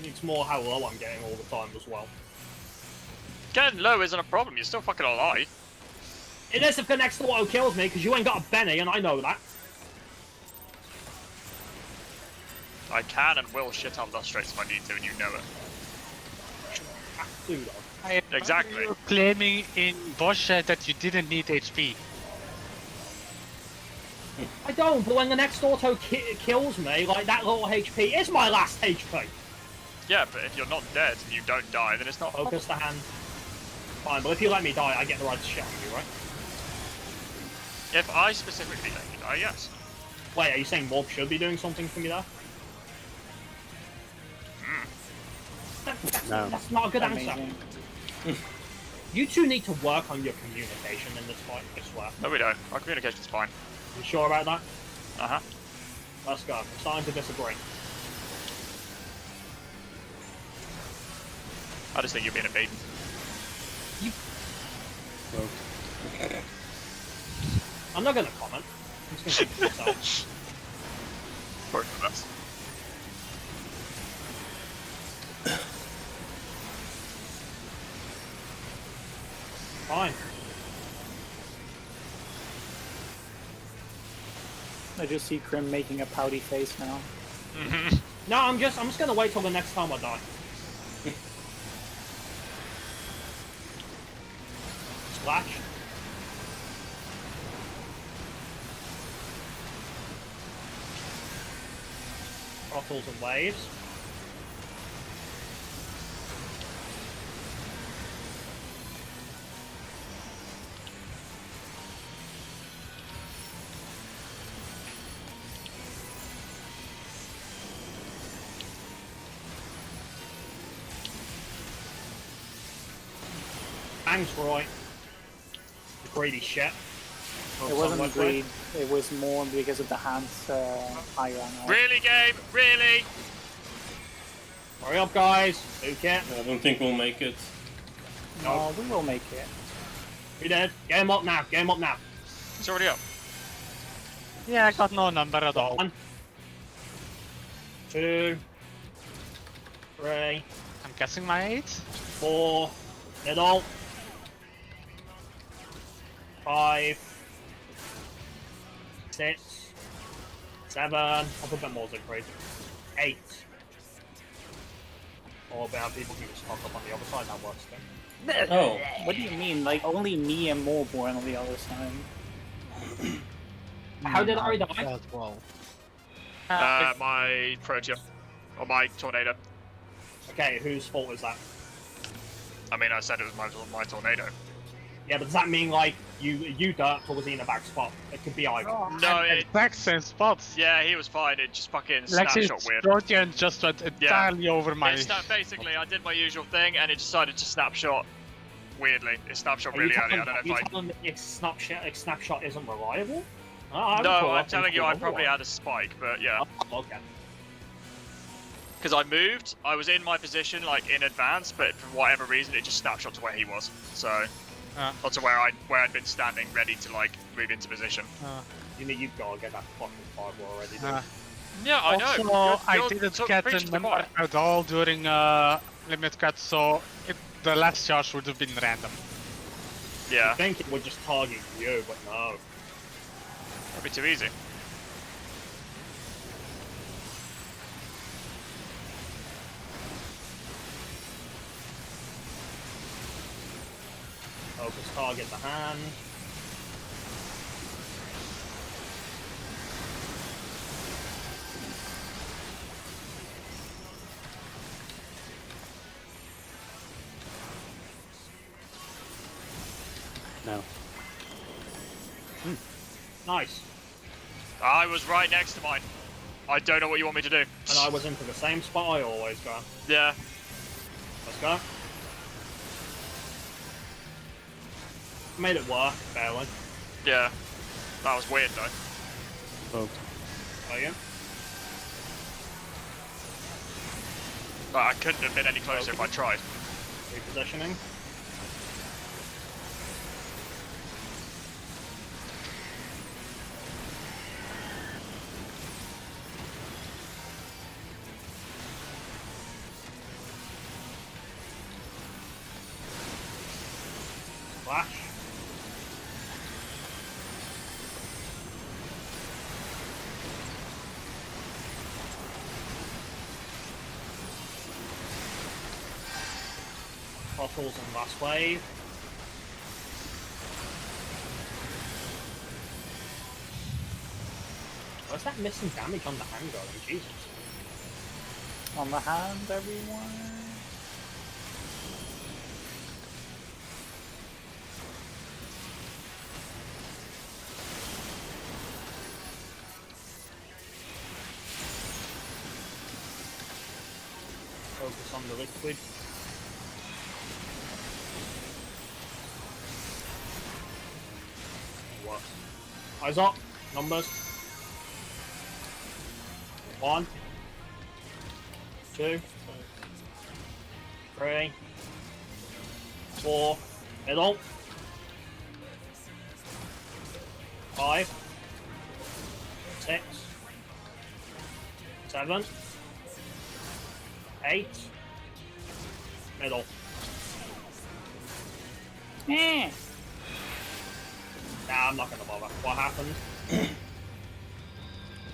S2: It's more how low I'm getting all the time as well.
S8: Getting low isn't a problem, you're still fucking alive.
S2: It is if the next auto kills me, because you ain't got a Benny, and I know that.
S8: I can and will shit out Lustrates if I need to, and you know it.
S2: Dude,
S8: Exactly.
S5: You're claiming in boss chat that you didn't need HP.
S2: I don't, but when the next auto kills me, like that little HP is my last HP.
S8: Yeah, but if you're not dead and you don't die, then it's not.
S2: Focus the hand. Fine, but if you let me die, I get the right to shit on you, right?
S8: If I specifically let you die, yes.
S2: Wait, are you saying Morb should be doing something for me there? That's not a good answer.
S1: Amazing.
S2: You two need to work on your communication in this fight, I swear.
S8: No, we don't. Our communication's fine.
S2: You sure about that?
S8: Uh-huh.
S2: Let's go. I'm starting to disagree.
S8: I just think you're being a baby.
S2: I'm not gonna comment. I'm just gonna keep it to myself.
S8: Sorry for that.
S2: Fine.
S1: I just see Krim making a pouty face now.
S2: No, I'm just gonna wait till the next time I die. Splash. Throttles and waves. Thanks, Roy. The greedy shit.
S1: It wasn't greed, it was more because of the hands higher on.
S8: Really, game? Really?
S2: Hurry up, guys. Who can?
S7: I don't think we'll make it.
S1: No, we will make it.
S2: We did. Get him up now. Get him up now.
S8: It's already up.
S5: Yeah, I got no number at all.
S2: 1, 2, 3,
S5: I'm guessing my 8.
S2: 4, middle. 5, 6, 7. I'll put that more than 8. Or about people can just knock up on the other side. That works then.
S7: Oh.
S1: What do you mean? Like, only me and Morb were on the other side.
S2: How did I die?
S4: As well.
S8: My Proteum. Or my Tornado.
S2: Okay, whose fault is that?
S8: I mean, I said it was my Tornado.
S2: Yeah, but does that mean like you derped or was he in a back spot? It could be either.
S8: No, it,
S5: Exact same spots.
S8: yeah, he was fine. It just fucking
S5: Actually,
S8: snapshot weird.
S5: Protean just went entirely over my.
S8: Basically, I did my usual thing, and it decided to snapshot weirdly. It snapshot really early. I don't know if I.
S2: telling me if snapshot isn't reliable?
S8: No, I'm telling you, I probably had a spike, but yeah.
S2: Oh, okay.
S8: Because I moved, I was in my position like in advance, but for whatever reason, it just snapshot to where he was. So, or to where I'd been standing, ready to like move into position.
S2: You mean you've got to get that fucking fireball already, dude.
S8: Yeah, I know.
S5: Also, I didn't get
S8: preach
S5: a
S8: to the
S5: number
S8: choir.
S5: at all during limit cut, so the last charge would have been random.
S8: Yeah,
S2: I think it would just target you, but no.
S8: that'd be too easy.
S2: Focus target the hand.
S6: No.
S2: Nice.
S8: I was right next to mine. I don't know what you want me to do.
S2: And I was into the same spot I always go.
S8: Yeah.
S2: Let's go. Made it work, barely.
S8: Yeah. That was weird though.
S6: Poked.
S2: Oh yeah?
S8: But I couldn't have been any closer if I tried.
S2: Repositioning. Flash. Bottles and last wave. What's that missing damage on the hand going? Jesus.
S1: On the hand, everyone.
S2: Focus on the liquid. What? Eyes up. Numbers. 1, 2, 3, 4, middle. 5, 6, 7, 8, middle.
S1: Eh.
S2: Nah, I'm not gonna bother. What happened?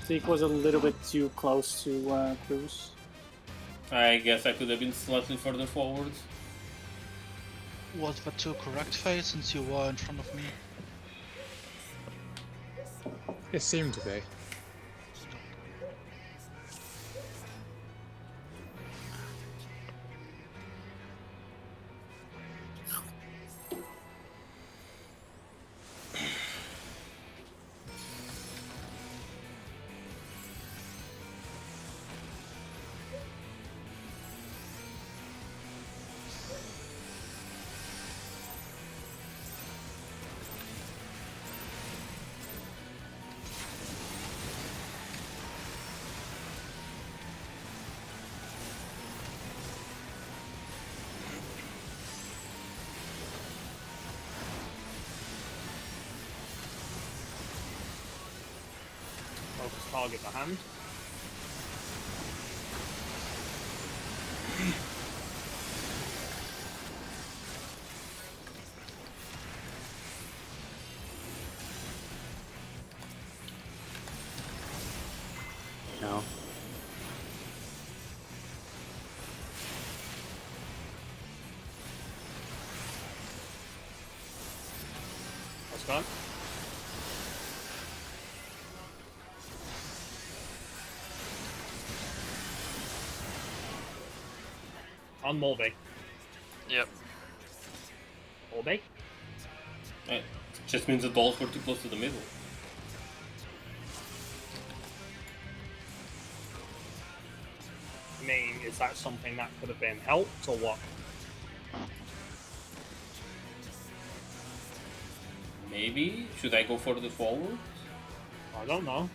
S1: Zeke was a little bit too close to Cruz.
S7: I guess I could have been slightly further forward.
S4: Was the two correct phase since you were in front of me?
S3: It seemed to be.
S2: Focus target the hand.
S6: No.
S2: Let's go. On Mulby.
S8: Yep.
S2: Mulby.
S7: It just means the dolls were too close to the middle.
S2: I mean, is that something that could have been helped or what?
S7: Maybe? Should I go for the forward?
S2: I don't know.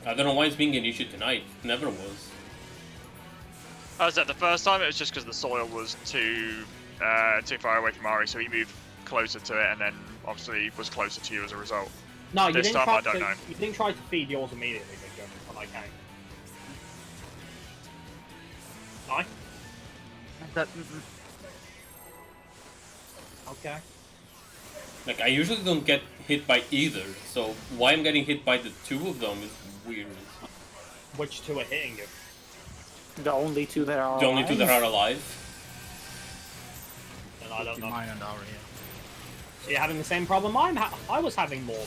S7: I don't know why it's being an issue tonight. It never was.
S8: As I said, the first time it was just because the soil was too far away from Ari, so he moved closer to it, and then obviously was closer to you as a result.
S2: No,
S8: This time I don't know.
S2: You didn't try to feed yours immediately, did you? When I came. Aye? Okay.
S7: Like, I usually don't get hit by either, so why I'm getting hit by the two of them is weird.
S2: Which two are hitting you?
S1: The only two that are
S7: The only two that
S1: alive?
S7: are alive.
S2: And I don't know.
S4: Mine and Ari.
S2: So you're having the same problem I was having more.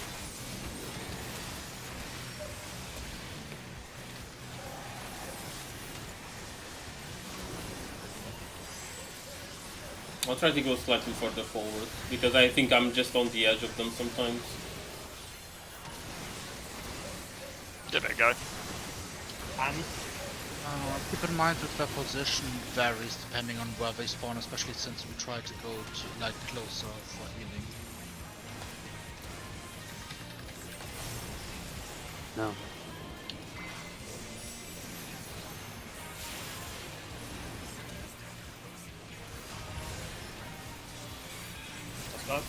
S7: I'll try to go slightly further forward, because I think I'm just on the edge of them sometimes.
S8: Give it a go.
S2: And
S4: Keep in mind that their position varies depending on where they spawn, especially since we try to go to like closer for healing.
S6: No.
S2: let's go.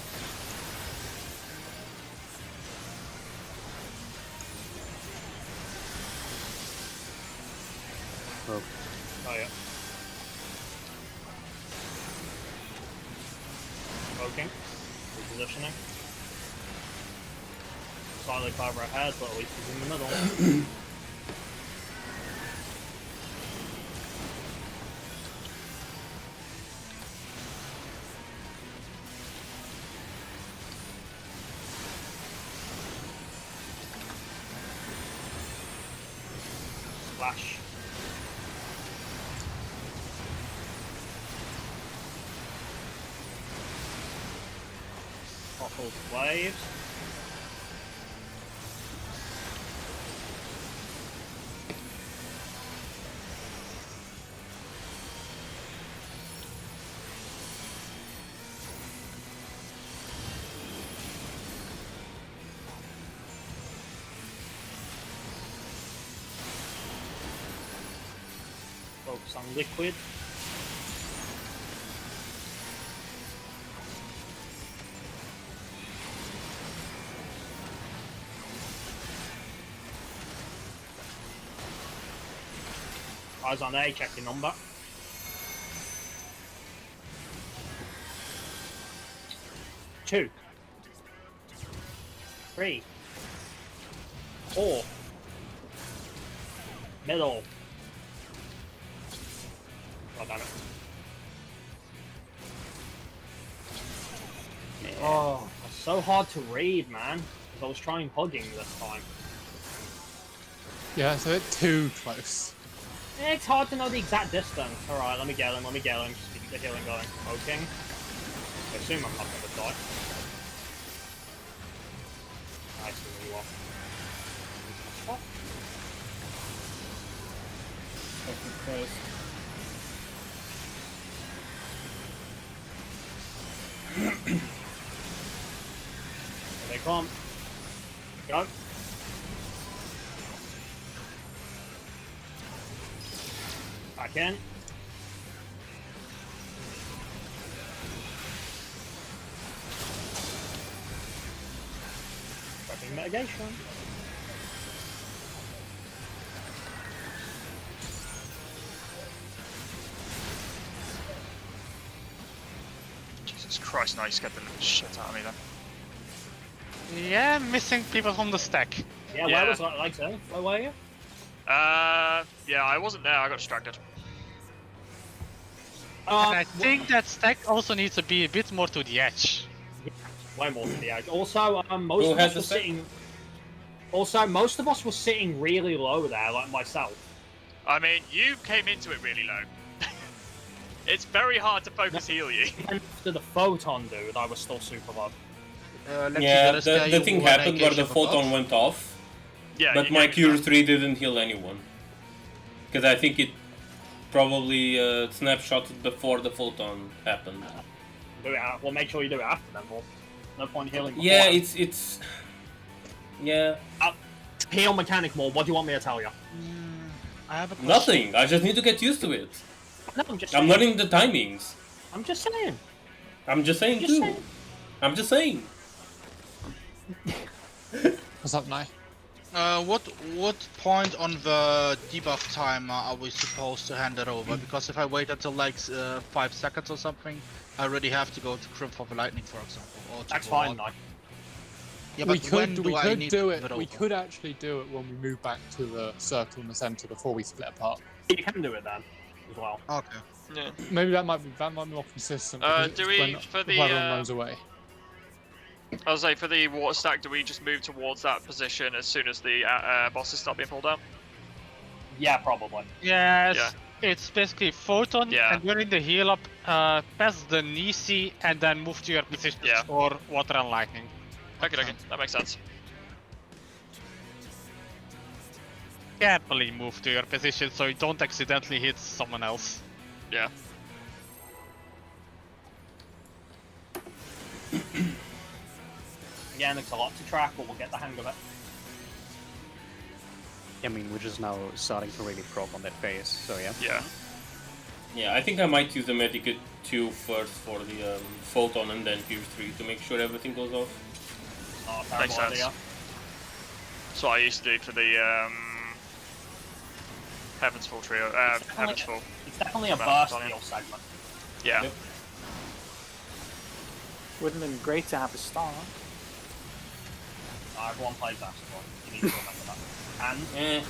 S6: Oh.
S2: Oh yeah. Poking. Repositioning. Slightly further ahead, but at least he's in the middle. Splash. Bottled waves. Focus on liquid. Eyes on A, check your number. Two. 3. 4. Middle. Oh, damn it. Oh, it's so hard to read, man. Because I was trying hugging this time.
S3: Yeah, so it's too close.
S2: It's hard to know the exact distance. Alright, let me get him, just keep the healing going. Poking. I assume I'm not gonna die. I see where you are. Oh.
S7: Fucking Christ.
S2: Here they come. Go. Back in. Prepping mitigation.
S8: Jesus Christ, no, you scared the shit out of me then.
S5: Yeah, missing people from the stack.
S2: Yeah,
S8: Yeah.
S2: where was I? Like so? Where were you?
S8: Yeah, I wasn't there, I got distracted.
S5: And I think that stack also needs to be a bit more to the edge.
S2: Way more to the edge. Also, most
S7: Who
S2: of
S7: has
S2: us
S7: the
S2: were
S7: stack?
S2: sitting. Also, most of us were sitting really low there, like myself.
S8: I mean, you came into it really low. It's very hard to focus heal you.
S2: After the photon, dude, I was still super low.
S7: Yeah, the thing happened where the photon went off,
S8: Yeah,
S7: but my Cure 3 didn't heal anyone. Because I think it probably snapshotted before the photon happened.
S2: Do it. Well, make sure you do it after then, Paul. No point healing before.
S7: Yeah, it's... Yeah.
S2: Heal mechanic more. What do you want me to tell you?
S4: I have a question.
S7: Nothing. I just need to get used to it.
S2: No, I'm just
S7: I'm
S2: saying.
S7: learning the timings.
S2: I'm just saying.
S7: I'm just saying
S2: Just
S7: too.
S2: saying.
S7: I'm just saying.
S3: What's up, Nye?
S4: What point on the debuff timer are we supposed to hand it over? Because if I wait until like 5 seconds or something, I already have to go to Crimp for the Lightning, for example. Or to
S2: That's
S4: go
S2: fine,
S4: out.
S2: Mike.
S4: Yeah,
S3: we
S4: but when
S3: could
S4: do I need
S3: do
S4: to
S3: it.
S4: hand
S3: We
S4: over?
S3: could actually do it when we move back to the circle in the center before we split apart.
S2: You can do it then, as well.
S4: Okay.
S8: Yeah.
S3: Maybe that might be more consistent.
S8: Uh,
S3: because
S8: do
S3: it's
S8: we-
S3: when,
S8: for the,
S3: if everyone
S8: uh,
S3: runs away.
S8: I was like, for the water stack, do we just move towards that position as soon as the bosses start being pulled out?
S2: Yeah, probably.
S5: Yes.
S8: Yeah.
S5: It's basically photon,
S8: Yeah.
S5: and during the heal up, pass the Nisi, and then move to your positions
S8: Yeah.
S5: for water and lightning.
S8: Okay, that makes sense.
S5: Carefully move to your position so you don't accidentally hit someone else.
S8: Yeah.
S2: Again, it's a lot to track, but we'll get the hang of it.
S6: I mean, we're just now starting to really prog on that phase, so yeah.
S8: Yeah.
S7: Yeah, I think I might use the Medikit 2 first for the photon and then Cure 3 to make sure everything goes off.
S2: Not a
S8: Makes
S2: terrible
S8: sense.
S2: idea.
S8: That's what I used to do for the Heaven's Fall trio. Heaven's Fall.
S2: It's definitely a
S8: Well,
S2: burst
S8: done, yeah.
S2: heal segment.
S8: Yeah.
S7: Yep.
S1: Wouldn't have been great to have a star.
S2: Everyone plays that spot. You need to remember that. And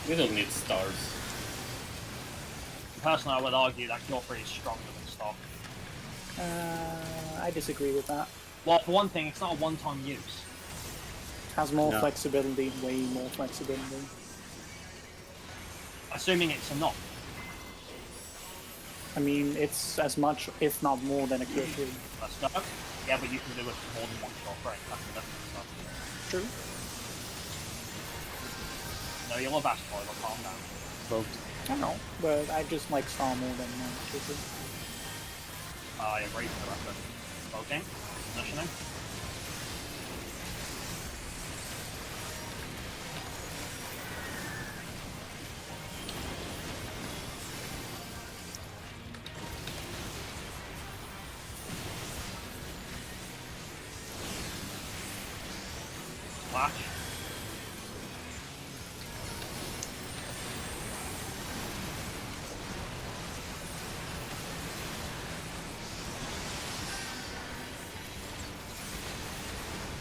S7: We don't need stars.
S2: personally, I would argue that Cure 3 is stronger than Stock.
S1: I disagree with that.
S2: Well, for one thing, it's not a one-time use.
S1: Has more
S6: No.
S1: flexibility, way more flexibility.
S2: Assuming it's enough.
S1: I mean, it's as much, if not more, than a Cure 3.
S2: That's Stock. Yeah, but you can do it for more than one Cure 3. That's the difference.
S1: True.
S2: No, you'll have Asteroid, but calm down.
S6: Vote.
S1: I know, but I just like Star more than Cure 3.
S2: I agree with the reference. Voting, positioning. Flash.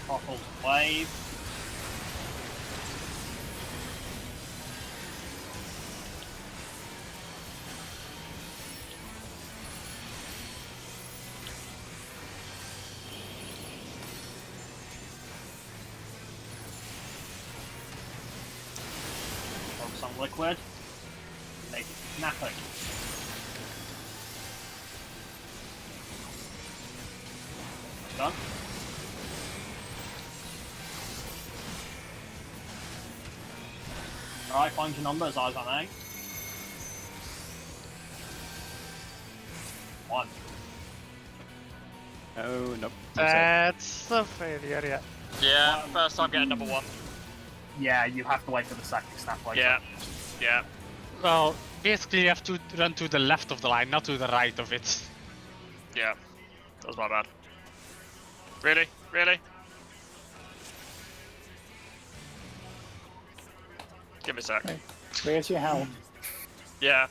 S2: Topples wave. Focus on liquid. Make it snappy. Done. Alright, find your numbers, eyes on A. 1.
S6: Oh, nope.
S5: That's a failure, yeah.
S8: Yeah, first time getting number 1.
S2: Yeah, you have to wait for the second snap later.
S8: Yeah. Yeah.
S5: Well, basically you have to run to the left of the line, not to the right of it.
S8: Yeah. That was my bad. Really? Really? Give me a sec.
S1: Where's your health?
S8: Yeah.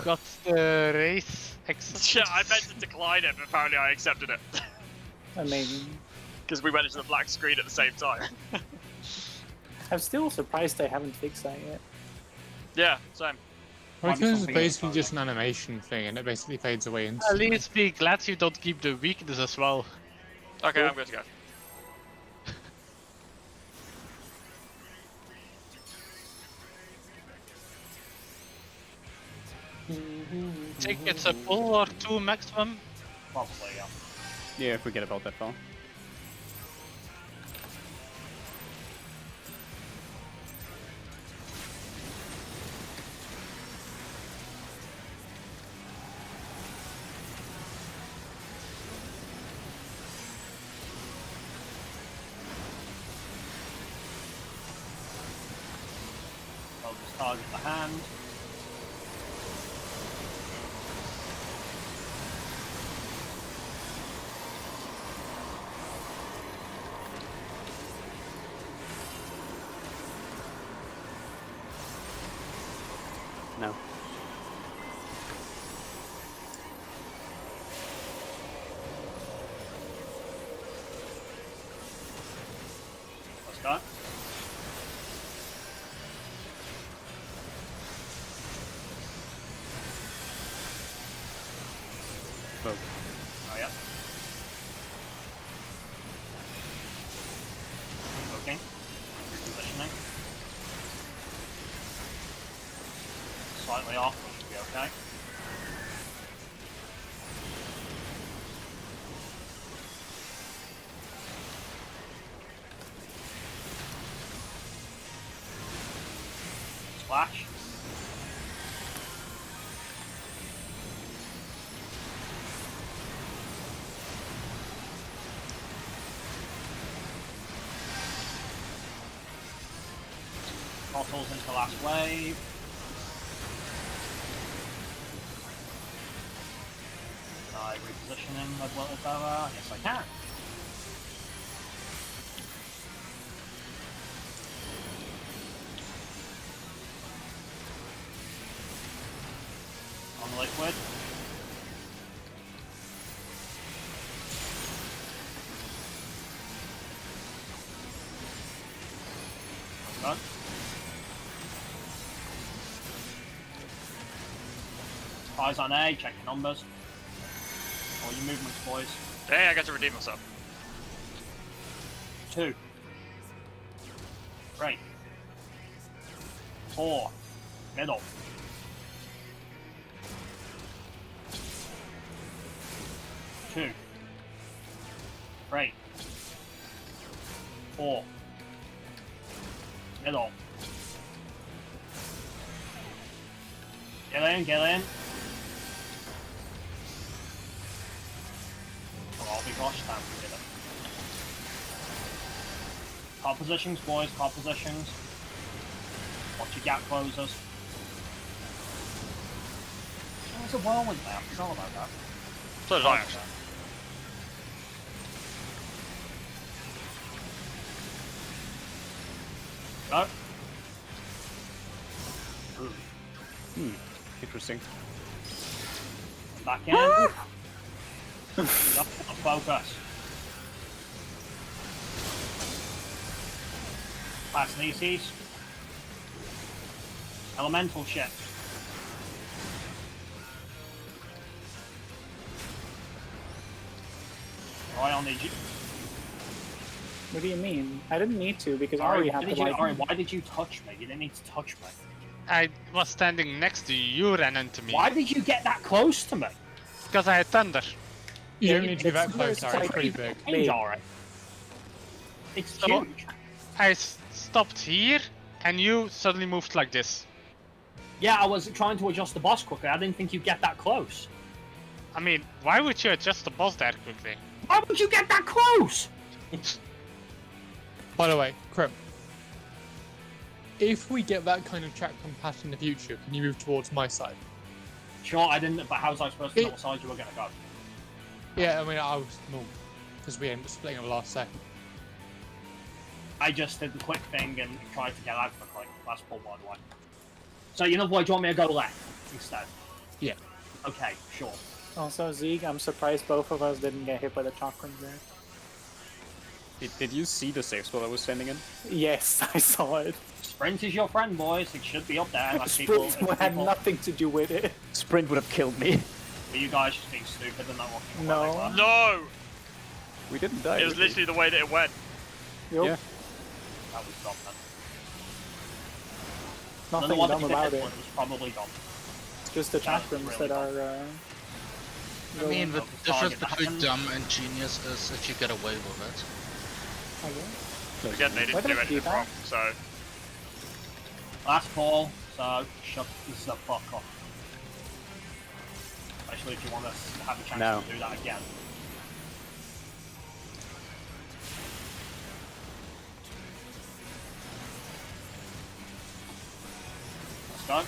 S5: Got the race exit.
S8: Yeah, I meant to decline it, but apparently I accepted it.
S1: Amazing.
S8: Because we went into the black screen at the same time.
S1: I'm still surprised they haven't fixed that yet.
S8: Yeah, same.
S3: Because
S2: Might be
S3: it's
S2: something
S3: basically
S2: else,
S3: just an animation thing, and it basically fades away
S5: At
S3: instantly.
S5: least be glad you don't keep the weakness as well.
S8: Okay, I'm good to go.
S5: I think it's a pull or 2 maximum.
S2: Probably, yeah.
S6: Yeah, if we get about that far.
S2: Focus target the hand.
S6: No.
S2: Let's go.
S6: Vote.
S2: Oh, yeah. Okay. Positioning. Slightly off, which should be okay. Splash. Bottles into the last wave. Can I reposition him as well as ever? Yes, I can. On the liquid. Done. Eyes on A, check your numbers. All your movements, boys.
S8: Hey, I got to redeem myself.
S2: 2. 3. 4. Middle. 2. 3. 4. Middle. Get in, get in. Oh, I'll be gosh damn, we did it. Car positions, boys, car positions. Watch your gap closers. Oh, there's a whirlwind there, I forgot about that.
S8: So did I, actually.
S2: Go.
S6: Interesting.
S2: Back in. Focus. Pass Nieces. Elemental shift. Right on the...
S1: What do you mean? I didn't need to because I
S2: Ari,
S1: already have the
S2: why did you touch me? You didn't need to touch me.
S5: I was standing next to you, you ran into me.
S2: Why did you get that close to me?
S5: Because I had thunder.
S3: You don't need to be that close,
S1: it's
S3: sorry, it's
S1: quite
S3: pretty big.
S2: Change, alright. It's
S5: So-
S2: huge.
S5: I stopped here, and you suddenly moved like this.
S2: Yeah, I was trying to adjust the boss quickly. I didn't think you'd get that close.
S5: I mean, why would you adjust the boss that quickly?
S2: Why would you get that close?
S3: By the way, Crim, if we get that kind of track from Pat in the future, can you move towards my side?
S2: Sure, I didn't, but how was I supposed to know what side you were going to go?
S3: Yeah, I mean, I was normal, because we ended up splitting at the last second.
S2: I just did the quick thing and tried to get out quickly. That's pulled by the way. So, you know what, do you want me to go left instead?
S3: Yeah.
S2: Okay, sure.
S1: Also, Zeke, I'm surprised both of us didn't get hit by the chakrams there.
S6: Did you see the safe spot I was standing in?
S1: Yes, I saw it.
S2: Sprint is your friend, boys. It should be up there. Unless people,
S1: Sprint
S2: if
S1: had
S2: people-
S1: nothing to do with it.
S6: Sprint would have killed me.
S2: Are you guys just being stupid and not looking
S1: No.
S2: where they were?
S8: No!
S6: We didn't die.
S8: It was
S6: did we?
S8: literally the way that it went.
S1: Yup,
S6: Yeah.
S2: That was dumb then.
S1: nothing
S2: None of
S1: dumb
S2: what
S1: about
S2: they
S1: it.
S2: did was probably dumb.
S1: Just the chakrams that are.
S4: I mean, the
S2: Going.
S4: difference
S2: Target
S4: between
S2: happens.
S4: dumb and genius is if you get away with it.
S1: I guess.
S8: Again, they
S1: Why
S8: didn't do
S1: did I do
S8: anything
S1: that?
S8: wrong, so
S2: Last call, so shut this the fuck up. Especially if you want us to have a chance
S6: No.
S2: to do that again. Let's go.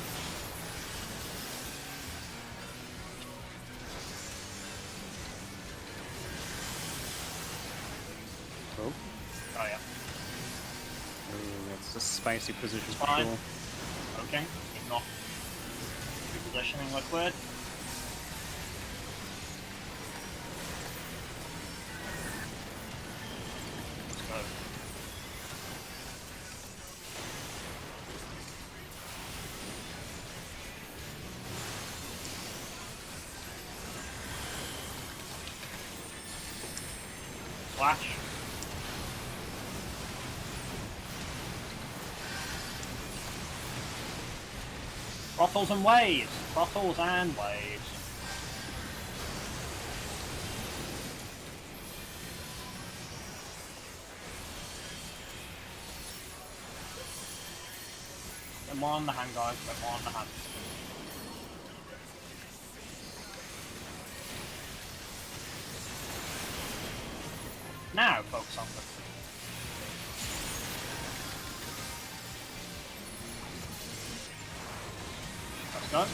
S6: Oh,
S2: Oh yeah.
S6: that's a spicy position
S2: It's
S6: for
S2: fine.
S6: sure.
S2: Okay. Keep not repositioning liquid. Let's go. Flash. Throttles and waves. Throttles and waves. Get more on the hand, guys. Get more on the hand. Now focus on the. Let's go. Let's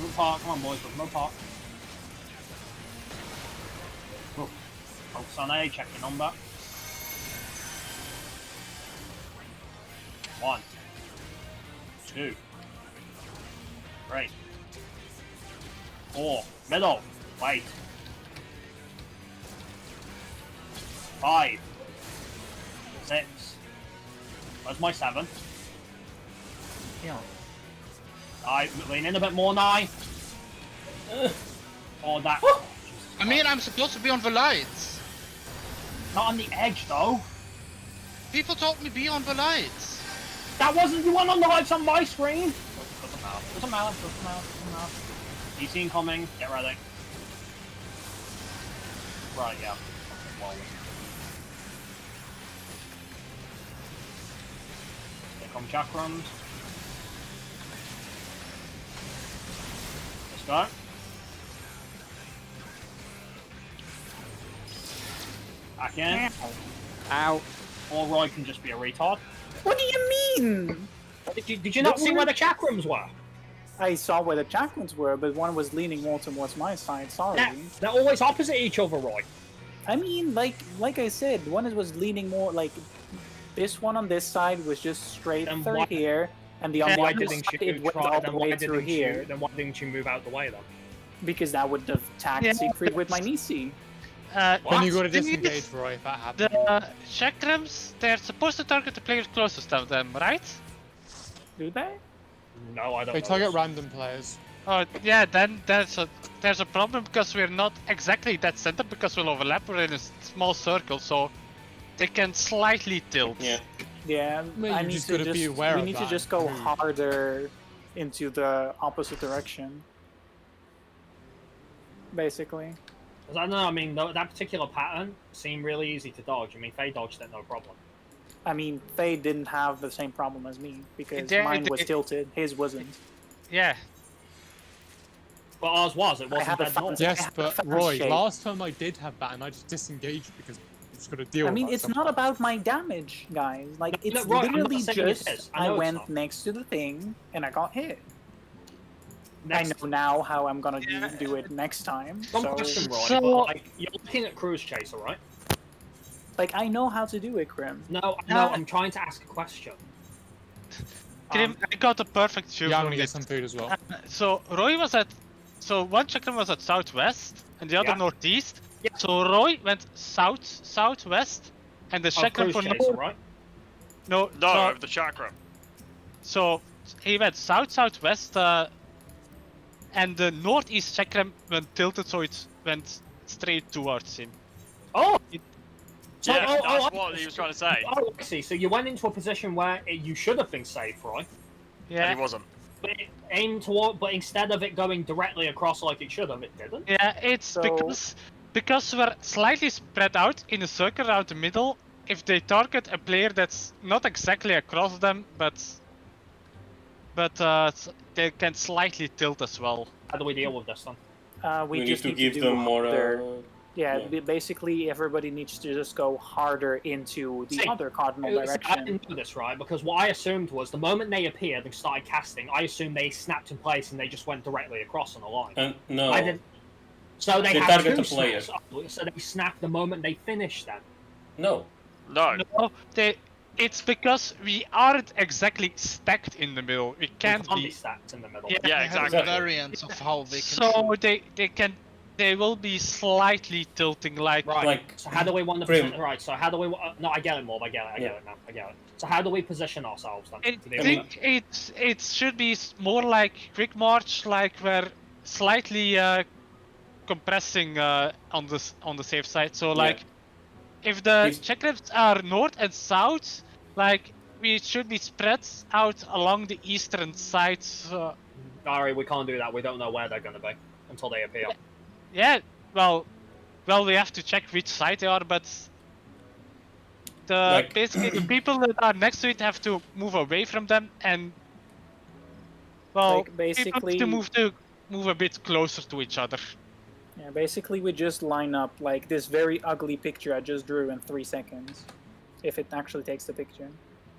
S2: move apart. Come on, boys. Let's move apart. Oh. Focus on A. Check your number. 1, 2, 3, 4. Middle. Wait. 5, 6. Where's my 7?
S1: Yeah.
S2: Lean in a bit more now. Oh, that.
S4: I mean, I'm supposed to be on the lights.
S2: Not on the edge, though.
S4: People told me be on the lights.
S2: That wasn't the one on the lights on my screen. Doesn't matter. Doesn't matter. Doesn't matter. Doesn't matter. DC incoming. Get ready. Right, yeah. Well. Here come chakrams. Let's go. Back in.
S6: Ow.
S2: Or Roy can just be a retard.
S1: What do you mean?
S2: Did you not see where the chakrams were?
S1: I saw where the chakrams were, but one was leaning more towards my side. Sorry.
S2: They're always opposite each other, Roy.
S1: I mean, like I said, one was leaning more like this one on this side was just straight
S2: Then
S1: through
S2: why-
S1: here, and the on the
S2: Why
S1: other
S2: didn't
S1: side
S2: you
S1: it went
S2: try?
S1: all the
S2: Then why
S1: way through
S2: didn't
S1: here.
S2: you? Then why didn't you move out the way then?
S1: Because that would have tagged Siegfried with my Nisi.
S3: Then you got to
S5: Thing is,
S3: disengage, Roy, if that happens.
S5: The chakrams, they're supposed to target the players closest to them, right?
S1: Do they?
S2: No, I don't
S3: They
S2: know.
S3: target
S2: this.
S3: random players.
S5: Oh yeah, then there's a problem because we're not exactly that center because we'll overlap. We're in a small circle, so they can slightly tilt.
S7: Yeah.
S1: Yeah,
S3: Well,
S1: I
S3: you
S1: need
S3: just
S1: to
S3: gotta
S1: just
S3: be aware
S1: we
S3: of
S1: need to
S3: that.
S1: just go
S3: Mm.
S1: harder into the opposite direction. Basically.
S2: 'Cause I don't know. I mean, that particular pattern seemed really easy to dodge. I mean, Faye dodged it no problem.
S1: I mean, Faye didn't have the same problem as me because
S5: Yeah,
S1: mine was
S5: it-
S1: tilted, his wasn't.
S5: Yeah.
S2: But ours was. It wasn't
S1: had a
S2: dead
S1: fun-
S2: normal.
S1: I
S3: Yes,
S1: have
S3: but
S1: a fan
S3: Roy,
S1: shape.
S3: last time I did have that and I just disengaged because I just got to deal
S1: I
S3: with
S1: mean,
S3: that
S1: it's
S3: somehow.
S1: not about my damage, guys. Like, it's
S2: no, right, I'm not
S1: literally
S2: saying it
S1: just
S2: is. I
S1: I
S2: know it's
S1: went
S2: not.
S1: next to the thing and I got hit.
S2: Next,
S1: I know now how I'm gonna
S5: Yeah.
S1: do it next time.
S2: Dumb
S1: So,
S2: question, Roy.
S5: So-
S2: But, like, you're looking at Cruise Chaser, right?
S1: like, I know how to do it, Krim.
S2: No, I'm trying to ask a question.
S5: Grim, I got a perfect view
S3: Yeah, I'm
S5: from
S3: gonna get
S5: it.
S3: some food as well.
S5: So Roy was at, so one chakram was at southwest and the other
S2: Yeah.
S5: northeast.
S2: Yeah.
S5: So Roy went southwest, and the
S2: Oh,
S5: chakram
S2: Cruise
S5: for
S2: Chaser,
S5: north.
S2: right?
S5: No,
S8: No,
S5: so,
S8: of the chakra.
S5: so he went southwest, and the northeast chakram went tilted, so it went straight towards him.
S2: Oh!
S8: Yeah, that's
S2: I-
S8: what he was trying to say.
S2: Oh, I see. So you went into a position where you should have been safe, right?
S8: And
S5: Yeah.
S8: he wasn't.
S2: aim toward, but instead of it going directly across like it should have, it didn't.
S5: Yeah, it's because we're slightly spread out in a circle around the middle. If they target a player that's not exactly across them, but they can slightly tilt as well.
S2: How do we deal with this then?
S1: We
S7: need
S1: just
S7: to
S1: need
S7: give
S1: do
S7: them more.
S1: harder. Basically everybody needs to just go harder into the other cardinal
S2: I
S1: direction.
S2: didn't do this right because what I assumed was the moment they appeared and started casting, I assumed they snapped in place and they just went directly across on the line.
S7: No.
S2: I didn't. So they had
S7: target
S2: two
S7: the player.
S2: snaps, so they snapped the moment they finished them.
S7: No.
S8: No.
S5: No, it's because we aren't exactly stacked in the middle. We can't
S2: be
S5: be
S2: stacked in the middle.
S5: Yeah,
S8: Yeah,
S4: They have
S8: exactly.
S4: variants of how they can
S5: So
S4: shoot.
S5: they will be slightly tilting like.
S2: Right.
S7: Like,
S2: so how do we want to
S7: Prim.
S2: position? Right. So how do we? No, I get it, Morb. I get it now. I get it. So how do we position ourselves then?
S5: I
S2: to deal
S5: think it should be more like quick march, like we're slightly compressing on the safe side. So like, if the checklists are north and south, like we should be spread out along the eastern side.
S2: Sorry, we can't do that. We don't know where they're going to be until they appear.
S5: Yeah, well, we have to check which side they are, but basically the people that are next to it have to move away from them, and people have to move a bit closer to each other.
S1: Yeah, basically we just line up like this very ugly picture I just drew in 3 seconds, if it actually takes the picture.